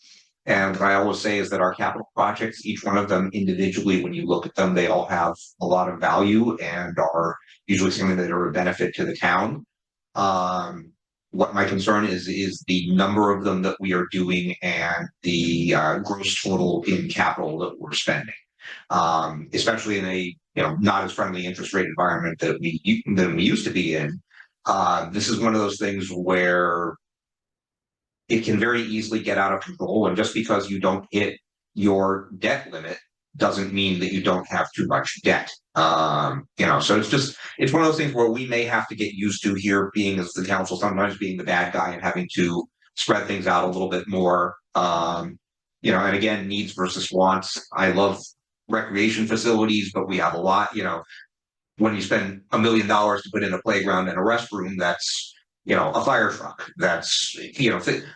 And what I always say is that our capital projects, each one of them individually, when you look at them, they all have a lot of value and are usually something that are a benefit to the town. What my concern is the number of them that we are doing and the gross total in capital that we're spending, especially in a not as friendly interest rate environment that we used to be in. This is one of those things where it can very easily get out of control, and just because you don't hit your debt limit doesn't mean that you don't have too much debt. So it's one of those things where we may have to get used to here being as the council, sometimes being the bad guy and having to spread things out a little bit more. And again, needs versus wants. I love recreation facilities, but we have a lot, when you spend $1 million to put in a playground and a restroom, that's, a fire truck, that's,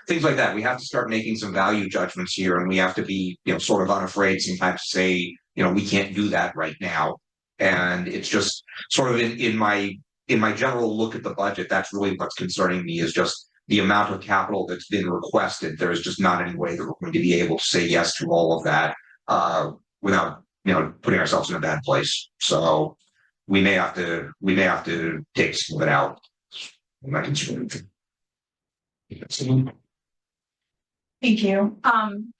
things like that. We have to start making some value judgments here, and we have to be, sort of unafraid sometimes to say, we can't do that right now. And it's just sort of in my general look at the budget, that's really what's concerning me, is just the amount of capital that's been requested. There's just not any way that we're going to be able to say yes to all of that without, putting ourselves in a bad place. So we may have to take some of it out. Thank you.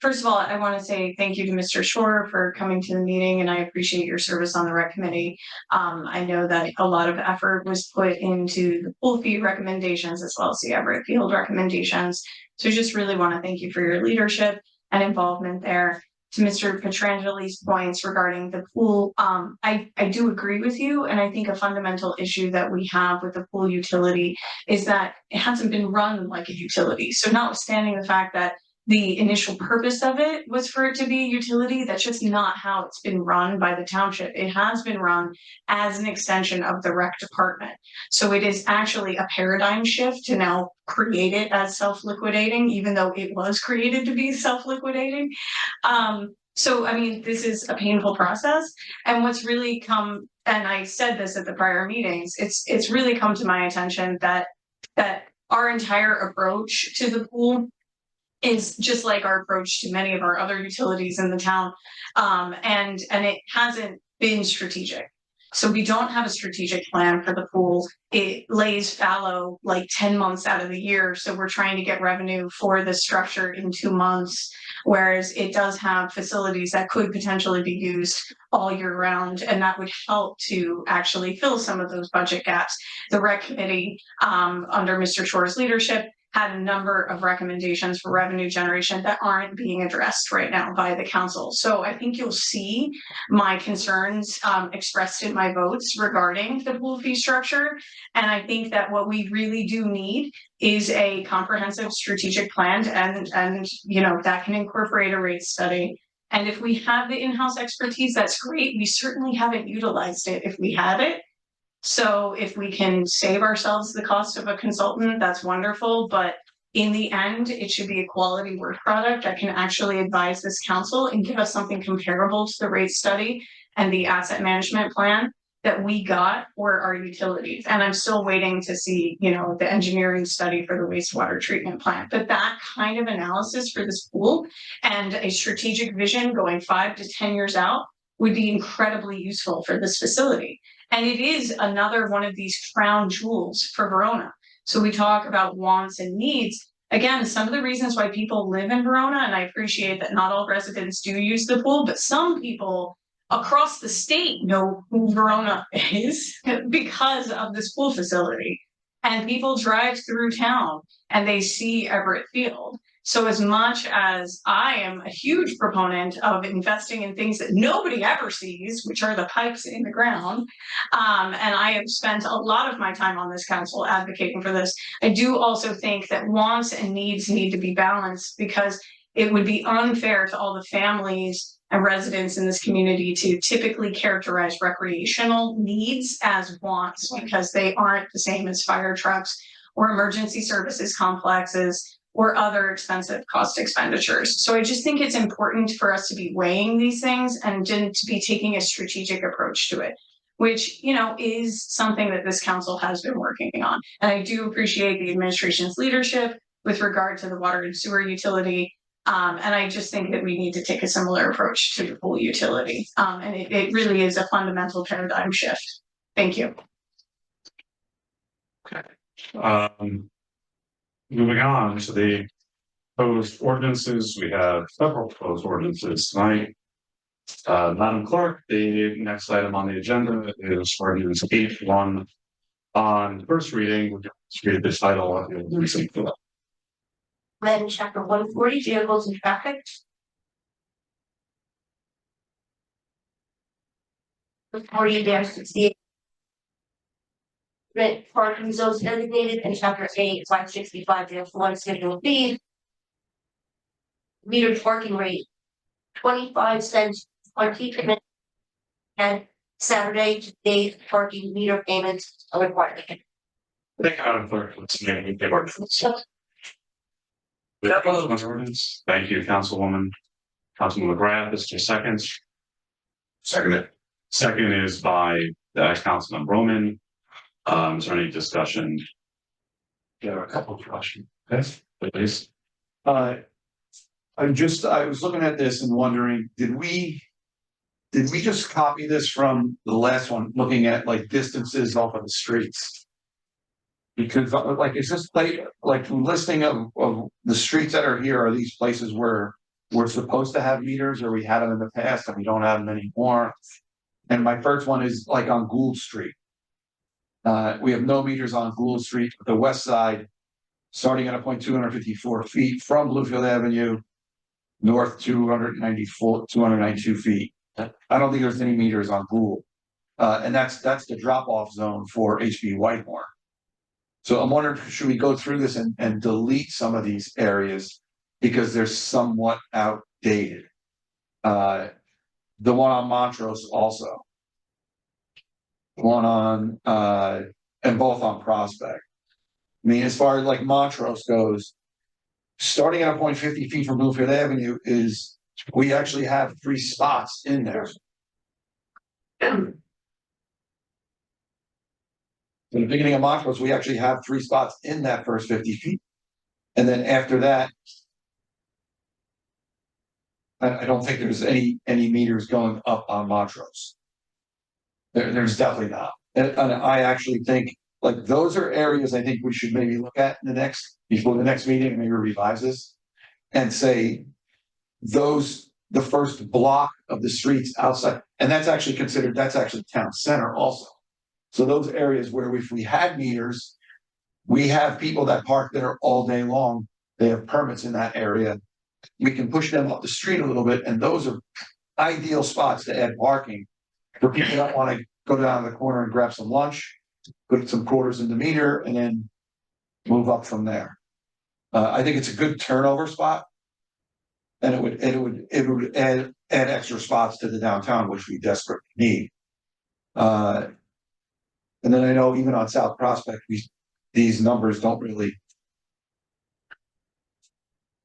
First of all, I want to say thank you to Mr. Shore for coming to the meeting, and I appreciate your service on the rec committee. I know that a lot of effort was put into the pool fee recommendations as well as the Everett Field recommendations. So just really want to thank you for your leadership and involvement there. To Mr. Petrangeli's points regarding the pool, I do agree with you, and I think a fundamental issue that we have with the pool utility is that it hasn't been run like a utility. So notwithstanding the fact that the initial purpose of it was for it to be a utility, that's just not how it's been run by the township. It has been run as an extension of the rec department. So it is actually a paradigm shift to now create it as self-liquidating, even though it was created to be self-liquidating. So, I mean, this is a painful process. And what's really come, and I said this at the prior meetings, it's really come to my attention that our entire approach to the pool is just like our approach to many of our other utilities in the town. And it hasn't been strategic. So we don't have a strategic plan for the pool. It lays fallow like 10 months out of the year. So we're trying to get revenue for the structure in 2 months, whereas it does have facilities that could potentially be used all year round. And that would help to actually fill some of those budget gaps. The rec committee, under Mr. Shore's leadership, had a number of recommendations for revenue generation that aren't being addressed right now by the council. So I think you'll see my concerns expressed in my votes regarding the pool fee structure. And I think that what we really do need is a comprehensive strategic plan, and that can incorporate a rate study. And if we have the in-house expertise, that's great. We certainly haven't utilized it if we have it. So if we can save ourselves the cost of a consultant, that's wonderful. But in the end, it should be a quality work product that can actually advise this council and give us something comparable to the rate study and the asset management plan that we got for our utilities. And I'm still waiting to see, the engineering study for the wastewater treatment plant. But that kind of analysis for this pool and a strategic vision going 5 to 10 years out would be incredibly useful for this facility. And it is another one of these crown jewels for Verona. So we talk about wants and needs. Again, some of the reasons why people live in Verona, and I appreciate that not all residents do use the pool, but some people across the state know who Verona is because of this pool facility. And people drive through town and they see Everett Field. So as much as I am a huge proponent of investing in things that nobody ever sees, which are the pipes in the ground, and I have spent a lot of my time on this council advocating for this, I do also think that wants and needs need to be balanced, because it would be unfair to all the families and residents in this community to typically characterize recreational needs as wants, because they aren't the same as fire trucks or emergency services complexes or other expensive cost expenditures. So I just think it's important for us to be weighing these things and to be taking a strategic approach to it, which, is something that this council has been working on. And I do appreciate the administration's leadership with regard to the water and sewer utility. And I just think that we need to take a similar approach to the pool utility. And it really is a fundamental paradigm shift. Thank you. Okay. Moving on to the proposed ordinances, we have several proposed ordinances tonight. Madam Clerk, the next item on the agenda is ordinance 81 on first reading. Would you read the title of the ordinance? Amendment Chapter 140, Vehicles and Traffic. 40-68. Rent parking zones designated in chapter 8, 565-1 schedule B. Metered parking rate, 25 cents on peak payment. And Saturday to day parking meter payments are required. Thank you, Madam Clerk. Let's make the ordinance. Thank you, Councilwoman. Councilman McGrath, this is your second. Second it. Second is by Councilman Roman. Is there any discussion? There are a couple of questions. Yes, please. I was looking at this and wondering, did we just copy this from the last one, looking at like distances off of the streets? Because like, is this like listing of the streets that are here, are these places where we're supposed to have meters, or we had them in the past and we don't have them anymore? And my first one is like on Gould Street. We have no meters on Gould Street, the west side, starting at a point 254 feet from Bluefield Avenue, north 292 feet. I don't think there's any meters on Gould. And that's the drop-off zone for HB Whitemore. So I'm wondering, should we go through this and delete some of these areas because they're somewhat outdated? The one on Montrose also. One on and both on Prospect. I mean, as far as like Montrose goes, starting at a point 50 feet from Bluefield Avenue is, we actually have 3 spots in there. In the beginning of Montrose, we actually have 3 spots in that first 50 feet. And then after that, I don't think there's any meters going up on Montrose. There's definitely not. And I actually think like those are areas I think we should maybe look at before the next meeting, maybe revise this and say the first block of the streets outside, and that's actually town center also. So those areas where if we had meters, we have people that park there all day long. They have permits in that area. We can push them up the street a little bit, and those are ideal spots to add parking for people that want to go down to the corner and grab some lunch, put some quarters in the meter, and then move up from there. I think it's a good turnover spot, and it would add extra spots to the downtown, which we desperately need. And then I know even on South Prospect, these numbers don't really.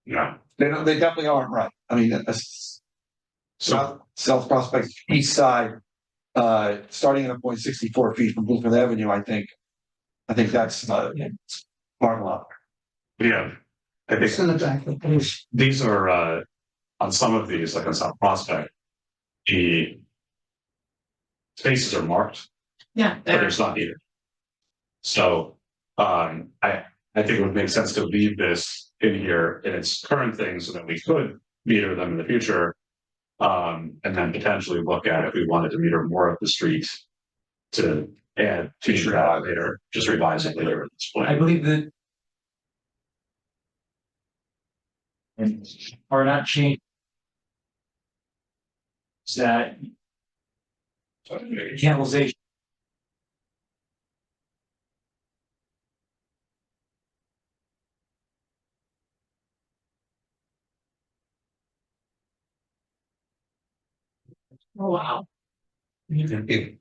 Yeah, they definitely aren't right. I mean, South Prospect east side, starting at a point 64 feet from Bluefield Avenue, I think that's part of lot. Yeah, I think in the back of the page. these are on some of these, like on South Prospect, the spaces are marked. Yeah. But there's not either. So I think it would make sense to leave this in here in its current thing so that we could meter them in the future. And then potentially look at if we wanted to meter more of the streets to add to that later, just revise it later at this point. I believe that. And are not changed. That. Cannibalization. Oh, wow. Generally,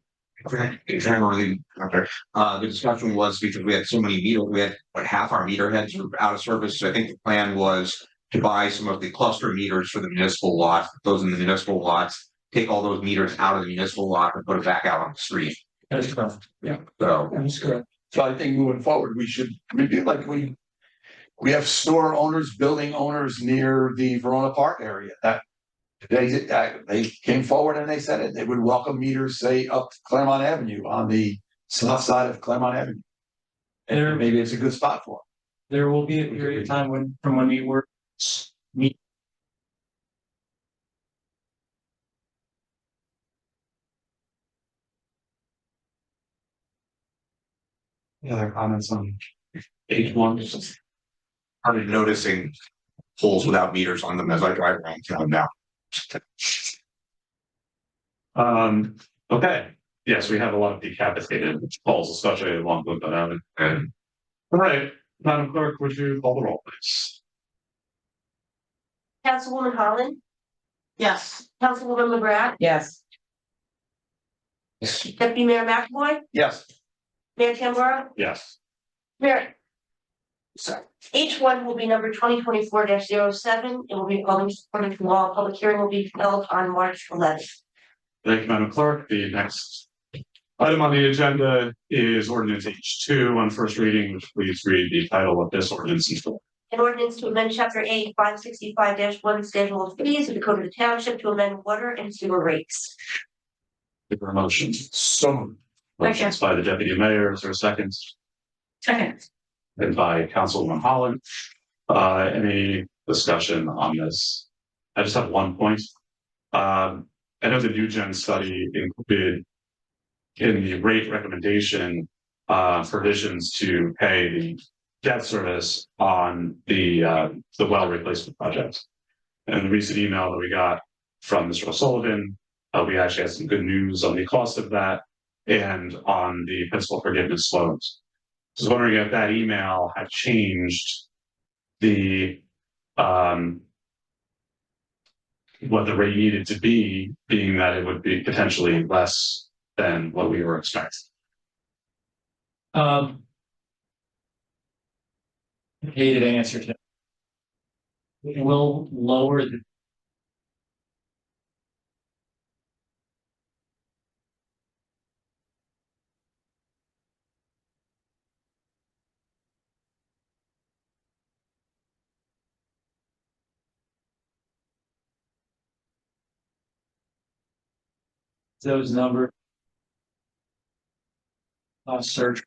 the discussion was because we had so many meters, we had half our meter heads were out of service. So I think the plan was to buy some of the cluster meters for the municipal lots, those in the municipal lots, take all those meters out of the municipal lot and put it back out on the street. That's correct. Yeah. So That's correct. So I think moving forward, we should review like we have store owners, building owners near the Verona Park area that they came forward and they said it. They would welcome meters, say up Claremont Avenue on the south side of Claremont Avenue. And maybe it's a good spot for them. There will be a period of time from when we were meet. any other comments on page 1? Started noticing poles without meters on them as I drive around town now. Okay, yes, we have a lot of decapitated calls, especially along with that. And all right, Madam Clerk, would you call the roll, please? Councilwoman Holland, Yes. Councilwoman McGrath, Yes. Deputy Mayor McAvoy, Yes. Mayor Tamara, Yes. Mayor. Sorry, each one will be number 2024-07. It will be published according to law. Public hearing will be held on March 11th. Thank you, Madam Clerk. The next item on the agenda is ordinance H2 on first reading. Please read the title of this ordinance in full. An ordinance to amend chapter 8, 565-1 schedule of fees of the code of the township to amend water and sewer rates. Is there a motion? So motions by the deputy mayor. Is there a second? Second. And by Councilwoman Holland. Any discussion on this? I just have one point. I know the New Gen study included in the rate recommendation provisions to pay the debt service on the well replacement project. And the recent email that we got from Mr. O'Sullivan, we actually had some good news on the cost of that and on the principal forgiveness loans. I was wondering if that email had changed the what the rate needed to be, being that it would be potentially less than what we were expecting. Hated answer to. We will lower the. Those numbers. Search.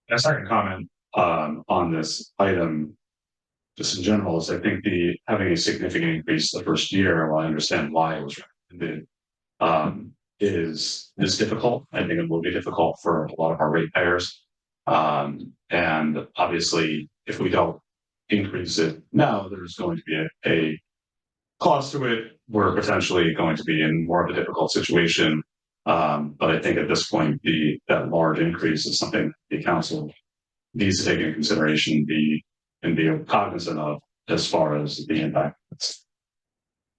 A second comment on this item, just in general, is I think having a significant increase the first year, while I understand why it was recommended, is difficult. I think it will be difficult for a lot of our ratepayers. And obviously, if we don't increase it now, there's going to be a cost to it. We're potentially going to be in more of a difficult situation. But I think at this point, that large increase is something the council needs to take into consideration, and be cognizant of as far as the impact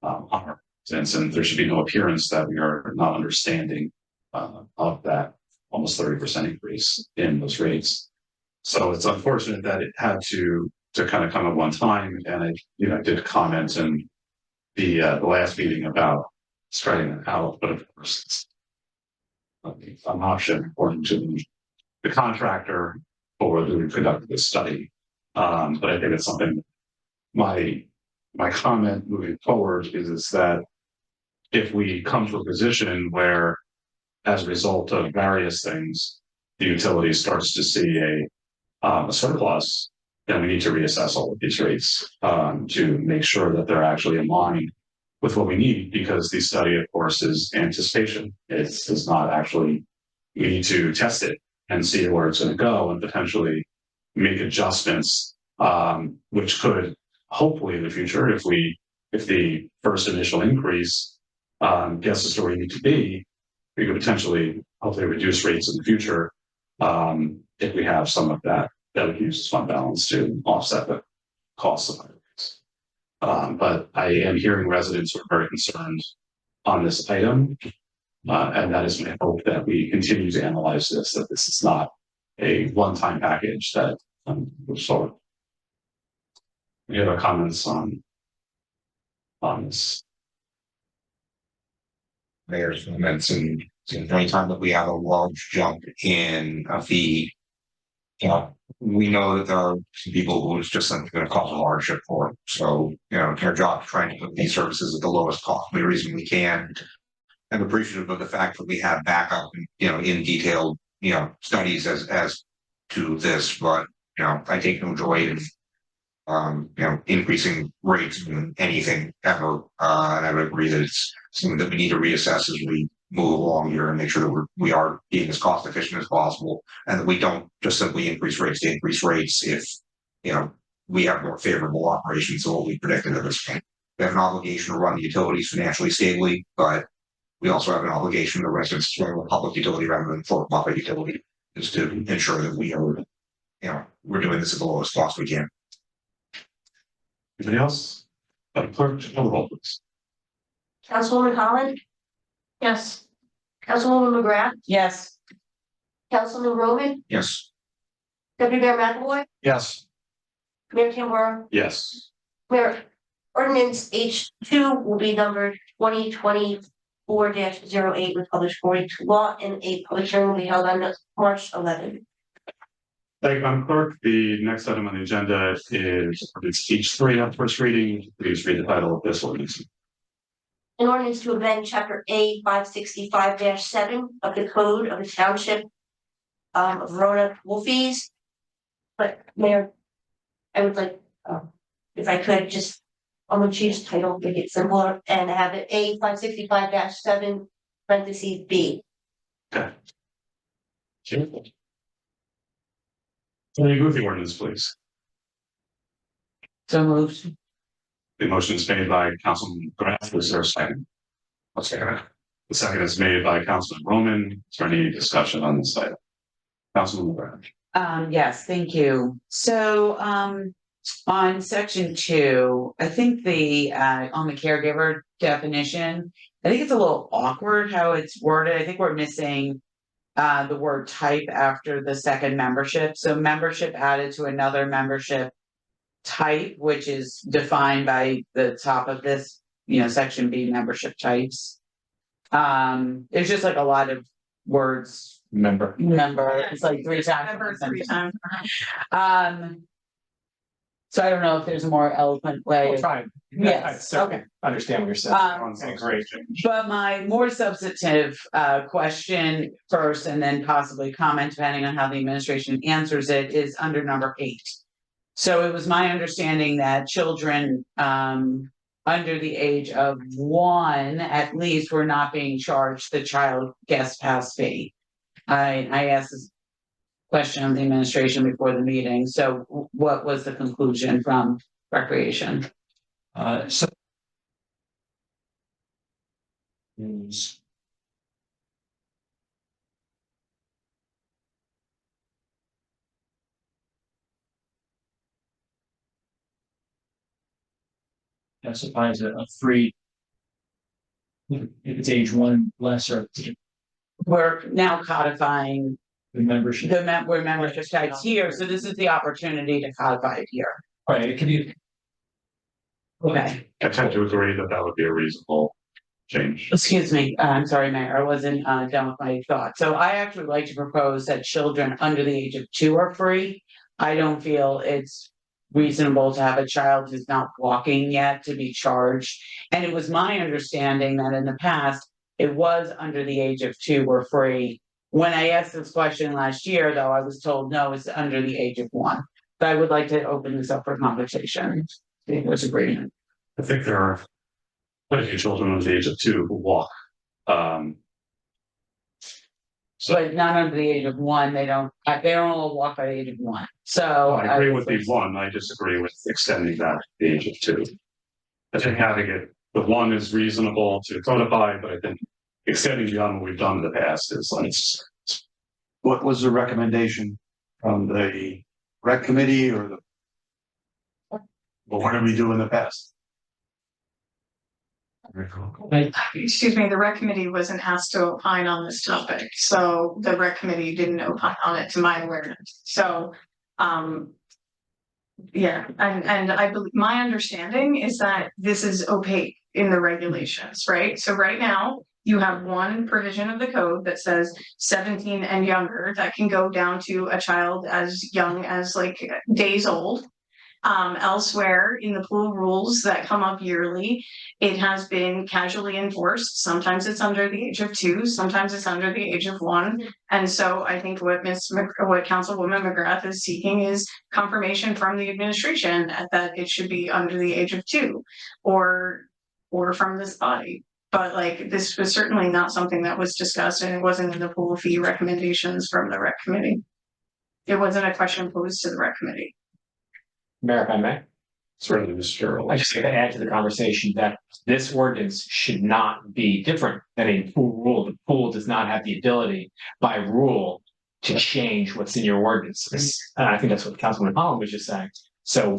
on our residents. And there should be no appearance that we are not understanding of that almost 30% increase in those rates. So it's unfortunate that it had to kind of come at one time. And I did comment in the last meeting about spreading it out, but of course it's an option according to the contractor for who conducted this study. But I think it's something. My comment moving forward is that if we come to a position where, as a result of various things, the utility starts to see a surplus, then we need to reassess all of these rates to make sure that they're actually in line with what we need, because the study, of course, is anticipation. It's not actually, we need to test it and see where it's going to go and potentially make adjustments, which could hopefully in the future, if the first initial increase gets us to where we need to be, we could potentially hopefully reduce rates in the future if we have some of that we use as fund balance to offset the costs of rates. But I am hearing residents who are very concerned on this item. And that is my hope, that we continue to analyze this, that this is not a one-time package that moves forward. Any other comments on this? Mayor's comments, and anytime that we have a large jump in a fee, we know that there are some people who it's just going to cause a hardship for. So, our job is trying to put these services at the lowest cost reason we can. I'm appreciative of the fact that we have backup, in detailed, studies as to this, but, I take no joy in increasing rates in anything ever. And I would agree that it's something that we need to reassess as we move along here and make sure that we are being as cost efficient as possible, and that we don't just simply increase rates to increase rates if, we have more favorable operations than what we predicted at this point. We have an obligation to run the utilities financially stably, but we also have an obligation to residents to run a public utility rather than for profit utility, is to ensure that we are, we're doing this at the lowest cost we can. Anybody else? Madam Clerk, call the roll, please. Councilwoman Holland, Yes. Councilwoman McGrath, Yes. Councilman Roman, Yes. Deputy Mayor McAvoy, Yes. Mayor Tamboro. Yes. Mayor, ordinance H2 will be numbered 2024-08 with published according to law, and a public hearing will be held on March 11th. Thank you, Madam Clerk. The next item on the agenda is ordinance H3 on first reading. Please read the title of this ordinance. An ordinance to amend chapter A 565-7 of the code of the township of Verona pool fees. But Mayor, I would like, if I could just, I'm gonna change the title, make it simpler, and have it A 565-7 parentheses B. Okay. Can you move the ordinance, please? So moved. The motion is made by Councilman McGrath. Is there a second? I'll second it. The second is made by Councilman Roman. Is there any discussion on this item? Councilman McGrath. Yes, thank you. So, on section 2, I think on the caregiver definition, I think it's a little awkward how it's worded. I think we're missing the word type after the second membership. So membership added to another membership type, which is defined by the top of this, section B, membership types. There's just like a lot of words. Member, it's like 3 times. Member 3 times. So I don't know if there's a more eloquent way. We'll try. Yes, okay. Understand what you're saying. Great. But my more substantive question first, and then possibly comment depending on how the administration answers it, is under number 8. So it was my understanding that children under the age of 1 at least were not being charged the child guest pass fee. I asked this question of the administration before the meeting. So what was the conclusion from recreation? So Specifies a free. If it's age 1 less or We're now codifying the membership. we're membership types here, so this is the opportunity to codify it here. Right, it can be. Okay. I tend to agree that would be a reasonable change. Excuse me, I'm sorry, Mayor, I wasn't done with my thought. So I actually like to propose that children under the age of 2 are free. I don't feel it's reasonable to have a child who's not walking yet to be charged. And it was my understanding that in the past, it was under the age of 2 were free. When I asked this question last year, though, I was told, no, it's under the age of 1. But I would like to open this up for conversation. There's agreement. I think there are quite a few children under the age of 2 who walk. But not under the age of 1, they don't all walk by the age of 1. So I agree with the 1. I disagree with extending that to the age of 2. I think having it, the 1 is reasonable to codify, but I think extending beyond what we've done in the past is like. what was the recommendation from the rec committee or the? Well, what did we do in the past? Excuse me, the rec committee wasn't asked to opine on this topic, so the rec committee didn't opine on it to my awareness. So, yeah, and I believe, my understanding is that this is opaque in the regulations, right? So right now, you have one provision of the code that says 17 and younger that can go down to a child as young as like days old. Elsewhere in the pool rules that come up yearly, it has been casually enforced. Sometimes it's under the age of 2, sometimes it's under the age of 1. And so I think what what Councilwoman McGrath is seeking is confirmation from the administration that it should be under the age of 2, or from this body. But like, this was certainly not something that was discussed, and it wasn't in the pool fee recommendations from the rec committee. It wasn't a question posed to the rec committee. Mayor, if I may, Certainly, Mr. Carroll. I just like to add to the conversation that this ordinance should not be different than a pool rule. The pool does not have the ability by rule to change what's in your ordinance. And I think that's what Councilman Holland was just saying. So,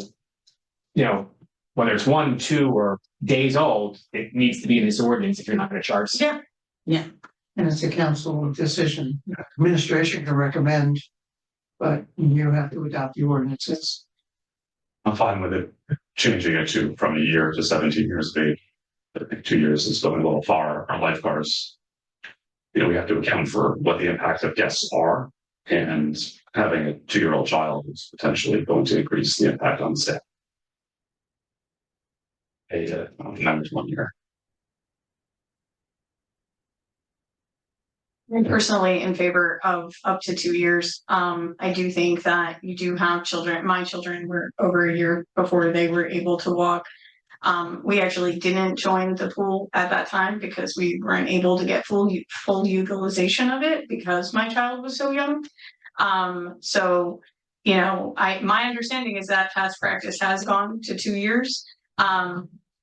you know, whether it's 1, 2, or days old, it needs to be in this ordinance if you're not going to charge. Yeah. And it's a council decision. Administration can recommend, but you have to adopt the ordinances. I'm fine with it, changing it from a year to 17 years of age. I think 2 years is going a little far. Our lifeguards, we have to account for what the impact of guests are, and having a 2-year-old child is potentially going to increase the impact on the staff. Members 1 year. I'm personally in favor of up to 2 years. I do think that you do have children. My children were over a year before they were able to walk. We actually didn't join the pool at that time because we weren't able to get full utilization of it because my child was so young. So, my understanding is that past practice has gone to 2 years.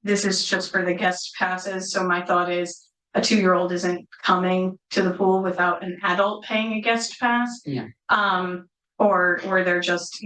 This is just for the guest passes. So my thought is, a 2-year-old isn't coming to the pool without an adult paying a guest pass. Yeah. Or they're just,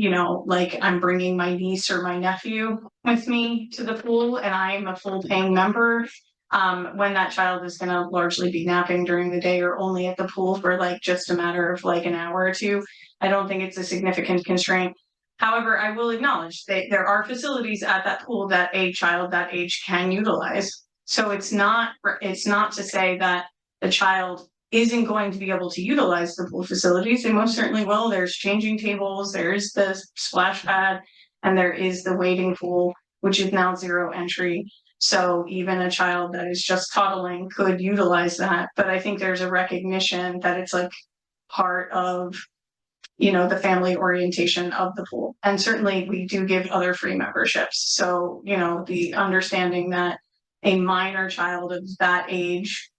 like, I'm bringing my niece or my nephew with me to the pool and I'm a full paying member. When that child is going to largely be napping during the day or only at the pool for like just a matter of like an hour or 2, I don't think it's a significant constraint. However, I will acknowledge that there are facilities at that pool that a child that age can utilize. So it's not to say that the child isn't going to be able to utilize the pool facilities. They most certainly will. There's changing tables, there's the splash pad, and there is the wading pool, which is now 0 entry. So even a child that is just toddling could utilize that. But I think there's a recognition that it's like part of, the family orientation of the pool. And certainly we do give other free memberships. So, the understanding that a minor child of that age,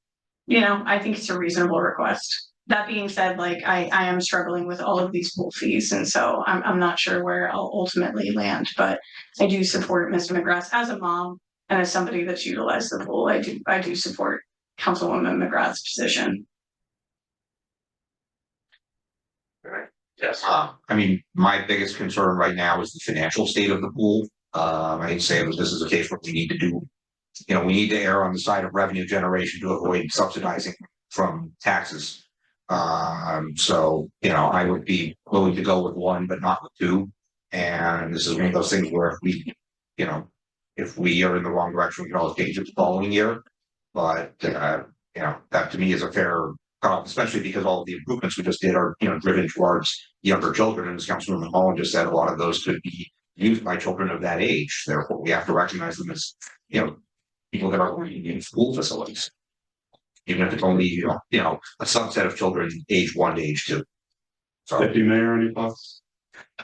I think it's a reasonable request. That being said, like I am struggling with all of these pool fees, and so I'm not sure where I'll ultimately land, but I do support Ms. McGrath as a mom and as somebody that's utilized the pool. I do support Councilwoman McGrath's position. Yes. I mean, my biggest concern right now is the financial state of the pool. I'd say this is a case where we need to do, we need to err on the side of revenue generation to avoid subsidizing from taxes. So, I would be willing to go with 1, but not with 2. And this is one of those things where if we are in the wrong direction, we can always change it the following year. But, that to me is a fair cutoff, especially because all of the improvements we just did are, driven towards younger children. And as Councilwoman Holland just said, a lot of those could be used by children of that age. Therefore, we have to recognize them as, people that are working in school facilities. Even if it's only, a subset of children age 1 to age 2. So, Deputy Mayor, any thoughts?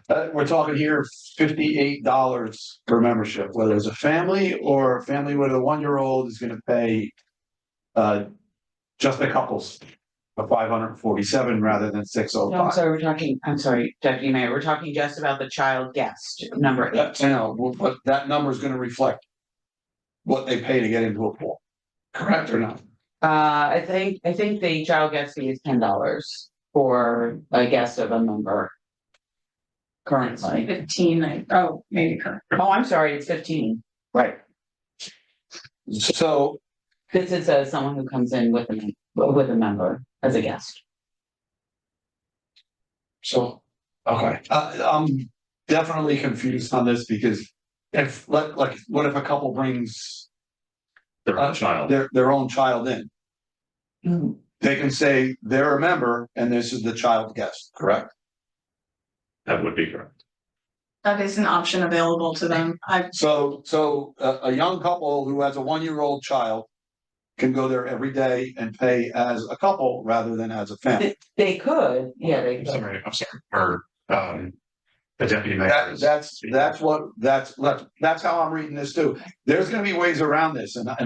We're talking here $58 per membership, whether it's a family or a family where the 1-year-old is gonna pay just the couples of $547 rather than No, I'm $605. sorry, I'm sorry, Deputy Mayor, we're talking just about the child guest, number 8. I know, but that number is gonna reflect what they pay to get into a pool, correct or not? I think the child guest fee is $10 for a guest of a member. Currently. 15, maybe current. Oh, I'm sorry, it's 15. Right. So This is someone who comes in with a member as a guest. So, okay, I'm definitely confused on this because what if a couple brings Their own child. their own child in? Mm. They can say they're a member and this is the child guest, correct? That would be correct. that is an option available to them. So a young couple who has a 1-year-old child can go there every day and pay as a couple rather than as a family. They could, yeah, they could. I'm sorry, or, the deputy mayor. That's how I'm reading this too. There's gonna be ways around this, and I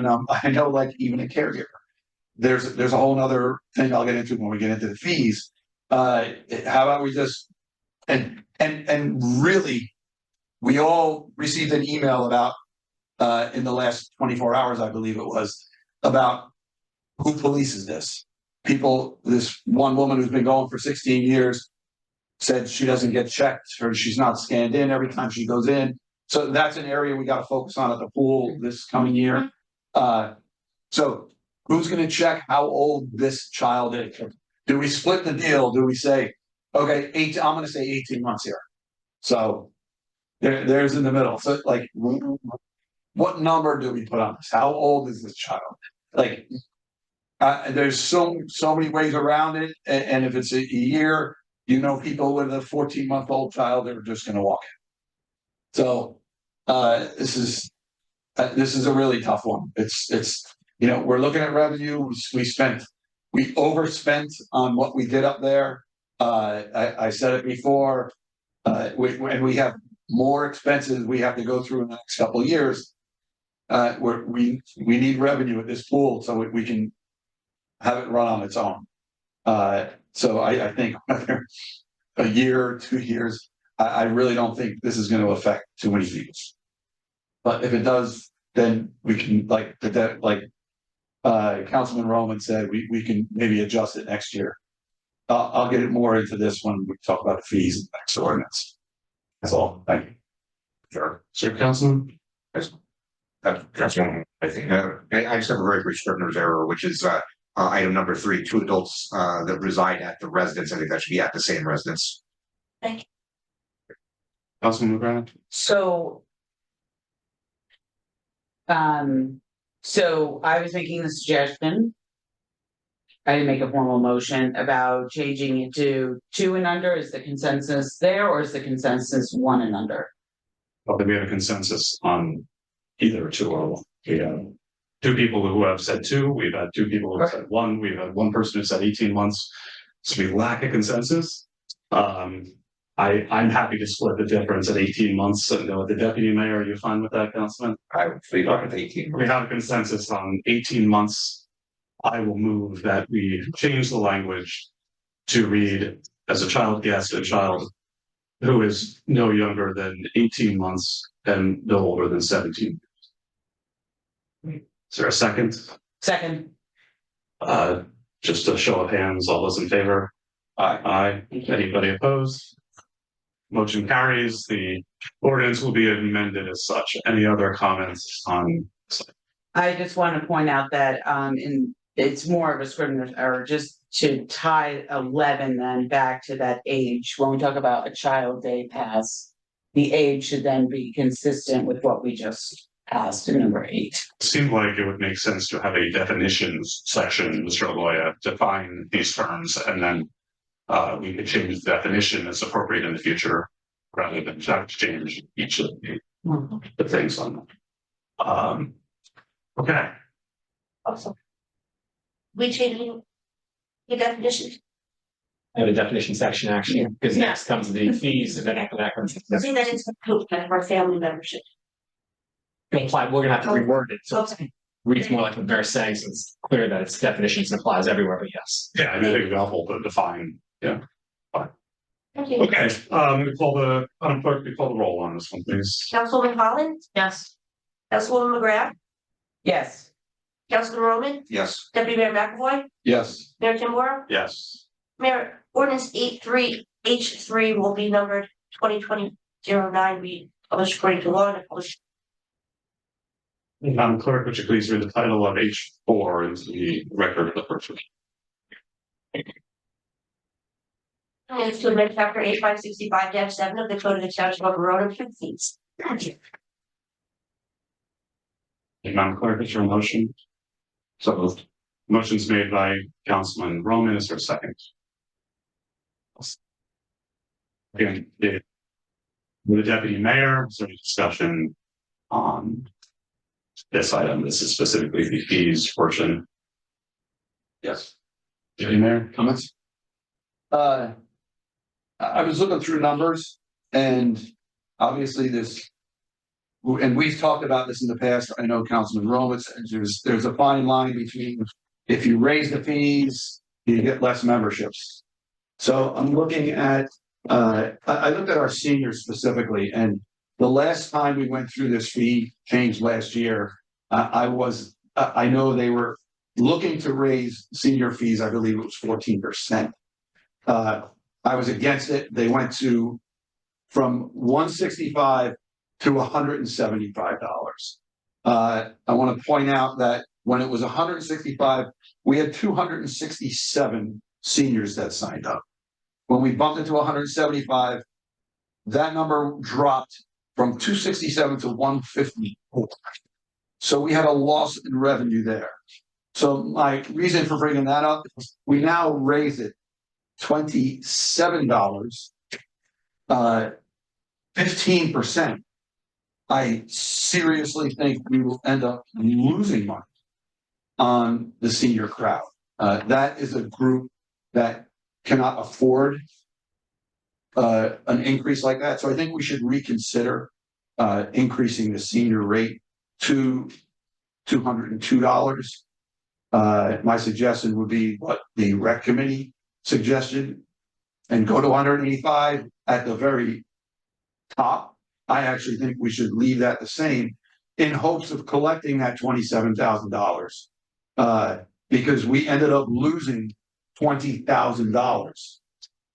know, like, even a caregiver. There's a whole nother thing I'll get into when we get into the fees. How about we just, and really, we all received an email about, in the last 24 hours, I believe it was, about who polices this. People, this one woman who's been going for 16 years said she doesn't get checked or she's not scanned in every time she goes in. So that's an area we got to focus on at the pool this coming year. So who's going to check how old this child is? Do we split the deal? Do we say, okay, I'm going to say 18 months here. So there's in the middle. So like, what number do we put on this? How old is this child? Like, there's so many ways around it. And if it's a year, people with a 14-month-old child that are just going to walk in. So this is a really tough one. It's we're looking at revenue. We overspent on what we did up there. I said it before. We have more expenses we have to go through in the next couple of years. We need revenue at this pool so we can have it run on its own. So I think whether a year or 2 years, I really don't think this is going to affect too many people. But if it does, then we can, like Councilman Roman said, we can maybe adjust it next year. I'll get it more into this when we talk about the fees in the next ordinance. That's all. Thank you. Sure. Sir, Councilman? That's one. I think I just have a very brief scrivener's error, which is item number 3, 2 adults that reside at the residence. I think that should be at the same residence. Thank you. Councilman McGrath? So I was making the suggestion. I didn't make a formal motion about changing it to 2 and under. Is the consensus there, or is the consensus 1 and under? Well, then we have a consensus on either 2 or 1. We have 2 people who have said 2. We've had 2 people who have said 1. We've had 1 person who said 18 months. So we lack a consensus. I'm happy to split the difference at 18 months. And with the deputy mayor, are you fine with that, Councilman? I would be fine with 18. We have a consensus on 18 months. I will move that we change the language to read as a child guest, a child who is no younger than 18 months and no older than 17. Is there a second? Second. Just a show of hands, all those in favor? Aye. Anybody opposed? Motion carries. The ordinance will be amended as such. Any other comments on? I just want to point out that it's more of a scrivener's error, just to tie 11 then back to that age. When we talk about a child day pass, the age should then be consistent with what we just passed in number 8. It seemed like it would make sense to have a definitions section, Mr. Aloya, define these terms, and then we could change the definition as appropriate in the future, rather than try to change each of the things on them. Okay. Awesome. We changing the definition. I have a definition section actually, because next comes the fees and then after that comes. I think that is for our family membership. Apply, we're gonna have to reword it, so it reads more like what they're saying, so it's clear that its definitions and applies everywhere, but yes. Yeah, I think it'd be helpful to define, yeah. Fine. Thank you. Okay, we call the roll on this one, please. Councilwoman Holland? Yes. Councilwoman McGrath? Yes. Councilman Roman? Yes. Deputy Mayor McAvoy? Yes. Mayor Tim. Yes. Mayor, ordinance 83H3 will be numbered 2020-09, be published according to law and published. Madam Clerk, would you please read the title of H4 into the record of the first reading? It's to amend chapter 8565-7 of the Code of the Township of Verona for fees. Thank you. Madam Clerk, is your motion? So moved. Motion's made by Councilman Roman. Is there a second? Again, The deputy mayor, is there any discussion on this item? This is specifically the fees portion. Yes. Deputy mayor, comments? I was looking through numbers and obviously and we've talked about this in the past. I know Councilman Rolowitz, there's a fine line between if you raise the fees, you get less memberships. So I'm looking at, I looked at our seniors specifically, and the last time we went through this fee change last year, I know they were looking to raise senior fees. I believe it was 14%. I was against it. They went from $165 to $175. I want to point out that when it was $165, we had 267 seniors that signed up. When we bumped it to 175, that number dropped from 267 to 154. So we had a loss in revenue there. So my reason for bringing that up is we now raise it $27, 15%. I seriously think we will end up losing money on the senior crowd. That is a group that cannot afford an increase like that. So I think we should reconsider increasing the senior rate to $202. My suggestion would be what the rec committee suggested and go to 185 at the very top. I actually think we should leave that the same in hopes of collecting that $27,000 because we ended up losing $20,000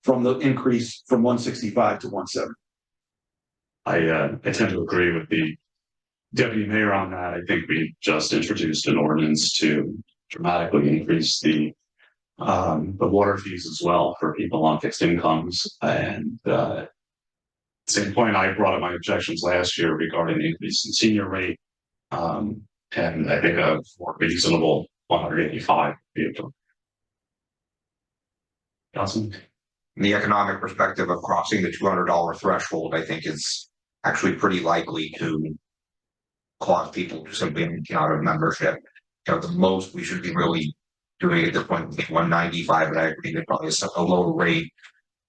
from the increase from 165 to 170. I tend to agree with the deputy mayor on that. I think we just introduced an ordinance to dramatically increase the water fees as well for people on fixed incomes. And same point, I brought up my objections last year regarding the increase in senior rate. And I think a more reasonable 185 vehicle. Johnson? The economic perspective of crossing the $200 threshold, I think is actually pretty likely to cause people to simply get out of membership. You know, the most we should be really doing at this point is 195, and I agree that probably a lower rate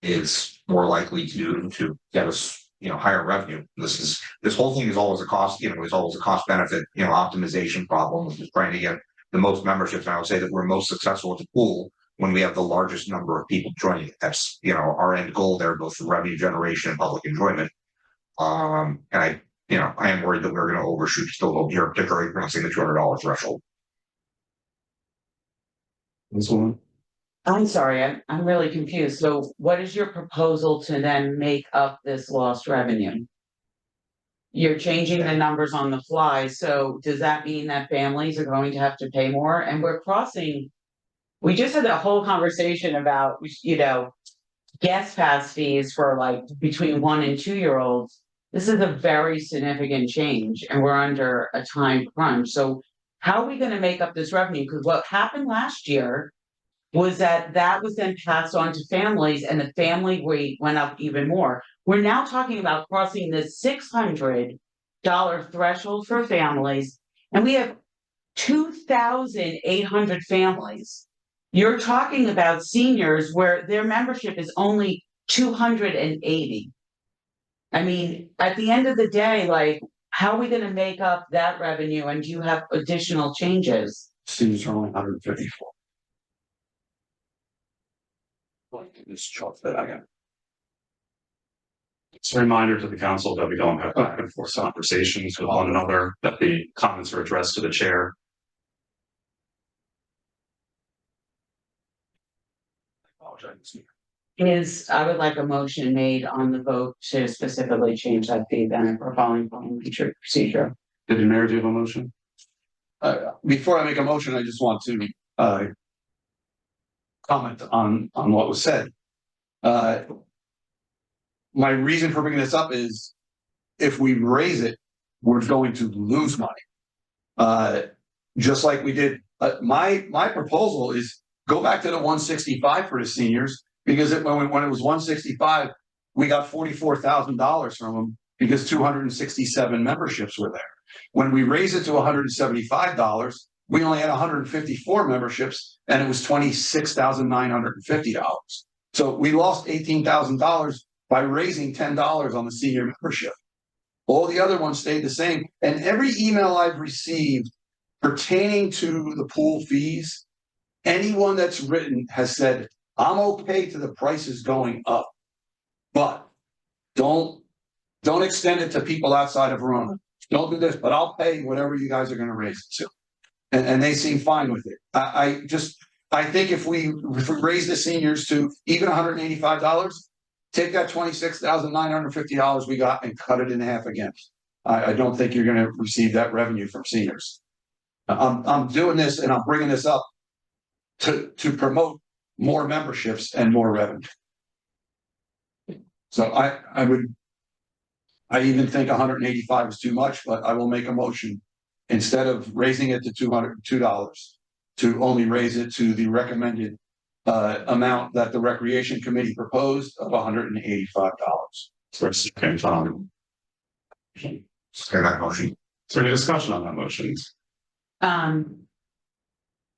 is more likely to get us, you know, higher revenue. This whole thing is always a cost, you know, is always a cost benefit, you know, optimization problem, which is trying to get the most memberships. And I would say that we're most successful at the pool when we have the largest number of people joining it. That's, you know, our end goal there, both for revenue generation and public enjoyment. And I am worried that we're going to overshoot still a little here, particularly crossing the $200 threshold. This one. I'm sorry, I'm really confused. So what is your proposal to then make up this lost revenue? You're changing the numbers on the fly, so does that mean that families are going to have to pay more? And we just had a whole conversation about, you know, guest pass fees for like between 1 and 2 year olds. This is a very significant change and we're under a time crunch. So how are we going to make up this revenue? Because what happened last year was that was then passed on to families and the family rate went up even more. We're now talking about crossing the $600 threshold for families, and we have 2,800 families. You're talking about seniors where their membership is only 280. I mean, at the end of the day, like, how are we going to make up that revenue? And do you have additional changes? Seniors are only 154. This chart that I got. It's a reminder to the council that we don't have back and forth conversations with one another, that the comments are addressed to the chair. I would like a motion made on the vote to specifically change that fee then for following procedure. Did the mayor do a motion? Before I make a motion, I just want to comment on what was said. My reason for bringing this up is if we raise it, we're going to lose money. Just like we did. My proposal is go back to the 165 for the seniors, because when it was 165, we got $44,000 from them because 267 memberships were there. When we raised it to $175, we only had 154 memberships and it was $26,950. So we lost $18,000 by raising $10 on the senior membership. All the other ones stayed the same. And every email I've received pertaining to the pool fees, anyone that's written has said, I'm okay to the prices going up, but don't extend it to people outside of Verona. Don't do this, but I'll pay whatever you guys are going to raise it to. And they seem fine with it. I think if we raise the seniors to even $185, take that $26,950 we got and cut it in half again. I don't think you're going to receive that revenue from seniors. I'm doing this and I'm bringing this up to promote more memberships and more revenue. So I even think 185 is too much, but I will make a motion instead of raising it to $202 to only raise it to the recommended amount that the Recreation Committee proposed of $185. For a second, Second that motion. is there any discussion on that motion?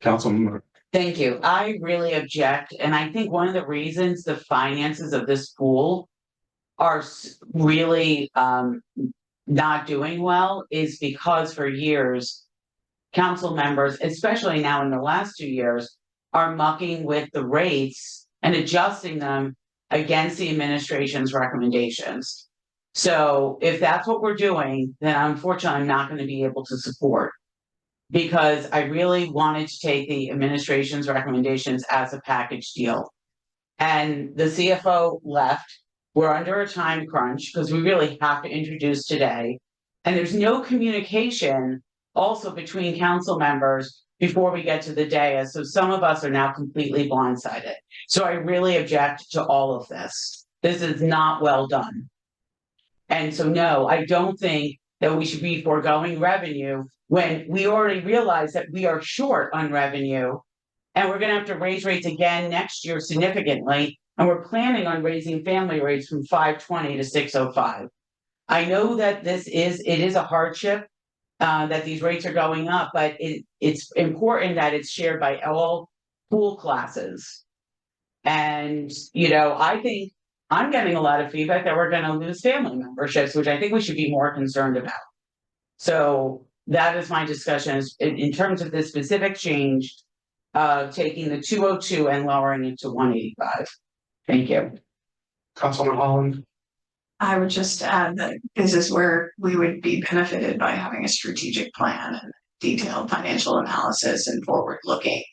Councilman, Thank you. I really object, and I think one of the reasons the finances of this pool are really not doing well is because for years, council members, especially now in the last 2 years, are mucking with the rates and adjusting them against the administration's recommendations. So if that's what we're doing, then unfortunately, I'm not going to be able to support. Because I really wanted to take the administration's recommendations as a package deal. And the CFO left. We're under a time crunch because we really have to introduce today. And there's no communication also between council members before we get to the dais. So some of us are now completely blindsided. So I really object to all of this. This is not well done. And so, no, I don't think that we should be foregoing revenue when we already realize that we are short on revenue and we're going to have to raise rates again next year significantly. And we're planning on raising family rates from 520 to 605. I know that it is a hardship that these rates are going up, but it's important that it's shared by all pool classes. And, I think I'm getting a lot of feedback that we're going to lose family memberships, which I think we should be more concerned about. So that is my discussion in terms of this specific change, taking the 202 and lowering it to 185. Thank you. Councilman Holland. I would just add that this is where we would be benefited by having a strategic plan and detailed financial analysis and forward-looking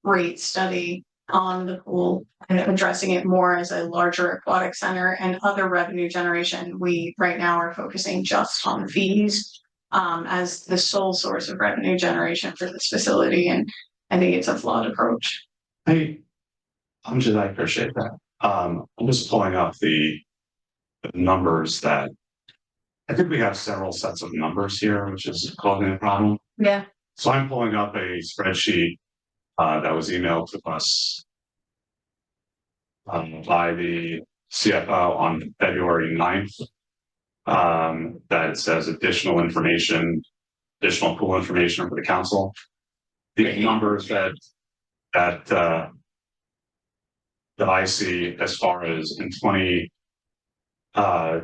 rate study on the pool and addressing it more as a larger aquatic center and other revenue generation. We right now are focusing just on fees as the sole source of revenue generation for this facility. And I think it's a flawed approach. I appreciate that. I'm just pulling up the numbers that I think we have several sets of numbers here, which is causing a problem. Yeah. So I'm pulling up a spreadsheet that was emailed to us by the CFO on February 9th. That says additional pool information for the council. The numbers that I see as far as in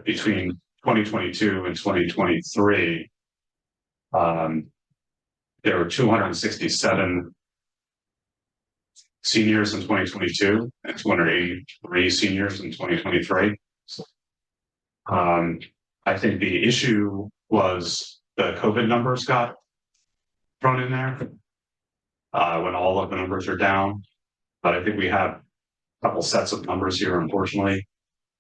between 2022 and 2023, there were 267 seniors in 2022 and 283 seniors in 2023. I think the issue was the COVID numbers got thrown in there when all of the numbers are down. But I think we have a couple sets of numbers here, unfortunately.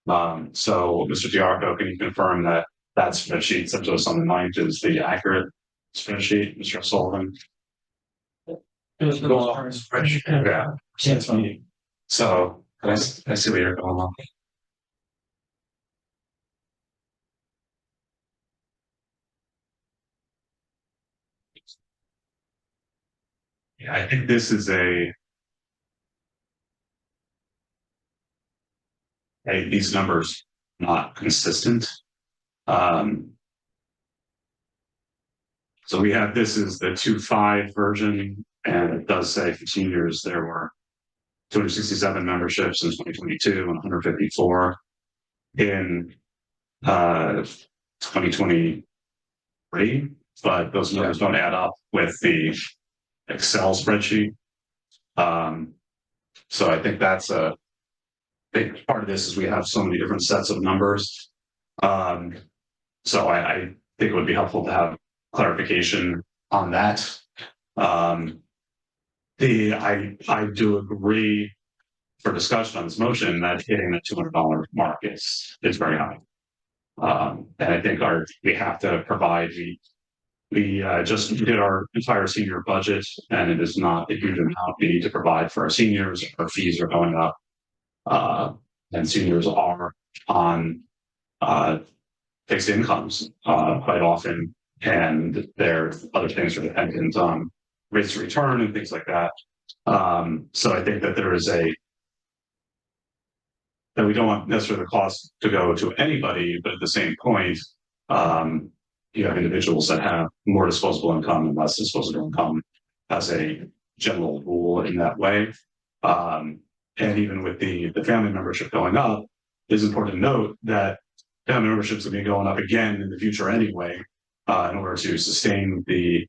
So, Mr. Diarco, can you confirm that spreadsheet sent to us on the 9th is the accurate spreadsheet, Mr. Sullivan? Spreadsheet. Yeah. So, I see where you're going on. Yeah, I think this is these numbers not consistent. So we have, this is the 2.5 version, and it does say for seniors there were 267 memberships in 2022 and 154 in 2023, but those numbers don't add up with the Excel spreadsheet. So I think that's a big part of this, is we have so many different sets of numbers. So I think it would be helpful to have clarification on that. I do agree, for discussion on this motion, that hitting the $200 mark is very high. And I think we have to provide, we just did our entire senior budget, and it is not a huge amount we need to provide for our seniors. Our fees are going up, and seniors are on fixed incomes quite often, and there other things are dependent on rates of return and things like that. So I think that there is that we don't want necessarily the cost to go to anybody, but at the same point, you have individuals that have more disposable income and less disposable income as a general rule in that way. And even with the family membership going up, it's important to note that family memberships will be going up again in the future anyway, in order to sustain the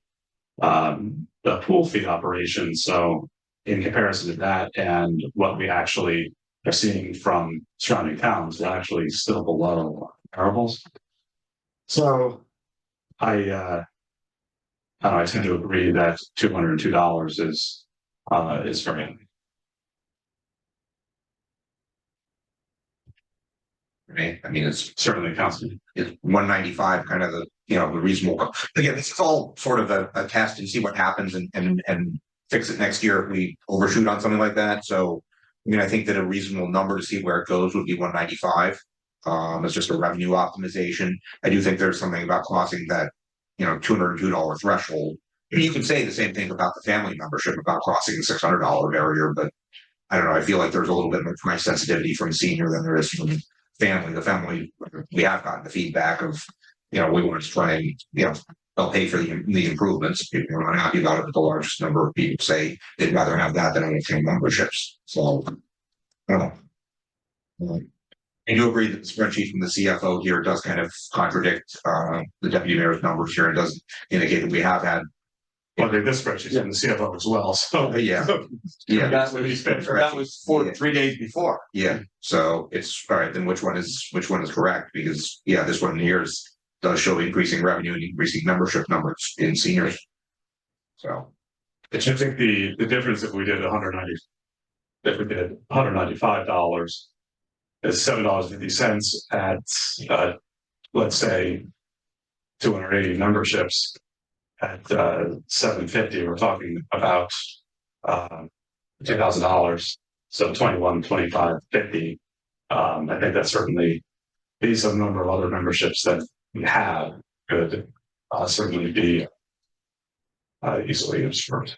pool fee operation. So in comparison to that and what we actually are seeing from surrounding towns, we're actually still below comparables. So I tend to agree that $202 is very high. Right. I mean, it's certainly counts. It's 195, kind of the the reasonable. Again, this is all sort of a test and see what happens, and fix it next year if we overshoot on something like that. So, I mean, I think that a reasonable number to see where it goes would be 195. It's just a revenue optimization. I do think there's something about crossing that $202 threshold. You can say the same thing about the family membership, about crossing the $600 barrier, but I don't know. I feel like there's a little bit more price sensitivity from senior than there is from family. The family, we have gotten the feedback of, we want to try and, they'll pay for the improvements. People are not happy about it, but the largest number of people say they'd rather have that than anything memberships. So, I don't know. I do agree that the spreadsheet from the CFO here does kind of contradict the deputy mayor's numbers here. It does indicate that we have had. Well, this spreadsheet from the CFO as well. So yeah. That was 3 days before. Yeah. So it's all right. Then which one is correct? Because this one here does show increasing revenue and increasing membership numbers in seniors. So I think the difference if we did $195 is $7.50 at let's say 280 memberships at $750, we're talking about $2,000. So 21, 25, 50. I think that certainly these are a number of other memberships that we have could certainly be easily observed.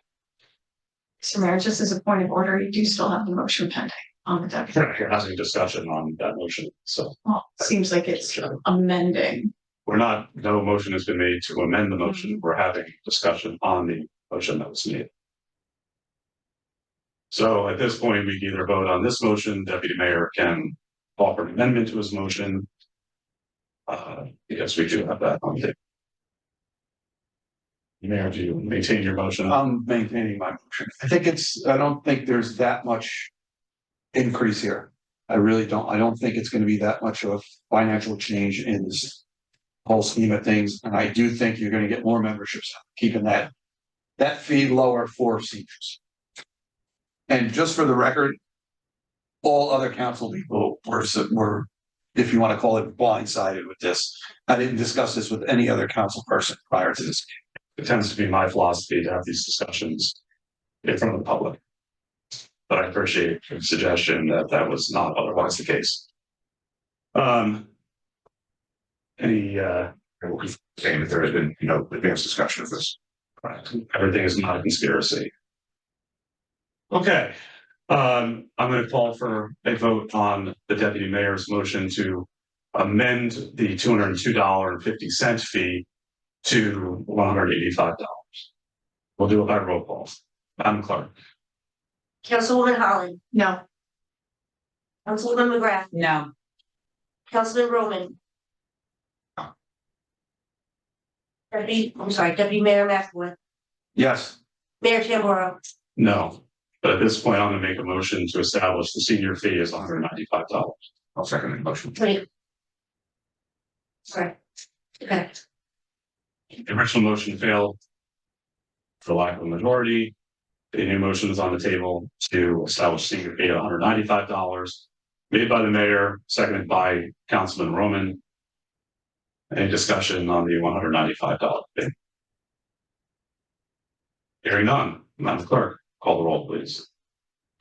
So Mayor, just as a point of order, you do still have the motion pending on the deputy. You're having a discussion on that motion. So Seems like it's amending. No motion has been made to amend the motion. We're having discussion on the motion that was made. So at this point, we can either vote on this motion, Deputy Mayor can offer an amendment to his motion. Because we do have that on the table. Mayor, do you maintain your motion? I'm maintaining my motion. I don't think there's that much increase here. I really don't. I don't think it's going to be that much of a financial change in this whole scheme of things. And I do think you're going to get more memberships, keeping that fee lower for seniors. And just for the record, all other council people were, if you want to call it, blindsided with this. I didn't discuss this with any other council person prior to this. It tends to be my philosophy to have these discussions in front of the public. But I appreciate your suggestion that was not otherwise the case. Saying that there has been, advanced discussion of this. Right. Everything is not a conspiracy. Okay. I'm going to call for a vote on the deputy mayor's motion to amend the $202.50 fee to $185. We'll do it by roll call. Madam Clerk. Councilwoman Holland, No. Councilwoman McGrath, No. Councilman Roman. Deputy Mayor McAvoy, Yes. Mayor Tamborro. No, but at this point, I'm gonna make a motion to establish the senior fee as $195. I'll second the motion. Wait. Sorry. Okay. The original motion failed for lack of a majority. The new motion is on the table to establish senior fee at $195, made by the mayor, seconded by Councilman Roman. Any discussion on the $195 fee? Hearing none, Madam Clerk, call the roll, please.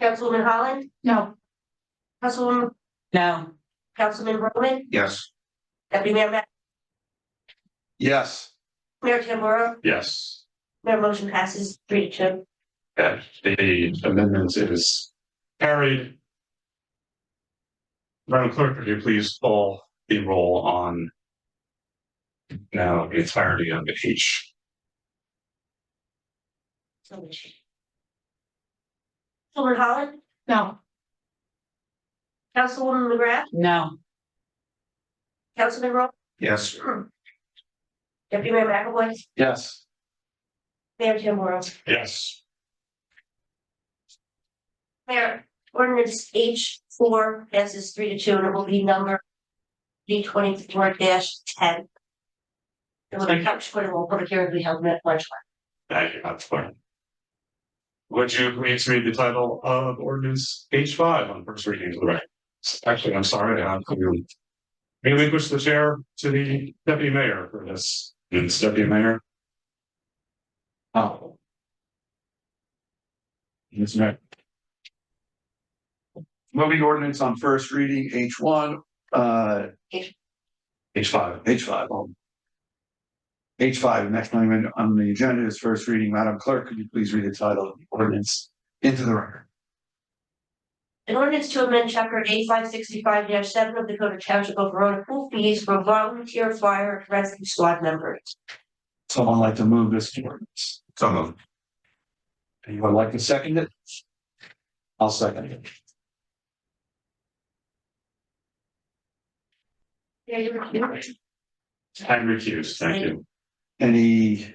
Councilwoman Holland, No. Councilwoman, No. Councilman Roman, Yes. Deputy Mayor Mac, Yes. Mayor Tamborro. Yes. Mayor motion passes 3-2. Okay, the amendment is carried. Madam Clerk, could you please call the roll on now the entirety of H? Councilwoman Holland, No. Councilwoman McGrath, No. Councilman Roman, Yes. Deputy Mayor McAvoy, Yes. Mayor Tamborro. Yes. Mayor, ordinance H4 passes 3-2, and it will be number D24-10. It will be public hearing will be held at March 1. Thank you, Madam Clerk. Would you please read the title of ordinance H5 on first reading to the record? Actually, I'm sorry, I have to relinquish the chair to the deputy mayor for this. It's deputy mayor. Oh. Yes, ma'am. Moving ordinance on first reading, H1, H5. H5. H5, next item on the agenda is first reading. Madam Clerk, could you please read the title of the ordinance into the record? An ordinance to amend chapter A565-7 of the Code of Township of Verona, pool fees for volunteer fire and rescue squad members. Someone like to move this ordinance? So moved. Anyone like to second it? I'll second it. Yeah, you're recused. I'm recused, thank you. Any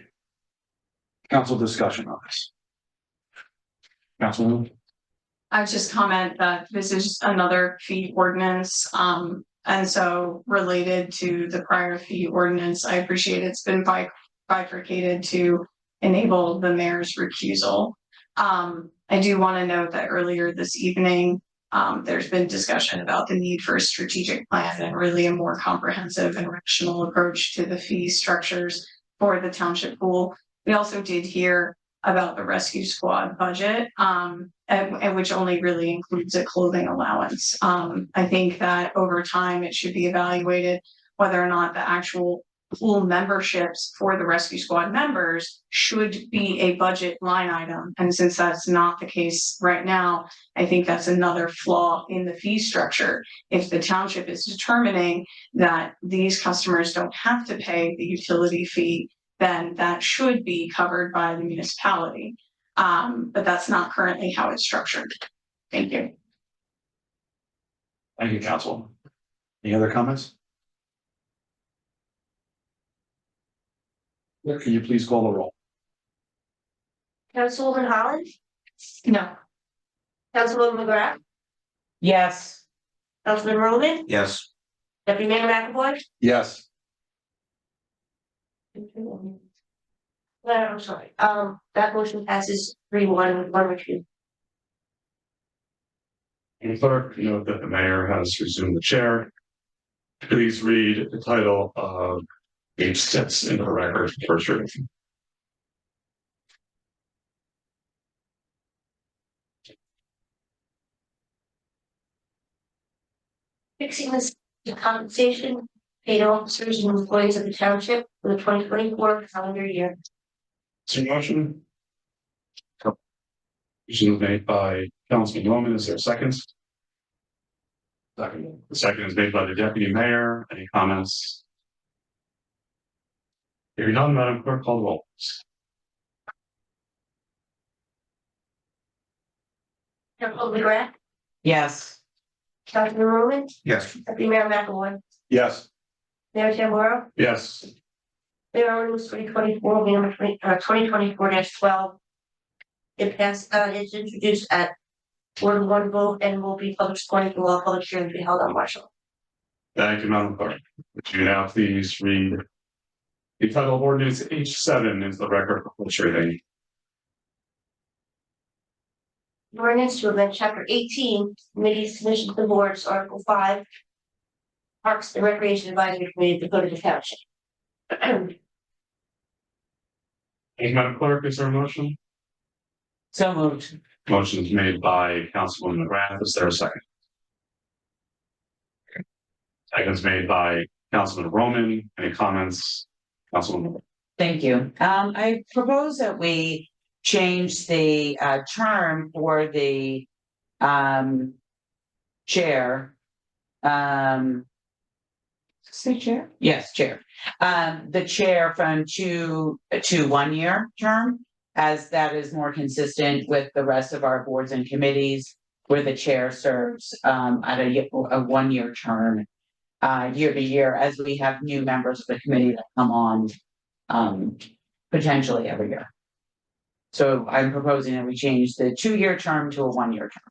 council discussion on this? Councilwoman? I would just comment that this is another fee ordinance, and so related to the prior fee ordinance, I appreciate it's been bifurcated to enable the mayor's recusal. I do want to note that earlier this evening, there's been discussion about the need for a strategic plan and really a more comprehensive and rational approach to the fee structures for the township pool. We also did hear about the rescue squad budget, and which only really includes a clothing allowance. I think that over time, it should be evaluated whether or not the actual pool memberships for the rescue squad members should be a budget line item. And since that's not the case right now, I think that's another flaw in the fee structure. If the township is determining that these customers don't have to pay the utility fee, then that should be covered by the municipality. But that's not currently how it's structured. Thank you. Thank you, council. Any other comments? Can you please call the roll? Councilwoman Holland, No. Councilwoman McGrath, Yes. Councilman Roman, Yes. Deputy Mayor McAvoy. Yes. I'm sorry, that motion passes 3-1 with 1 recused. And clerk, note that the mayor has resumed the chair. Please read the title of H6 into the record first reading. Fixing this compensation paid officers and employees of the township for the 2024 calendar year. Is there a motion? Motion made by Councilman Roman. Is there a second? Second. The second is made by the deputy mayor. Any comments? Hearing none, Madam Clerk, call the roll. Councilman McGrath, Yes. Councilman Roman, Yes. Deputy Mayor McAvoy, Yes. Mayor Tamura, Yes. Mayor ordinance 2024 It passed, it's introduced at word one vote and will be published according to law. Public hearing to be held on March 11th. Thank you, Madam Clerk. Would you now please read the title of ordinance H7 into the record for first reading? Ordinance to amend chapter 18, committees, commissions, and boards, article 5. Parks and Recreation Advisory Committee to go to the township. Thank you, Madam Clerk. Is there a motion? So moved. Motion is made by Councilwoman McGrath. Is there a second? Second is made by Councilman Roman. Any comments? Councilwoman. Thank you. I propose that we change the term for the chair. Say chair? Yes, chair. The chair from 2 to 1 year term, as that is more consistent with the rest of our boards and committees where the chair serves at a 1 year term. Year to year, as we have new members of the committee that come on potentially every year. So I'm proposing that we change the 2 year term to a 1 year term.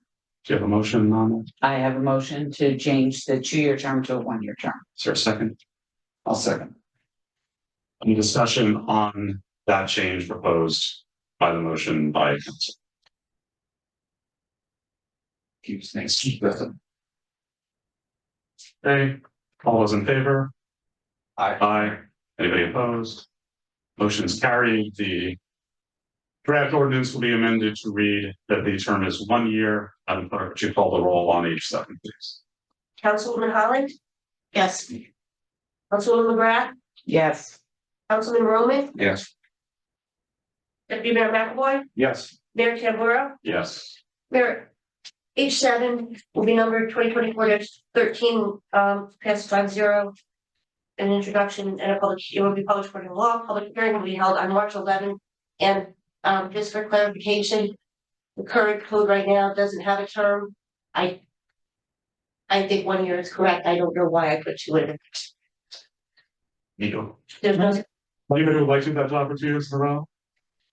Do you have a motion on that? I have a motion to change the 2 year term to a 1 year term. Is there a second? I'll second. Any discussion on that change proposed by the motion by council? Keeps things. Okay, all those in favor? Aye. Anybody opposed? Motion's carried. The draft ordinance will be amended to read that the term is 1 year. Madam Clerk, would you call the roll on H7, please? Councilwoman Holland, Yes. Councilwoman McGrath, Yes. Councilman Roman, Yes. Deputy Mayor McAvoy, Yes. Mayor Tamura, Yes. Mayor. H7 will be numbered 2024-13, passed 5-0. An introduction and a public, it will be published according to law. Public hearing will be held on March 11th. And just for clarification, the current code right now doesn't have a term. I think 1 year is correct. I don't know why I put 2 in it. You. There's no. Anybody would like to do that job for 2 years in a row?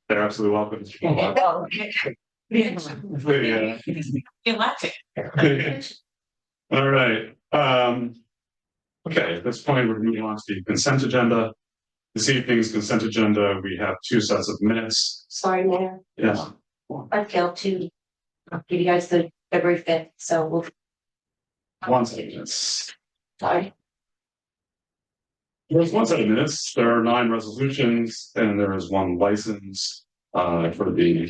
They're absolutely welcome. Yeah. Elected. All right, okay, at this point, we're moving on to the consent agenda. This evening's consent agenda, we have 2 sets of minutes. Sorry, Mayor. Yes. I failed to give you guys the February 5th, so we'll. 1 set of minutes. Sorry. There's 1 set of minutes, there are 9 resolutions, and there is 1 license, for the.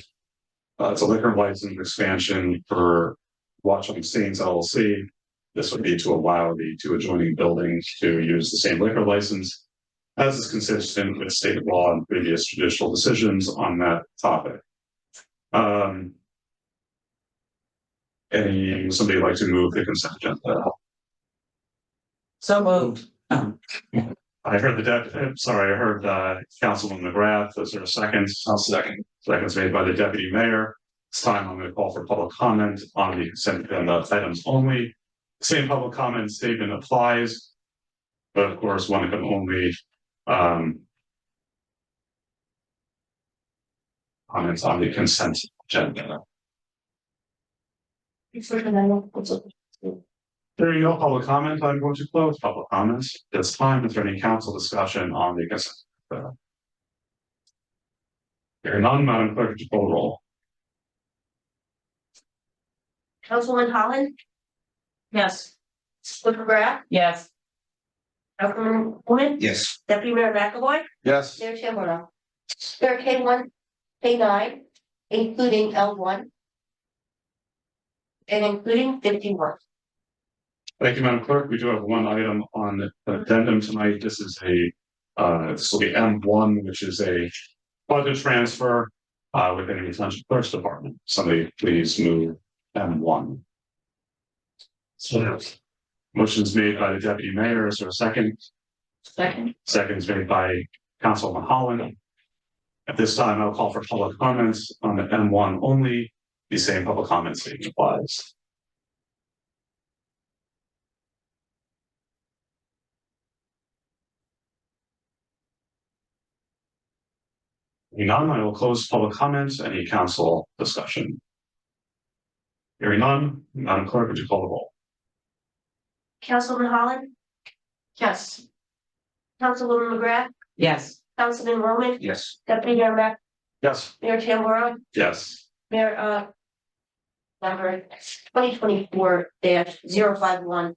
It's a liquor license expansion for Watchung Saints LLC. This would be to allow the 2 adjoining buildings to use the same liquor license, as is consistent with state law and previous judicial decisions on that topic. Somebody like to move the consent agenda? So moved. I heard I heard Councilman McGrath. Is there a second? I'll second. Second's made by the deputy mayor. This time I'm going to call for public comment on the consent agenda items only. Same public comment statement applies. But of course, one can only comments on the consent agenda. There no public comment. I'm going to close public comments. This time, is there any council discussion on the consent agenda? Hearing none, Madam Clerk, would you call the roll? Councilwoman Holland, Yes. McGrath, Yes. Councilman Woman, Yes. Deputy Mayor McAvoy, Yes. Mayor Tamura. There are K1, K9, including L1. And including 51. Thank you, Madam Clerk. We do have 1 item on the addendum tonight. This is this will be M1, which is a budget transfer within the Township Clerk's Department. Somebody please move M1. So Motion's made by the deputy mayor. Is there a second? Second. Second is made by Councilman Holland. At this time, I'll call for public comments on the M1 only. The same public comment statement applies. Hearing none, I will close public comments. Any council discussion? Hearing none, Madam Clerk, would you call the roll? Councilman Holland? Yes. Councilwoman McGrath? Yes. Councilman Roman? Yes. Deputy Mayor Mac? Yes. Mayor Tamburello? Yes. Mayor, number 2024-051.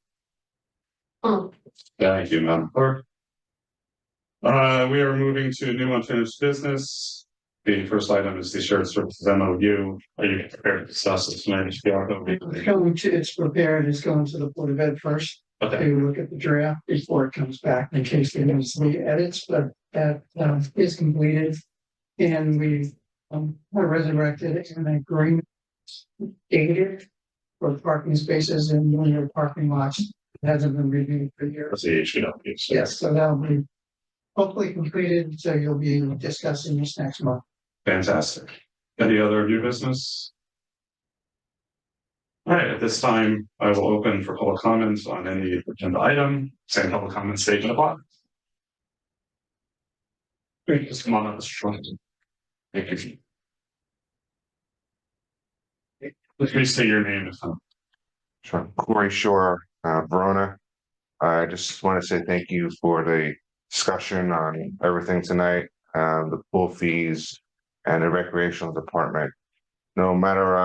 Thank you, Madam Clerk. We are moving to new unfinished business. The first item is the shared services MOU. Are you prepared to discuss this tonight, Mr. Bianco? It's prepared, it's going to the Board of Ed first. Okay. To look at the draft before it comes back in case there needs to be edits, but that is completed. And we resurrected an agreement dated for parking spaces in linear parking lots. It hasn't been reviewed for years. That's the HPW. Yes, so that'll be hopefully completed, so you'll be discussing this next month. Fantastic. Any other new business? All right, at this time, I will open for public comments on any agenda item. Same public comment statement applies. Great, just come on up, Mr. Schwartz. Thank you. Please say your name. Sure. Corey Shore, Verona. I just want to say thank you for the discussion on everything tonight, the pool fees and the recreational department. No matter,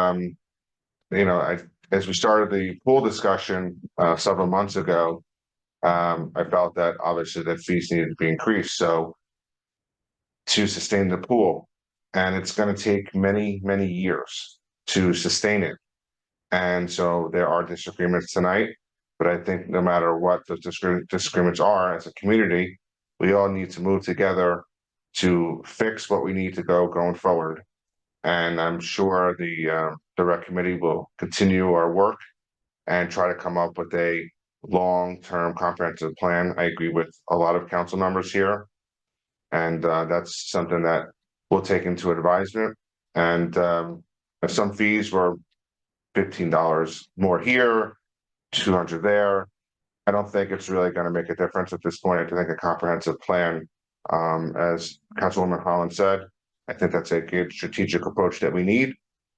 as we started the pool discussion several months ago, I felt that obviously the fees needed to be increased. So to sustain the pool, and it's going to take many, many years to sustain it. And so there are disagreements tonight, but I think no matter what the disagreements are as a community, we all need to move together to fix what we need to going forward. And I'm sure the rec committee will continue our work and try to come up with a long-term comprehensive plan. I agree with a lot of council members here. And that's something that we'll take into advisement. And if some fees were $15 more here, $200 there, I don't think it's really going to make a difference at this point. I think a comprehensive plan, as Councilwoman Holland said, I think that's a good strategic approach that we need.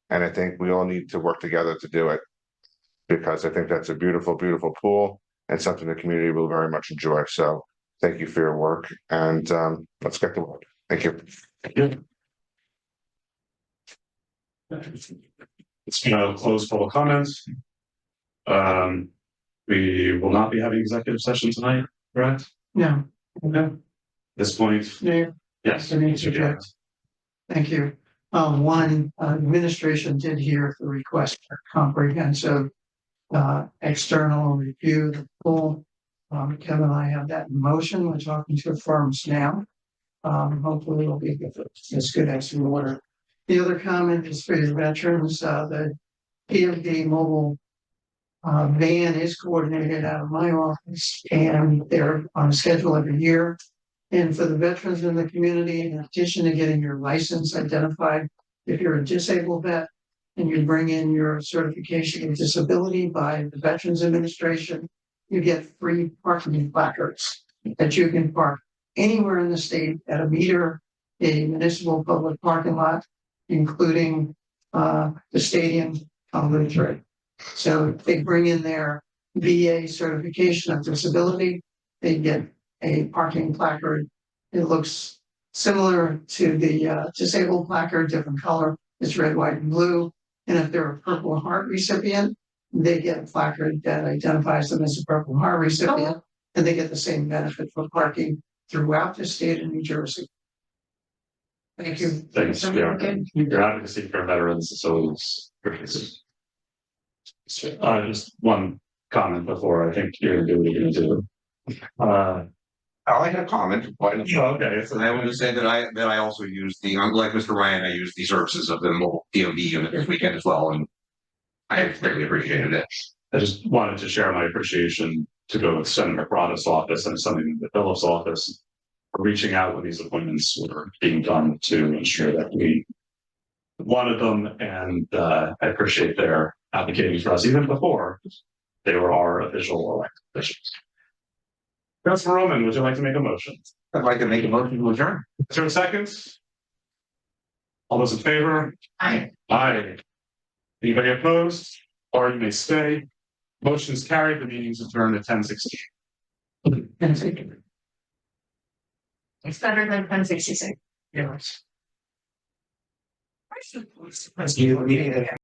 And I think we all need to work together to do it, because I think that's a beautiful, beautiful pool and something the community will very much enjoy. So thank you for your work, and let's get to work. Thank you. It's going to close public comments. We will not be having executive session tonight, correct? No. Okay. At this point. Mayor? Yes. Thank you. One, administration did hear the request for comprehensive external review of the pool. Kevin and I have that in motion. We're talking to firms now. Hopefully it'll be as good as we order. The other comment is for your veterans. The PMD mobile van is coordinated out of my office, and they're on a schedule every year. And for the veterans in the community, in addition to getting your license identified, if you're a disabled vet and you bring in your certification of disability by the Veterans Administration, you get free parking placards that you can park anywhere in the state at a meter, a municipal public parking lot, including the stadium on Route 3. So they bring in their VA certification of disability, they get a parking placard. It looks similar to the disabled placard, different color. It's red, white, and blue. And if they're a Purple Heart recipient, they get a placard that identifies them as a Purple Heart recipient, and they get the same benefit for parking throughout the state of New Jersey. Thank you. Thanks. Your advocacy for veterans is always just one comment before I think you're going to do what you're going to do. I had a comment. Okay. And I want to say that I also use unlike Mr. Ryan, I use the services of the mobile DOD unit this weekend as well, and I greatly appreciated it. I just wanted to share my appreciation to go with Senator Brada's office and something in the Phillips office for reaching out when these appointments were being done to ensure that we wanted them, and I appreciate their advocating for us even before they were our official elected officials. Councilor Roman, would you like to make a motion? I'd like to make a motion to adjourn. Is there a second? All those in favor? Aye. Aye. Anybody opposed? Or you may stay. Motion is carried. The meeting is adjourned at 10:16. It's better than 1066. Yes. Let's do the meeting again.